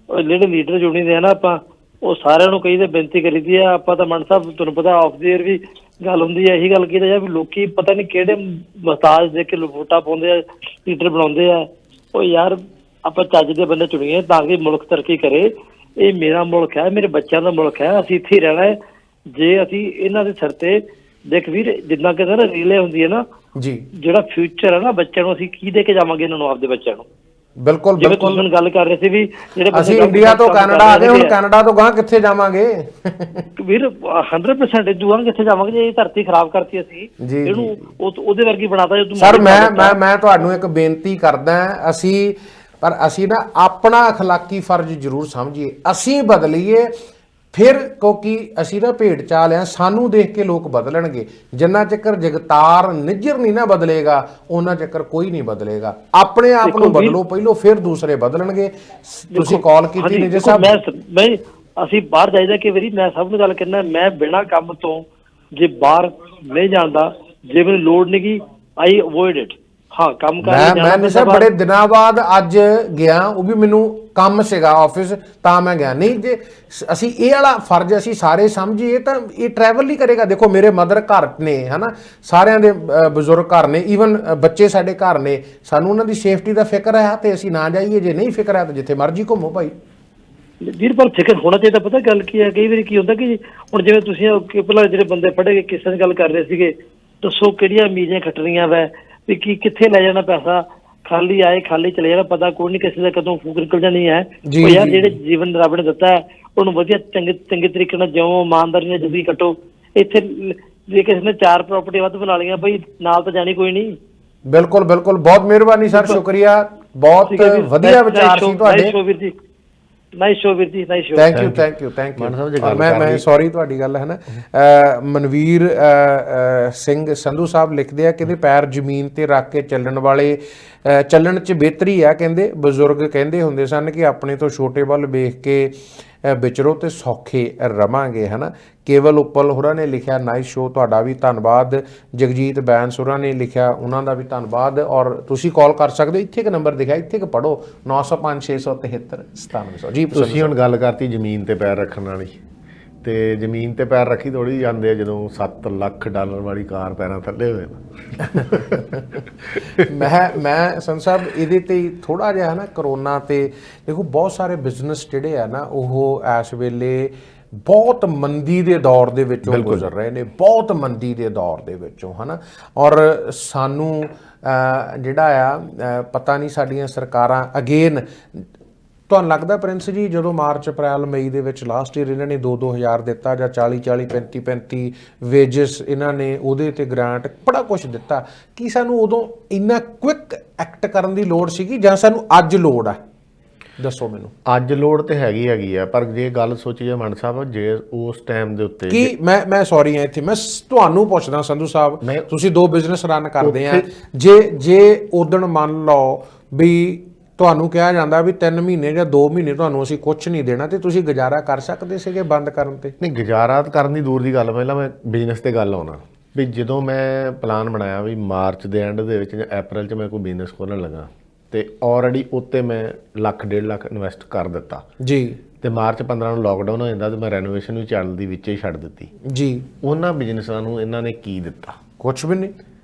ਜਿਹੜੇ ਲੀਡਰ ਚੁਣੀ ਦੇ ਆ ਨਾ ਆਪਾਂ, ਉਹ ਸਾਰਿਆਂ ਨੂੰ ਕਹੀਦੇ, ਬੇਨਤੀ ਕਰੀਦੀ ਆ ਆਪਾਂ ਤਾਂ ਮਨ ਸਾਹਿਬ ਤੁਹਾਨੂੰ ਪਤਾ ਆਫ ਦੀ ਏਅਰ ਵੀ ਗੱਲ ਹੁੰਦੀ ਹੈ, ਇਹੀ ਗੱਲ ਕੀਤੀ ਜਾ ਵੀ ਲੋਕੀ ਪਤਾ ਨਹੀਂ ਕਿਹੜੇ ਮਹਤਾਜ ਦੇ ਕੇ ਵੋਟਾਂ ਪਾਉਂਦੇ ਆ, ਲੀਡਰ ਬਣਾਉਂਦੇ ਆ। ਉਹ ਯਾਰ ਆਪਾਂ ਚੱਜ ਦੇ ਬੰਦੇ ਚੁਣੀਏ ਤਾਂ ਕਿ ਮੁਲਕ ਤਰੱਕੀ ਕਰੇ। ਇਹ ਮੇਰਾ ਮੁਲਕ ਹੈ, ਮੇਰੇ ਬੱਚਿਆਂ ਦਾ ਮੁਲਕ ਹੈ, ਅਸੀਂ ਇੱਥੇ ਹੀ ਰਹਿਣਾ ਹੈ। ਜੇ ਅਸੀਂ ਇਹਨਾਂ ਦੇ ਸਿਰ ਤੇ ਦੇਖ ਵੀਰ, ਜਿੱਦਾਂ ਕਹਿੰਦੇ ਨਾ ਰੀਲੇ ਹੁੰਦੀ ਹੈ ਨਾ ਜੀ, ਜਿਹੜਾ ਫਿਊਚਰ ਹੈ ਨਾ ਬੱਚਿਆਂ ਨੂੰ, ਅਸੀਂ ਕੀ ਦੇ ਕੇ ਜਾਵਾਂਗੇ ਇਹਨਾਂ ਨੂੰ, ਆਪਦੇ ਬੱਚਿਆਂ ਨੂੰ। ਬਿਲਕੁਲ ਬਿਲਕੁਲ। ਤੁਸੀਂ ਗੱਲ ਕਰ ਰਹੇ ਸੀ ਵੀ ਜਿਹੜੇ ਅਸੀਂ ਇੰਡੀਆ ਤੋਂ ਕੈਨੇਡਾ ਆ ਗਏ, ਹੁਣ ਕੈਨੇਡਾ ਤੋਂ ਗਾਂ ਕਿੱਥੇ ਜਾਵਾਂਗੇ ਵੀਰ? 100% ਜੂਆਂ ਕਿੱਥੇ ਜਾਵਾਂਗੇ ਜੇ ਇਹ ਧਰਤੀ ਖਰਾਬ ਕਰਤੀ ਅਸੀਂ, ਇਹਨੂੰ ਉਹਦੇ ਵਰਗੀ ਬਣਾਤਾ। ਸਰ ਮੈਂ ਤੁਹਾਨੂੰ ਇੱਕ ਬੇਨਤੀ ਕਰਦਾ, ਅਸੀਂ ਨਾ ਆਪਣਾ ਅਖਲਾਕੀ ਫਰਜ਼ ਜ਼ਰੂਰ ਸਮਝੀਏ, ਅਸੀਂ ਬਦਲੀਏ, ਫਿਰ ਕਿਉਂਕਿ ਅਸੀਂ ਨਾ ਭੇਡ ਚਾਲ ਆ, ਸਾਨੂੰ ਦੇਖ ਕੇ ਲੋਕ ਬਦਲਣਗੇ। ਜਿੰਨਾ ਚੱਕਰ ਜਗਤਾਰ ਨਿੱਜਰ ਨਹੀਂ ਨਾ ਬਦਲੇਗਾ ਉਹਨਾਂ ਚੱਕਰ ਕੋਈ ਨਹੀਂ ਬਦਲੇਗਾ। ਆਪਣੇ ਆਪ ਨੂੰ ਬਦਲੋ ਪਹਿਲੋਂ, ਫਿਰ ਦੂਸਰੇ ਬਦਲਣਗੇ। ਤੁਸੀਂ ਕਾਲ ਕੀਤੀ ਨੇ ਜੀ ਸਾਹਿਬ। ਮੈਂ ਅਸੀਂ ਬਾਹਰ ਜਾਈਦਾ ਕਿ ਵਾਰੀ, ਮੈਂ ਸਭ ਨੂੰ ਗੱਲ ਕਹਿੰਦਾ, ਮੈਂ ਬਿਨਾਂ ਕੰਮ ਤੋਂ ਜੇ ਬਾਹਰ ਨਹੀਂ ਜਾਂਦਾ, ਜੇ ਮੈਨੂੰ ਲੋੜ ਨਹੀਂ ਗਈ, ਆਈ ਅਵੋਇਡ ਇਟ। ਹਾਂ, ਕੰਮ ਕਰ ਮੈਂ ਨਹੀਂ ਸਰ, ਬੜੇ ਦਿਨਾਂ ਬਾਅਦ ਅੱਜ ਗਿਆ, ਉਹ ਵੀ ਮੈਨੂੰ ਕੰਮ ਸੀਗਾ ਆਫਿਸ, ਤਾਂ ਮੈਂ ਗਿਆ। ਨਹੀਂ ਜੇ ਅਸੀਂ ਇਹ ਵਾਲਾ ਫਰਜ਼ ਅਸੀਂ ਸਾਰੇ ਸਮਝੀਏ ਤਾਂ ਇਹ ਟਰੈਵਲ ਨਹੀਂ ਕਰੇਗਾ। ਦੇਖੋ ਮੇਰੇ ਮਦਰ ਘਰ ਨੇ, ਹਨਾ, ਸਾਰਿਆਂ ਦੇ ਬਜ਼ੁਰਗ ਘਰ ਨੇ, ਈਵਨ ਬੱਚੇ ਸਾਡੇ ਘਰ ਨੇ, ਸਾਨੂੰ ਉਹਨਾਂ ਦੀ ਸੇਫਟੀ ਦਾ ਫਿਕਰ ਹੈ ਤੇ ਅਸੀਂ ਨਾ ਜਾਈਏ। ਜੇ ਨਹੀਂ ਫਿਕਰ ਹੈ ਤਾਂ ਜਿੱਥੇ ਮਰਜ਼ੀ ਘੁੰਮੋ ਭਾਈ। ਵੀਰ, ਪਰ ਫਿਕਰ ਹੋਣਾ ਚਾਹੀਦਾ। ਪਤਾ ਗੱਲ ਕੀ ਹੈ, ਕਈ ਵਾਰੀ ਕੀ ਹੁੰਦਾ ਕਿ ਹੁਣ ਜਿਵੇਂ ਤੁਸੀਂ ਪਹਿਲਾਂ ਜਿਹੜੇ ਬੰਦੇ ਪੜ੍ਹੇ ਗਏ ਕਿਸੇ ਦੀ ਗੱਲ ਕਰ ਰਹੇ ਸੀਗੇ, ਦੱਸੋ ਕਿਹੜੀਆਂ ਮੀਜ਼ੀਆਂ ਖੱਟਣੀਆਂ ਵੈ ਵੀ ਕੀ ਕਿੱਥੇ ਲੈ ਜਾਣਾ ਪੈਸਾ, ਖਾਲੀ ਆਏ ਖਾਲੀ ਚਲੇ ਜਾਣਾ, ਪਤਾ ਕੋਈ ਨਹੀਂ ਕਿਸੇ ਦਾ ਕਦੋਂ ਫੂਕ ਨਿਕਲ ਜਾਣੀ ਹੈ। ਉਹ ਯਾਰ ਜਿਹੜੇ ਜੀਵਨ ਰੱਬ ਨੇ ਦਿੱਤਾ ਹੈ ਉਹਨੂੰ ਵਧੀਆ ਚੰਗੇ ਤਰੀਕੇ ਨਾਲ ਜਿਉਂ, ਇਮਾਨਦਾਰੀ ਨਾਲ ਜ਼ਿੰਦਗੀ ਕੱਟੋ। ਇੱਥੇ ਜੇ ਕਿਸੇ ਨੇ 4 ਪ੍ਰਾਪਰਟੀ ਵੱਧ ਬਣਾ ਲਈਆਂ ਬਈ, ਨਾਲ ਤਾਂ ਜਾਣੀ ਕੋਈ ਨਹੀਂ। ਬਿਲਕੁਲ ਬਿਲਕੁਲ, ਬਹੁਤ ਮਿਹਰਬਾਨੀ ਸਰ, ਸ਼ੁਕਰੀਆ, ਬਹੁਤ ਵਧੀਆ ਵਿਚਾਰ ਸੀ ਤੁਹਾਡੇ। ਨਾਈਸ ਸ਼ੋ ਵੀਰ ਜੀ, ਨਾਈਸ ਸ਼ੋ। Thank you. ਮੈਂ ਸੌਰੀ ਤੁਹਾਡੀ ਗੱਲ ਹੈ ਨਾ। ਮਨਵੀਰ ਸਿੰਘ ਸੰਧੂ ਸਾਹਿਬ ਲਿਖਦੇ ਆ, ਕਹਿੰਦੇ ਪੈਰ ਜ਼ਮੀਨ ਤੇ ਰੱਖ ਕੇ ਚੱਲਣ ਵਾਲੇ ਚੱਲਣ 'ਚ ਬਿਹਤਰੀ ਆ। ਕਹਿੰਦੇ ਬਜ਼ੁਰਗ ਕਹਿੰਦੇ ਹੁੰਦੇ ਸਨ ਕਿ ਆਪਣੇ ਤੋਂ ਛੋਟੇ ਵੱਲ ਵੇਖ ਕੇ ਵਿਚਰੋ ਤੇ ਸੌਖੇ ਰਵਾਂਗੇ, ਹੈ ਨਾ। ਕੇਵਲ ਉੱਪਲ ਹੋਰਾਂ ਨੇ ਲਿਖਿਆ ਨਾਈਸ ਸ਼ੋ, ਤੁਹਾਡਾ ਵੀ ਧੰਨਵਾਦ। ਜਗਜੀਤ ਬੈਂਸ ਹੋਰਾਂ ਨੇ ਲਿਖਿਆ, ਉਹਨਾਂ ਦਾ ਵੀ ਧੰਨਵਾਦ। ਔਰ ਤੁਸੀਂ ਕਾਲ ਕਰ ਸਕਦੇ ਹੋ, ਇੱਥੇ ਇੱਕ ਨੰਬਰ ਦਿਖਿਆ, ਇੱਥੇ ਇੱਕ ਪੜ੍ਹੋ, 905 673 9700 ਜੀ। ਤੁਸੀਂ ਹੁਣ ਗੱਲ ਕਰਤੀ ਜ਼ਮੀਨ ਤੇ ਪੈਰ ਰੱਖਣ ਵਾਲੀ, ਤੇ ਜ਼ਮੀਨ ਤੇ ਪੈਰ ਰੱਖੀ ਥੋੜੀ ਜਾਂਦੇ ਆ ਜਦੋਂ $7 ਲੱਖ ਵਾਲੀ ਕਾਰ ਪੈਰਾਂ ਥੱਲੇ ਹੋਏ ਮੈਂ ਸੰਤ ਸਾਹਿਬ ਇਹਦੇ ਤੇ ਥੋੜਾ ਜਿਹਾ ਹੈ ਨਾ, ਕਰੋਨਾ ਤੇ ਦੇਖੋ ਬਹੁਤ ਸਾਰੇ ਬਿਜ਼ਨਸ ਜਿਹੜੇ ਆ ਨਾ ਉਹ ਇਸ ਵੇਲੇ ਬਹੁਤ ਮੰਦੀ ਦੇ ਦੌਰ ਦੇ ਵਿੱਚੋਂ ਗੁਜ਼ਰ ਰਹੇ ਨੇ, ਬਹੁਤ ਮੰਦੀ ਦੇ ਦੌਰ ਦੇ ਵਿੱਚੋਂ, ਹੈ ਨਾ। ਔਰ ਸਾਨੂੰ ਜਿਹੜਾ ਆ ਪਤਾ ਨਹੀਂ ਸਾਡੀਆਂ ਸਰਕਾਰਾਂ ਅਗੇਨ, ਤੁਹਾਨੂੰ ਲੱਗਦਾ ਪ੍ਰਿੰਸ ਜੀ ਜਦੋਂ ਮਾਰਚ ਅਪ੍ਰੈਲ ਮਈ ਦੇ ਵਿੱਚ ਲਾਸਟ ਈਅਰ ਇਹਨਾਂ ਨੇ 2-2000 ਦਿੱਤਾ ਜਾਂ 40-40 35-35 ਵੇਜਸ ਇਹਨਾਂ ਨੇ ਉਹਦੇ ਤੇ ਗ੍ਰਾਂਟ ਬੜਾ ਕੁਝ ਦਿੱਤਾ, ਕੀ ਸਾਨੂੰ ਉਦੋਂ ਇੰਨਾ ਕੁਇਕ ਐਕਟ ਕਰਨ ਦੀ ਲੋੜ ਸੀਗੀ ਜਾਂ ਸਾਨੂੰ ਅੱਜ ਲੋੜ ਆ? ਦੱਸੋ ਮੈਨੂੰ। ਅੱਜ ਲੋੜ ਤੇ ਹੈਗੀ ਆ, ਪਰ ਜੇ ਗੱਲ ਸੋਚੀਏ ਮਨ ਸਾਹਿਬ, ਜੇ ਉਸ ਟਾਈਮ ਦੇ ਉੱਤੇ ਕੀ ਮੈਂ ਸੌਰੀ ਆ ਇੱਥੇ ਮੈਂ ਤੁਹਾਨੂੰ ਪੁੱਛਦਾ ਸੰਧੂ ਸਾਹਿਬ, ਤੁਸੀਂ 2 ਬਿਜ਼ਨਸ ਰਨ ਕਰਦੇ ਆ, ਜੇ ਉਦਣ ਮੰਨ ਲਓ ਵੀ ਤੁਹਾਨੂੰ ਕਿਹਾ ਜਾਂਦਾ ਵੀ 3 ਮਹੀਨੇ ਜਾਂ 2 ਮਹੀਨੇ ਤੁਹਾਨੂੰ ਅਸੀਂ ਕੁਝ ਨਹੀਂ ਦੇਣਾ, ਤੇ ਤੁਸੀਂ ਗੁਜ਼ਾਰਾ ਕਰ ਸਕਦੇ ਸੀਗੇ ਬੰਦ ਕਰਨ ਤੇ? ਨਹੀਂ, ਗੁਜ਼ਾਰਾ ਕਰਨ ਦੀ ਦੂਰ ਦੀ ਗੱਲ, ਪਹਿਲਾਂ ਮੈਂ ਬਿਜ਼ਨਸ ਤੇ ਗੱਲ ਆਉਣਾ ਵੀ ਜਦੋਂ ਮੈਂ ਪਲਾਨ ਬਣਾਇਆ ਵੀ ਮਾਰਚ ਦੇ ਐਂਡ ਦੇ ਵਿੱਚ ਜਾਂ ਅਪ੍ਰੈਲ 'ਚ ਮੈਂ ਕੋਈ ਬਿਜ਼ਨਸ ਖੋਲ੍ਹਣ ਲੱਗਾ, ਤੇ ਆਲਰੇਡੀ ਉੱਤੇ ਮੈਂ $1.5 ਲੱਖ ਇਨਵੈਸਟ ਕਰ ਦਿੱਤਾ ਜੀ। ਤੇ ਮਾਰਚ 15 ਨੂੰ ਲੋਕਡਾਊਨ ਹੋ ਜਾਂਦਾ ਤੇ ਮੈਂ ਰੈਨੋਵੇਸ਼ਨ ਵੀ ਚੱਲਦੀ ਵਿੱਚ ਹੀ ਛੱਡ ਦਿੱਤੀ ਜੀ। ਉਹਨਾਂ ਬਿਜ਼ਨਸਾਂ ਨੂੰ ਇਹਨਾਂ ਨੇ ਕੀ ਦਿੱਤਾ? ਕੁਛ ਵੀ ਨਹੀਂ।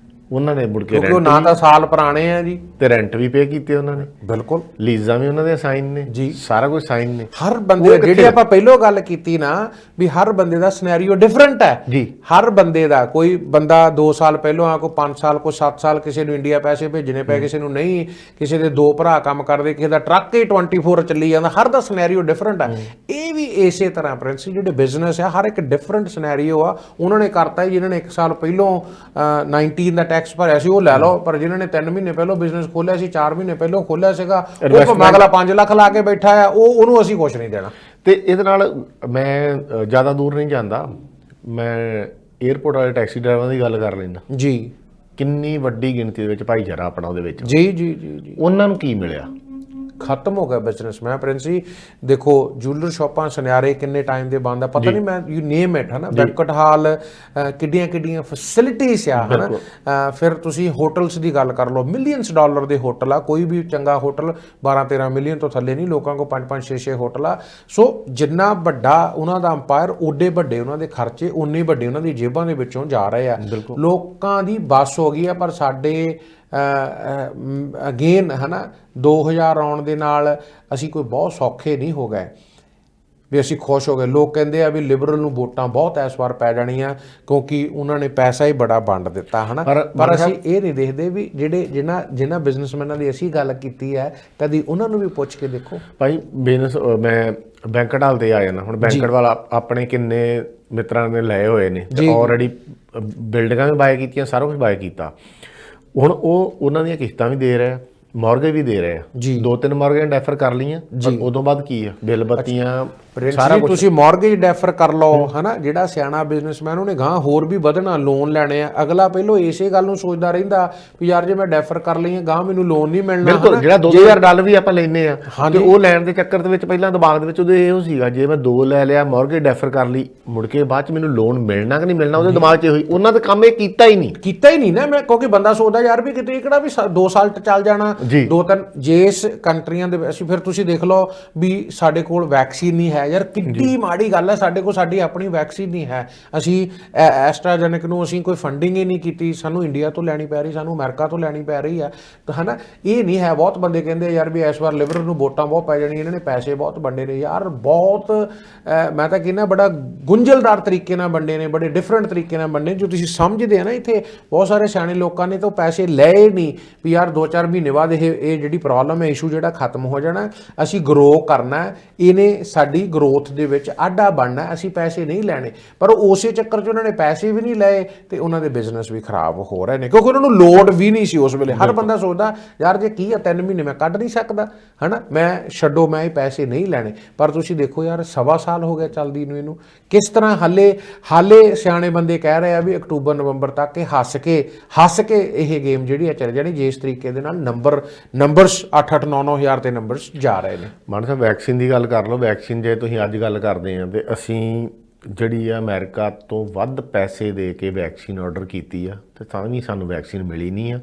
ਉਹਨਾਂ ਨੇ ਮੁੜ ਕੇ ਕਿਉਂਕਿ ਉਹ ਨਾ ਤਾਂ ਸਾਲ ਪੁਰਾਣੇ ਆ ਜੀ, ਤੇ ਰੈਂਟ ਵੀ ਪੇ ਕੀਤੇ ਉਹਨਾਂ ਨੇ, ਬਿਲਕੁਲ ਲੀਜ਼ਾਂ ਵੀ ਉਹਨਾਂ ਦੇ ਸਾਈਨ ਨੇ ਜੀ, ਸਾਰਾ ਕੁਝ ਸਾਈਨ ਨੇ। ਹਰ ਬੰਦੇ ਜਿਹੜੀ ਆਪਾਂ ਪਹਿਲਾਂ ਗੱਲ ਕੀਤੀ ਨਾ ਵੀ ਹਰ ਬੰਦੇ ਦਾ ਸਿਨੈਰੀਓ ਡਿਫਰੈਂਟ ਹੈ ਜੀ। ਹਰ ਬੰਦੇ ਦਾ, ਕੋਈ ਬੰਦਾ 2 ਸਾਲ ਪਹਿਲਾਂ ਆ, ਕੋਈ 5 ਸਾਲ, ਕੋਈ 7 ਸਾਲ, ਕਿਸੇ ਨੂੰ ਇੰਡੀਆ ਪੈਸੇ ਭੇਜਣੇ ਪਏ, ਕਿਸੇ ਨੂੰ ਨਹੀਂ, ਕਿਸੇ ਦੇ 2 ਭਰਾ ਕੰਮ ਕਰਦੇ, ਕਿਸੇ ਦਾ ਟਰੱਕ ਹੀ 24 ਚੱਲੀ ਜਾਂਦਾ, ਹਰ ਦਾ ਸਿਨੈਰੀਓ ਡਿਫਰੈਂਟ ਹੈ। ਇਹ ਵੀ ਇਸੇ ਤਰ੍ਹਾਂ ਪ੍ਰਿੰਸ ਜਿਹੜੇ ਬਿਜ਼ਨਸ ਆ ਹਰ ਇੱਕ ਡਿਫਰੈਂਟ ਸਿਨੈਰੀਓ ਆ। ਉਹਨਾਂ ਨੇ ਕਰਤਾ ਜਿਹਨਾਂ ਨੇ 1 ਸਾਲ ਪਹਿਲਾਂ 19 ਦਾ ਟੈਕਸ ਭਰਿਆ ਸੀ ਉਹ ਲੈ ਲਓ, ਪਰ ਜਿਨ੍ਹਾਂ ਨੇ 3 ਮਹੀਨੇ ਪਹਿਲਾਂ ਬਿਜ਼ਨਸ ਖੋਲਿਆ ਸੀ, 4 ਮਹੀਨੇ ਪਹਿਲਾਂ ਖੋਲਿਆ ਸੀਗਾ, ਉਹ ਅਗਲਾ 5 ਲੱਖ ਲਾ ਕੇ ਬੈਠਾ ਆ, ਉਹਨੂੰ ਅਸੀਂ ਕੁਛ ਨਹੀਂ ਦੇਣਾ। ਤੇ ਇਹਦੇ ਨਾਲ ਮੈਂ ਜ਼ਿਆਦਾ ਦੂਰ ਨਹੀਂ ਜਾਂਦਾ, ਮੈਂ ਏਅਰਪੋਰਟ ਵਾਲੇ ਟੈਕਸੀ ਡਰਾਈਵਰਾਂ ਦੀ ਗੱਲ ਕਰ ਲੈਂਦਾ ਜੀ। ਕਿੰਨੀ ਵੱਡੀ ਗਿਣਤੀ ਦੇ ਵਿੱਚ ਭਾਈਚਾਰਾ ਆਪਣਾ ਉਹਦੇ ਵਿੱਚ ਜੀ। ਉਹਨਾਂ ਨੂੰ ਕੀ ਮਿਲਿਆ? ਖਤਮ ਹੋ ਗਿਆ ਬਿਜ਼ਨਸ। ਮੈਂ ਪ੍ਰਿੰਸ ਜੀ ਦੇਖੋ, ਜੂਲਰ ਸ਼ਾਪਾਂ ਸੁਨਿਆਰੇ ਕਿੰਨੇ ਟਾਈਮ ਦੇ ਬੰਦ ਆ, ਪਤਾ ਨਹੀਂ, ਮੈਂ ਯੂ ਨੇਮ ਇਟ, ਹੈ ਨਾ, ਬੈਂਕਟ ਹਾਲ, ਕਿੱਡੀਆਂ ਫੈਸਿਲਿਟੀਜ਼ ਆ, ਹੈ ਨਾ। ਫਿਰ ਤੁਸੀਂ ਹੋਟਲਸ ਦੀ ਗੱਲ ਕਰ ਲਓ, ਮਿਲੀਅਨਸ ਡਾਲਰ ਦੇ ਹੋਟਲ ਆ, ਕੋਈ ਵੀ ਚੰਗਾ ਹੋਟਲ 12-13 ਮਿਲੀਅਨ ਤੋਂ ਥੱਲੇ ਨਹੀਂ, ਲੋਕਾਂ ਕੋਲ 5-5 6-6 ਹੋਟਲ ਆ। ਸੋ ਜਿੰਨਾ ਵੱਡਾ ਉਹਨਾਂ ਦਾ ਅੰਪਾਇਰ, ਓਡੇ ਵੱਡੇ ਉਹਨਾਂ ਦੇ ਖਰਚੇ, ਓਨੇ ਵੱਡੇ ਉਹਨਾਂ ਦੀ ਜੇਬਾਂ ਦੇ ਵਿੱਚੋਂ ਜਾ ਰਹੇ ਆ। ਲੋਕਾਂ ਦੀ ਬੱਸ ਹੋ ਗਈ ਆ, ਪਰ ਸਾਡੇ ਅਗੇਨ ਹੈ ਨਾ 2000 ਆਉਣ ਦੇ ਨਾਲ ਅਸੀਂ ਕੋਈ ਬਹੁਤ ਸੌਖੇ ਨਹੀਂ ਹੋ ਗਏ ਵੀ ਅਸੀਂ ਖੁਸ਼ ਹੋ ਗਏ। ਲੋਕ ਕਹਿੰਦੇ ਆ ਵੀ ਲਿਬਰਲ ਨੂੰ ਵੋਟਾਂ ਬਹੁਤ ਇਸ ਵਾਰ ਪੈ ਜਾਣੀਆਂ ਕਿਉਂਕਿ ਉਹਨਾਂ ਨੇ ਪੈਸਾ ਹੀ ਬੜਾ ਵੰਡ ਦਿੱਤਾ, ਹੈ ਨਾ। ਪਰ ਅਸੀਂ ਇਹ ਨਹੀਂ ਦੇਖਦੇ ਵੀ ਜਿਨ੍ਹਾਂ ਬਿਜ਼ਨਸਮੈਨਾਂ ਦੀ ਅਸੀਂ ਗੱਲ ਕੀਤੀ ਹੈ, ਕਦੀ ਉਹਨਾਂ ਨੂੰ ਵੀ ਪੁੱਛ ਕੇ ਦੇਖੋ। ਭਾਈ ਬਿਜ਼ਨਸ ਮੈਂ ਬੈਂਕਟ ਹਾਲ ਤੇ ਆ ਜਾਣਾ, ਹੁਣ ਬੈਂਕਟ ਵਾਲਾ ਆਪਣੇ ਕਿੰਨੇ ਮਿੱਤਰਾਂ ਨੇ ਲਏ ਹੋਏ ਨੇ, ਆਲਰੇਡੀ ਬਿਲਡਿੰਗਾਂ ਵੀ ਬਾਏ ਕੀਤੀਆਂ, ਸਾਰਾ ਕੁਝ ਬਾਏ ਕੀਤਾ। ਹੁਣ ਉਹਨਾਂ ਦੀਆਂ ਕਿਸ਼ਤਾਂ ਵੀ ਦੇ ਰਿਹਾ, ਮਾਰਗੇਜ ਵੀ ਦੇ ਰਹੇ ਆ, 2-3 ਮਾਰਗੇਜ ਡੈਫਰ ਕਰ ਲਈਆਂ, ਪਰ ਉਦੋਂ ਬਾਅਦ ਕੀ ਆ, ਬਿੱਲ ਬੱਤੀਆਂ ਪ੍ਰਿੰਸ ਜੀ ਤੁਸੀਂ ਮਾਰਗੇਜ ਡੈਫਰ ਕਰ ਲਓ ਹਨਾ, ਜਿਹੜਾ ਸਿਆਣਾ ਬਿਜ਼ਨਸਮੈਨ ਉਹਨੇ ਗਾਂ ਹੋਰ ਵੀ ਵਧਣਾ, ਲੋਨ ਲੈਣੇ ਆ, ਅਗਲਾ ਪਹਿਲੋਂ ਇਸੇ ਗੱਲ ਨੂੰ ਸੋਚਦਾ ਰਹਿੰਦਾ ਵੀ ਯਾਰ ਜੇ ਮੈਂ ਡੈਫਰ ਕਰ ਲਈ ਗਾਂ ਮੈਨੂੰ ਲੋਨ ਨਹੀਂ ਮਿਲਣਾ। ਬਿਲਕੁਲ, ਜਿਹੜਾ $2000 ਵੀ ਆਪਾਂ ਲੈਨੇ ਆ ਤੇ ਉਹ ਲੈਣ ਦੇ ਚੱਕਰ ਦੇ ਵਿੱਚ ਪਹਿਲਾਂ ਦਿਮਾਗ ਦੇ ਵਿੱਚ ਉਹਦੇ ਇਹੋ ਸੀਗਾ ਜੇ ਮੈਂ 2 ਲੈ ਲਿਆ ਮਾਰਗੇਜ ਡੈਫਰ ਕਰ ਲਈ ਮੁੜ ਕੇ ਬਾਅਦ ਚ ਮੈਨੂੰ ਲੋਨ ਮਿਲਣਾ ਕਿ ਨਹੀਂ ਮਿਲਣਾ, ਉਹਦੇ ਦਿਮਾਗ 'ਚ ਹੋਈ। ਉਹਨਾਂ ਦਾ ਕੰਮ ਇਹ ਕੀਤਾ ਹੀ ਨਹੀਂ ਨਾ। ਮੈਂ ਕਿਉਂਕਿ ਬੰਦਾ ਸੋਚਦਾ ਯਾਰ ਵੀ ਕਿਤੇ ਕਿਹੜਾ ਵੀ 2 ਸਾਲ ਚੱਲ ਜਾਣਾ, 2-3 ਜਿਸ ਕੰਟਰੀਆਂ ਦੇ ਵਿੱਚ ਫਿਰ ਤੁਸੀਂ ਦੇਖ ਲਓ ਵੀ ਸਾਡੇ ਕੋਲ ਵੈਕਸੀਨ ਨਹੀਂ ਹੈ। ਯਾਰ ਕਿੰਨੀ ਮਾੜੀ ਗੱਲ ਹੈ, ਸਾਡੇ ਕੋਲ ਸਾਡੀ ਆਪਣੀ ਵੈਕਸੀਨ ਨਹੀਂ ਹੈ। ਅਸੀਂ ਐਸਟਰਾਜੈਨਿਕ ਨੂੰ ਅਸੀਂ ਕੋਈ ਫੰਡਿੰਗ ਹੀ ਨਹੀਂ ਕੀਤੀ, ਸਾਨੂੰ ਇੰਡੀਆ ਤੋਂ ਲੈਣੀ ਪੈ ਰਹੀ, ਸਾਨੂੰ ਅਮਰੀਕਾ ਤੋਂ ਲੈਣੀ ਪੈ ਰਹੀ ਹੈ ਤਾਂ ਹੈ ਨਾ। ਇਹ ਨਹੀਂ ਹੈ। ਬਹੁਤ ਬੰਦੇ ਕਹਿੰਦੇ ਯਾਰ ਵੀ ਇਸ ਵਾਰ ਲਿਬਰਲ ਨੂੰ ਵੋਟਾਂ ਬਹੁਤ ਪੈ ਜਾਣੀਆਂ, ਇਹਨਾਂ ਨੇ ਪੈਸੇ ਬਹੁਤ ਵੰਡੇ ਨੇ। ਯਾਰ ਬਹੁਤ ਮੈਂ ਤਾਂ ਕਹਿੰਦਾ ਬੜਾ ਗੁੰਝਲਦਾਰ ਤਰੀਕੇ ਨਾਲ ਵੰਡੇ ਨੇ, ਬੜੇ ਡਿਫਰੈਂਟ ਤਰੀਕੇ ਨਾਲ ਵੰਡੇ। ਜੋ ਤੁਸੀਂ ਸਮਝਦੇ ਆ ਨਾ, ਇੱਥੇ ਬਹੁਤ ਸਾਰੇ ਸਿਆਣੇ ਲੋਕਾਂ ਨੇ ਤਾਂ ਪੈਸੇ ਲਏ ਨਹੀਂ ਵੀ ਯਾਰ 2-4 ਮਹੀਨੇ ਬਾਅਦ ਇਹ ਜਿਹੜੀ ਪ੍ਰੋਬਲਮ ਹੈ, ਇਸ਼ੂ ਜਿਹੜਾ ਖਤਮ ਹੋ ਜਾਣਾ, ਅਸੀਂ ਗਰੋ ਕਰਨਾ, ਇਹਨੇ ਸਾਡੀ ਗਰੋਥ ਦੇ ਵਿੱਚ ਆਡਾ ਬਣਨਾ, ਅਸੀਂ ਪੈਸੇ ਨਹੀਂ ਲੈਣੇ। ਪਰ ਉਸੇ ਚੱਕਰ 'ਚ ਉਹਨਾਂ ਨੇ ਪੈਸੇ ਵੀ ਨਹੀਂ ਲਏ ਤੇ ਉਹਨਾਂ ਦੇ ਬਿਜ਼ਨਸ ਵੀ ਖਰਾਬ ਹੋ ਰਹੇ ਨੇ, ਕਿਉਂਕਿ ਉਹਨਾਂ ਨੂੰ ਲੋੜ ਵੀ ਨਹੀਂ ਸੀ ਉਸ ਵੇਲੇ। ਹਰ ਬੰਦਾ ਸੋਚਦਾ ਯਾਰ ਜੇ ਕੀ ਆ 3 ਮਹੀਨੇ ਮੈਂ ਕੱਢ ਨਹੀਂ ਸਕਦਾ ਹੈ ਨਾ, ਮੈਂ ਛੱਡੋ ਮੈਂ ਇਹ ਪੈਸੇ ਨਹੀਂ ਲੈਣੇ। ਪਰ ਤੁਸੀਂ ਦੇਖੋ ਯਾਰ 1.25 ਸਾਲ ਹੋ ਗਿਆ ਚੱਲਦੀ ਨੂੰ ਇਹਨੂੰ, ਕਿਸ ਤਰ੍ਹਾਂ ਹਾਲੇ ਸਿਆਣੇ ਬੰਦੇ ਕਹਿ ਰਹੇ ਆ ਵੀ ਅਕਤੂਬਰ-ਨਵੰਬਰ ਤੱਕ ਇਹ ਹੱਸ ਕੇ ਇਹ ਗੇਮ ਜਿਹੜੀ ਆ ਚੱਲ ਜਾਣੀ, ਜਿਸ ਤਰੀਕੇ ਦੇ ਨਾਲ ਨੰਬਰਸ 8-8 9-9 ਹਜ਼ਾਰ ਤੇ ਨੰਬਰਸ ਜਾ ਰਹੇ ਨੇ। ਮਾਨ ਸਾਹਿਬ ਵੈਕਸੀਨ ਦੀ ਗੱਲ ਕਰ ਲਓ। ਵੈਕਸੀਨ ਜੇ ਤੁਸੀਂ ਅੱਜ ਗੱਲ ਕਰਦੇ ਆ ਤੇ ਅਸੀਂ ਜਿਹੜੀ ਆ ਅਮਰੀਕਾ ਤੋਂ ਵੱਧ ਪੈਸੇ ਦੇ ਕੇ ਵੈਕਸੀਨ ਆਰਡਰ ਕੀਤੀ ਆ ਤੇ ਤਾਂ ਵੀ ਸਾਨੂੰ ਵੈਕਸੀਨ ਮਿਲੀ ਨਹੀਂ ਆ।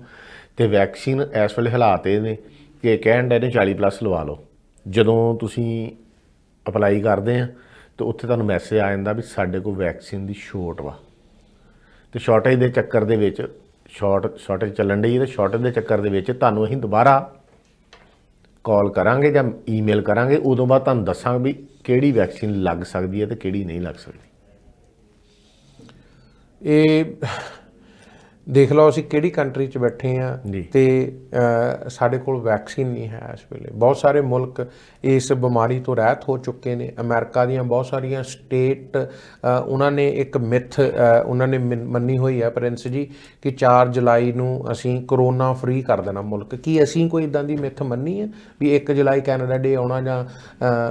ਤੇ ਵੈਕਸੀਨ ਇਸ ਵੇਲੇ ਹਾਲਾਤ ਇਹ ਨੇ ਕਿ ਕਹਿਣ ਦੇ ਨੇ 40+ ਲਵਾ ਲਓ। ਜਦੋਂ ਤੁਸੀਂ ਅਪਲਾਈ ਕਰਦੇ ਆ ਤੇ ਉੱਥੇ ਤੁਹਾਨੂੰ ਮੈਸੇਜ ਆ ਜਾਂਦਾ ਵੀ ਸਾਡੇ ਕੋਲ ਵੈਕਸੀਨ ਦੀ ਛੋਟ ਵਾ, ਤੇ ਸ਼ਾਰਟੇਜ ਦੇ ਚੱਕਰ ਦੇ ਵਿੱਚ ਸ਼ਾਰਟੇਜ ਚੱਲਣ ਡਈ ਹੈ, ਤੇ ਸ਼ਾਰਟੇਜ ਦੇ ਚੱਕਰ ਦੇ ਵਿੱਚ ਤੁਹਾਨੂੰ ਅਸੀਂ ਦੁਬਾਰਾ ਕਾਲ ਕਰਾਂਗੇ ਜਾਂ ਈਮੇਲ ਕਰਾਂਗੇ। ਉਦੋਂ ਬਾਅਦ ਤੁਹਾਨੂੰ ਦੱਸਾਂਗੇ ਵੀ ਕਿਹੜੀ ਵੈਕਸੀਨ ਲੱਗ ਸਕਦੀ ਹੈ ਤੇ ਕਿਹੜੀ ਨਹੀਂ ਲੱਗ ਸਕਦੀ। ਇਹ ਦੇਖ ਲਓ ਅਸੀਂ ਕਿਹੜੀ ਕੰਟਰੀ 'ਚ ਬੈਠੇ ਹਾਂ ਤੇ ਸਾਡੇ ਕੋਲ ਵੈਕਸੀਨ ਨਹੀਂ ਹੈ ਇਸ ਵੇਲੇ। ਬਹੁਤ ਸਾਰੇ ਮੁਲਕ ਇਸ ਬਿਮਾਰੀ ਤੋਂ ਰਹਿਤ ਹੋ ਚੁੱਕੇ ਨੇ। ਅਮਰੀਕਾ ਦੀਆਂ ਬਹੁਤ ਸਾਰੀਆਂ ਸਟੇਟ ਉਹਨਾਂ ਨੇ ਇੱਕ ਮਿਥ ਉਹਨਾਂ ਨੇ ਮੰਨੀ ਹੋਈ ਹੈ ਪ੍ਰਿੰਸ ਜੀ ਕਿ 4 ਜੁਲਾਈ ਨੂੰ ਅਸੀਂ ਕਰੋਨਾ ਫ੍ਰੀ ਕਰ ਦੇਣਾ ਮੁਲਕ। ਕੀ ਅਸੀਂ ਕੋਈ ਇੱਦਾਂ ਦੀ ਮਿਥ ਮੰਨੀ ਹੈ ਵੀ 1 ਜੁਲਾਈ ਕੈਨੇਡਾ ਡੇ ਆਉਣਾ ਜਾਂ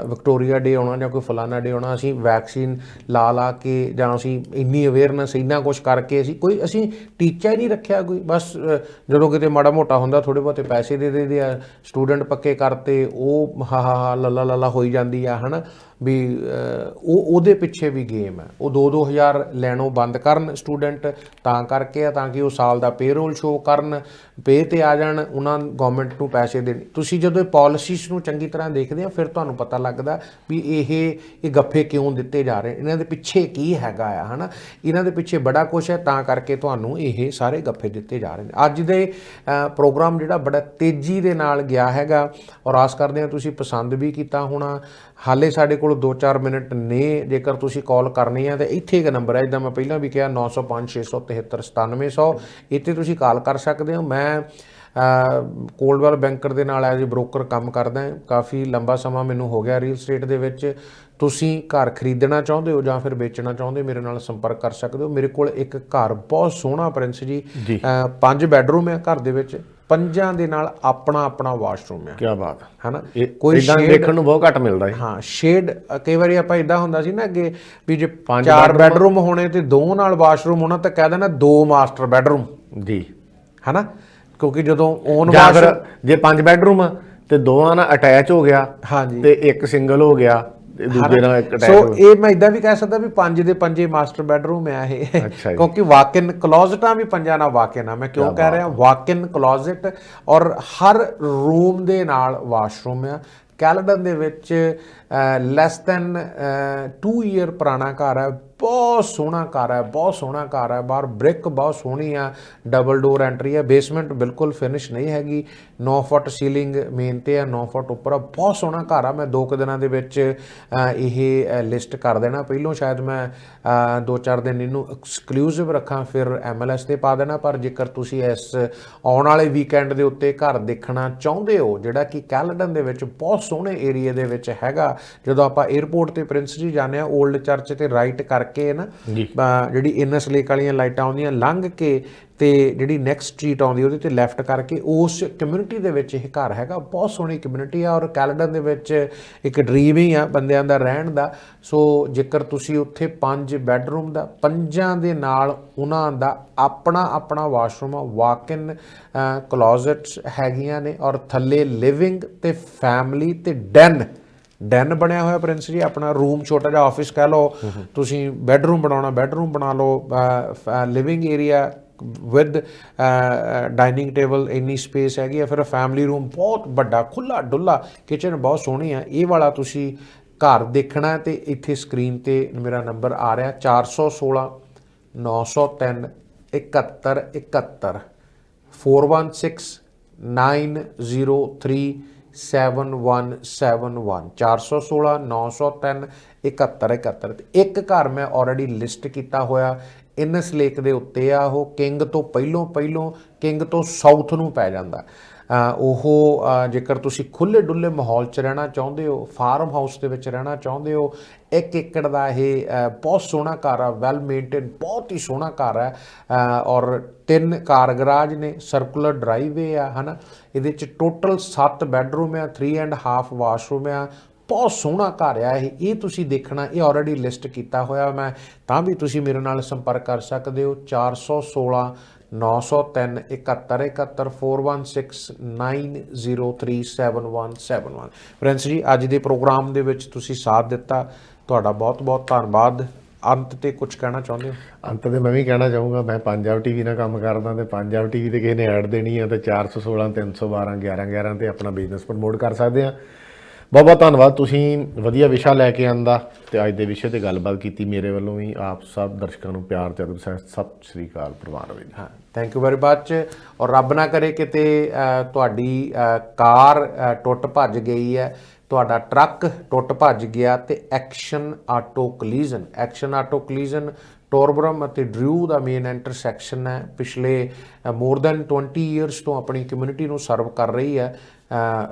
ਵਿਕਟੋਰੀਆ ਡੇ ਆਉਣਾ ਜਾਂ ਕੋਈ ਫਲਾਨਾ ਡੇ ਆਉਣਾ, ਅਸੀਂ ਵੈਕਸੀਨ ਲਾ ਕੇ ਜਾਂ ਅਸੀਂ ਇੰਨੀ ਅਵੇਅਰਨੈਸ ਇੰਨਾ ਕੁਛ ਕਰਕੇ ਅਸੀਂ ਟੀਚਾ ਹੀ ਨਹੀਂ ਰੱਖਿਆ ਕੋਈ। ਬਸ ਜਦੋਂ ਕਿਤੇ ਮਾੜਾ ਮੋਟਾ ਹੁੰਦਾ ਥੋੜ੍ਹੇ ਬਹੁਤੇ ਪੈਸੇ ਦੇ ਦਿੰਦੇ ਆ, ਸਟੂਡੈਂਟ ਪੱਕੇ ਕਰਤੇ, ਉਹ ਹਾ ਲੱਲਾ ਹੋਈ ਜਾਂਦੀ ਆ ਹੈ ਨਾ ਵੀ ਉਹਦੇ ਪਿੱਛੇ ਵੀ ਗੇਮ ਹੈ। ਉਹ 2-2 ਹਜ਼ਾਰ ਲੈਣੋਂ ਬੰਦ ਕਰਨ ਸਟੂਡੈਂਟ ਤਾਂ ਕਰਕੇ ਆ ਤਾਂ ਕਿ ਉਹ ਸਾਲ ਦਾ ਪੇਰੋਲ ਸ਼ੋਅ ਕਰਨ, ਪੇ 'ਤੇ ਆ ਜਾਣ, ਉਹਨਾਂ ਗੌਰਮੈਂਟ ਨੂੰ ਪੈਸੇ ਦੇਣ। ਤੁਸੀਂ ਜਦੋਂ ਇਹ ਪਾਲਿਸੀਜ਼ ਨੂੰ ਚੰਗੀ ਤਰ੍ਹਾਂ ਦੇਖਦੇ ਆ ਫਿਰ ਤੁਹਾਨੂੰ ਪਤਾ ਲੱਗਦਾ ਵੀ ਇਹ ਗੱਫੇ ਕਿਉਂ ਦਿੱਤੇ ਜਾ ਰਹੇ, ਇਹਨਾਂ ਦੇ ਪਿੱਛੇ ਕੀ ਹੈਗਾ ਆ ਹੈ ਨਾ। ਇਹਨਾਂ ਦੇ ਪਿੱਛੇ ਬੜਾ ਕੁਛ ਹੈ ਤਾਂ ਕਰਕੇ ਤੁਹਾਨੂੰ ਇਹ ਸਾਰੇ ਗੱਫੇ ਦਿੱਤੇ ਜਾ ਰਹੇ ਨੇ। ਅੱਜ ਦੇ ਪ੍ਰੋਗਰਾਮ ਜਿਹੜਾ ਬੜਾ ਤੇਜ਼ੀ ਦੇ ਨਾਲ ਗਿਆ ਹੈਗਾ ਔਰ ਆਸ ਕਰਦੇ ਹਾਂ ਤੁਸੀਂ ਪਸੰਦ ਵੀ ਕੀਤਾ ਹੋਣਾ। ਹਾਲੇ ਸਾਡੇ ਕੋਲ 2-4 ਮਿੰਟ ਨੇ, ਜੇਕਰ ਤੁਸੀਂ ਕਾਲ ਕਰਨੀ ਹੈ ਤਾਂ ਇੱਥੇ ਇੱਕ ਨੰਬਰ ਹੈ ਜਿੱਦਾਂ ਮੈਂ ਪਹਿਲਾਂ ਵੀ ਕਿਹਾ 905-673-9700, ਇੱਥੇ ਤੁਸੀਂ ਕਾਲ ਕਰ ਸਕਦੇ ਹੋ। ਮੈਂ ਕੋਲਡਵੈਲ ਬੈਂਕਰ ਦੇ ਨਾਲ ਐਜ਼ ਏ ਬ੍ਰੋਕਰ ਕੰਮ ਕਰਦਾ। ਕਾਫੀ ਲੰਬਾ ਸਮਾਂ ਮੈਨੂੰ ਹੋ ਗਿਆ ਰੀਅਲ ਸਟੇਟ ਦੇ ਵਿੱਚ। ਤੁਸੀਂ ਘਰ ਖਰੀਦਣਾ ਚਾਹੁੰਦੇ ਹੋ ਜਾਂ ਫਿਰ ਵੇਚਣਾ ਚਾਹੁੰਦੇ ਮੇਰੇ ਨਾਲ ਸੰਪਰਕ ਕਰ ਸਕਦੇ ਹੋ। ਮੇਰੇ ਕੋਲ ਇੱਕ ਘਰ ਬਹੁਤ ਸੋਹਣਾ ਪ੍ਰਿੰਸ ਜੀ 5 ਬੈਡਰੂਮ ਹੈ ਘਰ ਦੇ ਵਿੱਚ, 5 ਦੇ ਨਾਲ ਆਪਣਾ ਵਾਸ਼ਰੂਮ ਹੈ। ਕੀ ਬਾਤ ਹੈ ਨਾ। ਕੋਈ ਇਦਾਂ ਦੇਖਣ ਨੂੰ ਬਹੁਤ ਘੱਟ ਮਿਲਦਾ ਹੈ। ਹਾਂ ਸ਼ੇਡ ਕਈ ਵਾਰੀ ਆਪਾਂ ਇਦਾਂ ਹੁੰਦਾ ਸੀ ਨਾ ਅੱਗੇ ਵੀ ਜੇ 4 ਬੈਡਰੂਮ ਹੋਣੇ ਤੇ 2 ਨਾਲ ਵਾਸ਼ਰੂਮ ਹੋਣਾ ਤਾਂ ਕਹਿ ਦੇਣਾ 2 ਮਾਸਟਰ ਬੈਡਰੂਮ ਜੀ ਹੈ ਨਾ, ਕਿਉਂਕਿ ਜਦੋਂ ਓਨ ਵਾਸ਼ਰੂਮ ਜੇ 5 ਬੈਡਰੂਮ ਤੇ 2 ਨਾਲ ਅਟੈਚ ਹੋ ਗਿਆ ਹਾਂਜੀ ਤੇ ਇੱਕ ਸਿੰਗਲ ਹੋ ਗਿਆ ਦੂਜੇ ਨਾਲ ਇੱਕ ਅਟੈਚ। ਸੋ ਇਹ ਮੈਂ ਇਦਾਂ ਵੀ ਕਹਿ ਸਕਦਾ ਵੀ 5 ਦੇ 5 ਮਾਸਟਰ ਬੈਡਰੂਮ ਆ ਇਹ, ਕਿਉਂਕਿ ਵਾਕ-ਇਨ ਕਲੋਜ਼ਟਾਂ ਵੀ 5 ਨਾਲ ਵਾਕ-ਇਨ ਆ। ਮੈਂ ਕਿਉਂ ਕਹਿ ਰਿਹਾ ਵਾਕ-ਇਨ ਕਲੋਜ਼ਟ, ਔਰ ਹਰ ਰੂਮ ਦੇ ਨਾਲ ਵਾਸ਼ਰੂਮ ਆ। ਕੈਲਡਨ ਦੇ ਵਿੱਚ ਲੈਸ ਦੈਨ 2 ਈਅਰ ਪੁਰਾਣਾ ਘਰ ਹੈ, ਬਹੁਤ ਸੋਹਣਾ ਘਰ ਹੈ, ਬਹੁਤ ਸੋਹਣਾ ਘਰ ਹੈ। ਬਾਹਰ ਬ੍ਰਿਕ ਬਹੁਤ ਸੋਹਣੀ ਆ, ਡਬਲ ਡੋਰ ਐਂਟਰੀ ਹੈ, ਬੇਸਮੈਂਟ ਬਿਲਕੁਲ ਫਿਨਿਸ਼ ਨਹੀਂ ਹੈਗੀ, 9 ਫੁੱਟ ਸੀਲਿੰਗ ਮੇਨ ਤੇ ਆ, 9 ਫੁੱਟ ਉੱਪਰ ਆ। ਬਹੁਤ ਸੋਹਣਾ ਘਰ ਆ। ਮੈਂ 2 ਦਿਨਾਂ ਦੇ ਵਿੱਚ ਇਹ ਲਿਸਟ ਕਰ ਦੇਣਾ। ਪਹਿਲੋਂ ਸ਼ਾਇਦ ਮੈਂ 2-4 ਦਿਨ ਇਹਨੂੰ ਐਕਸਕਲੂਸਿਵ ਰੱਖਾਂ ਫਿਰ MLS ਤੇ ਪਾ ਦੇਣਾ। ਪਰ ਜੇਕਰ ਤੁਸੀਂ ਇਸ ਆਉਣ ਵਾਲੇ ਵੀਕਐਂਡ ਦੇ ਉੱਤੇ ਘਰ ਦੇਖਣਾ ਚਾਹੁੰਦੇ ਹੋ ਜਿਹੜਾ ਕਿ ਕੈਲਡਨ ਦੇ ਵਿੱਚ ਬਹੁਤ ਸੋਹਣੇ ਏਰੀਏ ਦੇ ਵਿੱਚ ਹੈਗਾ, ਜਦੋਂ ਆਪਾਂ 에ਅਰਪੋਰਟ ਤੇ ਪ੍ਰਿੰਸ ਜੀ ਜਾਂਦੇ ਹਾਂ ਓਲਡ ਚਰਚ ਤੇ ਰਾਈਟ ਕਰਕੇ ਨਾ ਜਿਹੜੀ ਇਨਸ ਲੇਕ ਵਾਲੀਆਂ ਲਾਈਟਾਂ ਆਉਂਦੀਆਂ ਲੰਘ ਕੇ ਤੇ ਜਿਹੜੀ ਨੈਕਸਟ ਸਟਰੀਟ ਆਉਂਦੀ ਉਹਦੇ ਤੇ ਲੈਫਟ ਕਰਕੇ ਉਸ ਕਮਿਊਨਿਟੀ ਦੇ ਵਿੱਚ ਇਹ ਘਰ ਹੈਗਾ। ਬਹੁਤ ਸੋਹਣੀ ਕਮਿਊਨਿਟੀ ਆ ਔਰ ਕੈਲੇਡਨ ਦੇ ਵਿੱਚ ਇੱਕ ਡ੍ਰੀਮ ਹੀ ਆ ਬੰਦਿਆਂ ਦਾ ਰਹਿਣ ਦਾ। ਸੋ ਜੇਕਰ ਤੁਸੀਂ ਉੱਥੇ 5 ਬੈੱਡਰੂਮ ਦਾ 5 ਦੇ ਨਾਲ ਉਹਨਾਂ ਦਾ ਆਪਣਾ ਆਪਣਾ ਵਾਸ਼ਰੂਮ ਆ, ਵਾਕ ਇਨ ਕਲੋਜ਼ਟਸ ਹੈਗੀਆਂ ਨੇ ਔਰ ਥੱਲੇ ਲਿਵਿੰਗ ਤੇ ਫੈਮਿਲੀ ਤੇ ਡੈਨ ਬਣਿਆ ਹੋਇਆ ਪ੍ਰਿੰਸ ਜੀ। ਆਪਣਾ ਰੂਮ ਛੋਟਾ ਜਿਹਾ ਆਫਿਸ ਕਹਿ ਲਓ, ਤੁਸੀਂ ਬੈੱਡਰੂਮ ਬਣਾਉਣਾ ਬੈੱਡਰੂਮ ਬਣਾ ਲਓ, living area with dining table ਇੰਨੀ ਸਪੇਸ ਹੈਗੀ ਆ। ਫਿਰ ਫੈਮਿਲੀ ਰੂਮ ਬਹੁਤ ਵੱਡਾ ਖੁੱਲ੍ਹਾ ਡੁੱਲਾ, ਕਿਚਨ ਬਹੁਤ ਸੋਹਣੀ ਆ। ਇਹ ਵਾਲਾ ਤੁਸੀਂ ਘਰ ਦੇਖਣਾ ਤੇ ਇੱਥੇ ਸਕਰੀਨ ਤੇ ਮੇਰਾ ਨੰਬਰ ਆ ਰਿਹਾ 416 903 71 71 416 903 7171 416 903 71 71। ਤੇ ਇੱਕ ਘਰ ਮੈਂ ਆਲਰੇਡੀ ਲਿਸਟ ਕੀਤਾ ਹੋਇਆ ਇਨਸ ਲੇਕ ਦੇ ਉੱਤੇ ਆ। ਉਹ ਕਿੰਗ ਤੋਂ ਪਹਿਲੋਂ ਕਿੰਗ ਤੋਂ ਸਾਊਥ ਨੂੰ ਪੈ ਜਾਂਦਾ। ਉਹ ਜੇਕਰ ਤੁਸੀਂ ਖੁੱਲ੍ਹੇ ਡੁੱਲੇ ਮਾਹੌਲ 'ਚ ਰਹਿਣਾ ਚਾਹੁੰਦੇ ਹੋ, ਫਾਰਮ ਹਾਊਸ ਦੇ ਵਿੱਚ ਰਹਿਣਾ ਚਾਹੁੰਦੇ ਹੋ, 1 ਏਕੜ ਦਾ ਇਹ ਬਹੁਤ ਸੋਹਣਾ ਘਰ ਆ, ਵੈਲ ਮੇਨਟੇਨ, ਬਹੁਤ ਹੀ ਸੋਹਣਾ ਘਰ ਹੈ ਔਰ 3 ਕਾਰ ਗਰਾਜ ਨੇ, ਸਰਕੂਲਰ ਡਰਾਈਵੇ ਆ ਹੈ ਨਾ। ਇਹਦੇ 'ਚ ਟੋਟਲ 7 ਬੈੱਡਰੂਮ ਆ, 3.5 ਵਾਸ਼ਰੂਮ ਆ। ਬਹੁਤ ਸੋਹਣਾ ਘਰ ਆ ਇਹ ਤੁਸੀਂ ਦੇਖਣਾ। ਇਹ ਆਲਰੇਡੀ ਲਿਸਟ ਕੀਤਾ ਹੋਇਆ ਮੈਂ, ਤਾਂ ਵੀ ਤੁਸੀਂ ਮੇਰੇ ਨਾਲ ਸੰਪਰਕ ਕਰ ਸਕਦੇ ਹੋ 416 903 71 71 416 903 7171। ਫਰੈਂਡਸ ਜੀ, ਅੱਜ ਦੇ ਪ੍ਰੋਗਰਾਮ ਦੇ ਵਿੱਚ ਤੁਸੀਂ ਸਾਥ ਦਿੱਤਾ, ਤੁਹਾਡਾ ਬਹੁਤ ਬਹੁਤ ਧੰਨਵਾਦ। ਅੰਤ ਤੇ ਕੁਝ ਕਹਿਣਾ ਚਾਹੁੰਦੇ ਹੋ? ਅੰਤ ਤੇ ਮੈਂ ਵੀ ਕਹਿਣਾ ਚਾਹੂੰਗਾ, ਮੈਂ ਪੰਜਾਬ ਟੀਵੀ ਨਾਲ ਕੰਮ ਕਰਦਾ ਤੇ ਪੰਜਾਬ ਟੀਵੀ ਤੇ ਕਿਸੇ ਨੇ ਐਡ ਦੇਣੀ ਆ ਤੇ 416 312 11 11 ਤੇ ਆਪਣਾ ਬਿਜ਼ਨਸ ਪ੍ਰਮੋਟ ਕਰ ਸਕਦੇ ਆ। ਬਹੁਤ ਬਹੁਤ ਧੰਨਵਾਦ, ਤੁਸੀਂ ਵਧੀਆ ਵਿਸ਼ਾ ਲੈ ਕੇ ਆਂਦਾ ਤੇ ਅੱਜ ਦੇ ਵਿਸ਼ੇ ਤੇ ਗੱਲਬਾਤ ਕੀਤੀ। ਮੇਰੇ ਵੱਲੋਂ ਵੀ ਆਪ ਸਭ ਦਰਸ਼ਕਾਂ ਨੂੰ ਪਿਆਰ ਤੇ ਸਤਿ ਸ਼੍ਰੀ ਅਕਾਲ ਪ੍ਰਵਾਨ ਹੋਵੇ। ਹਾਂ, ਥੈਂਕ ਯੂ ਵੈਰੀ ਮੱਚ। ਔਰ ਰੱਬ ਨਾ ਕਰੇ ਕਿਤੇ ਤੁਹਾਡੀ ਕਾਰ ਟੁੱਟ ਭੱਜ ਗਈ ਹੈ, ਤੁਹਾਡਾ ਟਰੱਕ ਟੁੱਟ ਭੱਜ ਗਿਆ ਤੇ ਐਕਸ਼ਨ ਆਟੋ ਕਲੀਜ਼ਨ ਟੋਰਬਰਮ ਅਤੇ ਡਰਿਊ ਦਾ ਮੇਨ ਇੰਟਰਸੈਕਸ਼ਨ ਹੈ। ਪਿਛਲੇ ਮੋਰ ਦੈਨ 20 ਈਅਰਸ ਤੋਂ ਆਪਣੀ ਕਮਿਊਨਿਟੀ ਨੂੰ ਸਰਵ ਕਰ ਰਹੀ ਹੈ।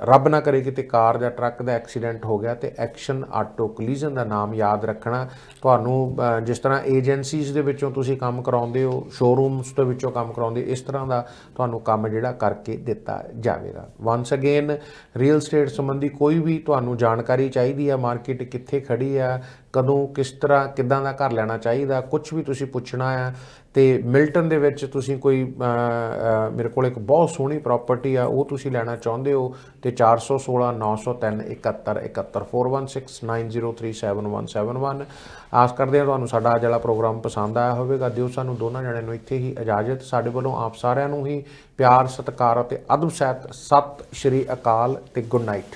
ਰੱਬ ਨਾ ਕਰੇ ਕਿਤੇ ਕਾਰ ਜਾਂ ਟਰੱਕ ਦਾ ਐਕਸੀਡੈਂਟ ਹੋ ਗਿਆ ਤੇ ਐਕਸ਼ਨ ਆਟੋ ਕਲੀਜ਼ਨ ਦਾ ਨਾਮ ਯਾਦ ਰੱਖਣਾ। ਤੁਹਾਨੂੰ ਜਿਸ ਤਰ੍ਹਾਂ ਏਜੰਸੀਜ਼ ਦੇ ਵਿੱਚੋਂ ਤੁਸੀਂ ਕੰਮ ਕਰਾਉਂਦੇ ਹੋ, ਸ਼ੋਰੂਮਸ ਦੇ ਵਿੱਚੋਂ ਕੰਮ ਕਰਾਉਂਦੇ, ਇਸ ਤਰ੍ਹਾਂ ਦਾ ਤੁਹਾਨੂੰ ਕੰਮ ਜਿਹੜਾ ਕਰਕੇ ਦਿੱਤਾ ਜਾਵੇਗਾ। ਵਨਸ ਅਗੇਨ, ਰੀਅਲ ਸਟੇਟ ਸੰਬੰਧੀ ਕੋਈ ਵੀ ਤੁਹਾਨੂੰ ਜਾਣਕਾਰੀ ਚਾਹੀਦੀ ਆ, ਮਾਰਕੀਟ ਕਿੱਥੇ ਖੜੀ ਆ, ਕਦੋਂ ਕਿਸ ਤਰ੍ਹਾਂ ਕਿੱਦਾਂ ਦਾ ਘਰ ਲੈਣਾ ਚਾਹੀਦਾ, ਕੁਝ ਵੀ ਤੁਸੀਂ ਪੁੱਛਣਾ ਆ ਤੇ ਮਿਲਟਨ ਦੇ ਵਿੱਚ ਤੁਸੀਂ ਕੋਈ ਮੇਰੇ ਕੋਲ ਇੱਕ ਬਹੁਤ ਸੋਹਣੀ ਪ੍ਰਾਪਰਟੀ ਆ, ਉਹ ਤੁਸੀਂ ਲੈਣਾ ਚਾਹੁੰਦੇ ਹੋ ਤੇ 416 903 71 71 416 903 7171। ਆਸ ਕਰਦੇ ਹਾਂ ਤੁਹਾਨੂੰ ਸਾਡਾ ਅੱਜ ਵਾਲਾ ਪ੍ਰੋਗਰਾਮ ਪਸੰਦ ਆਇਆ ਹੋਵੇਗਾ। ਦਿਓ ਸਾਨੂੰ ਦੋਨਾਂ ਜਣਿਆਂ ਨੂੰ ਇੱਥੇ ਹੀ ਇਜਾਜ਼ਤ। ਸਾਡੇ ਵੱਲੋਂ ਆਪ ਸਾਰਿਆਂ ਨੂੰ ਹੀ ਪਿਆਰ, ਸਤਿਕਾਰ ਅਤੇ ਅਦਬ ਸਹਿਤ ਸਤਿ ਸ਼੍ਰੀ ਅਕਾਲ ਤੇ ਗੁੱਡ ਨਾਈਟ।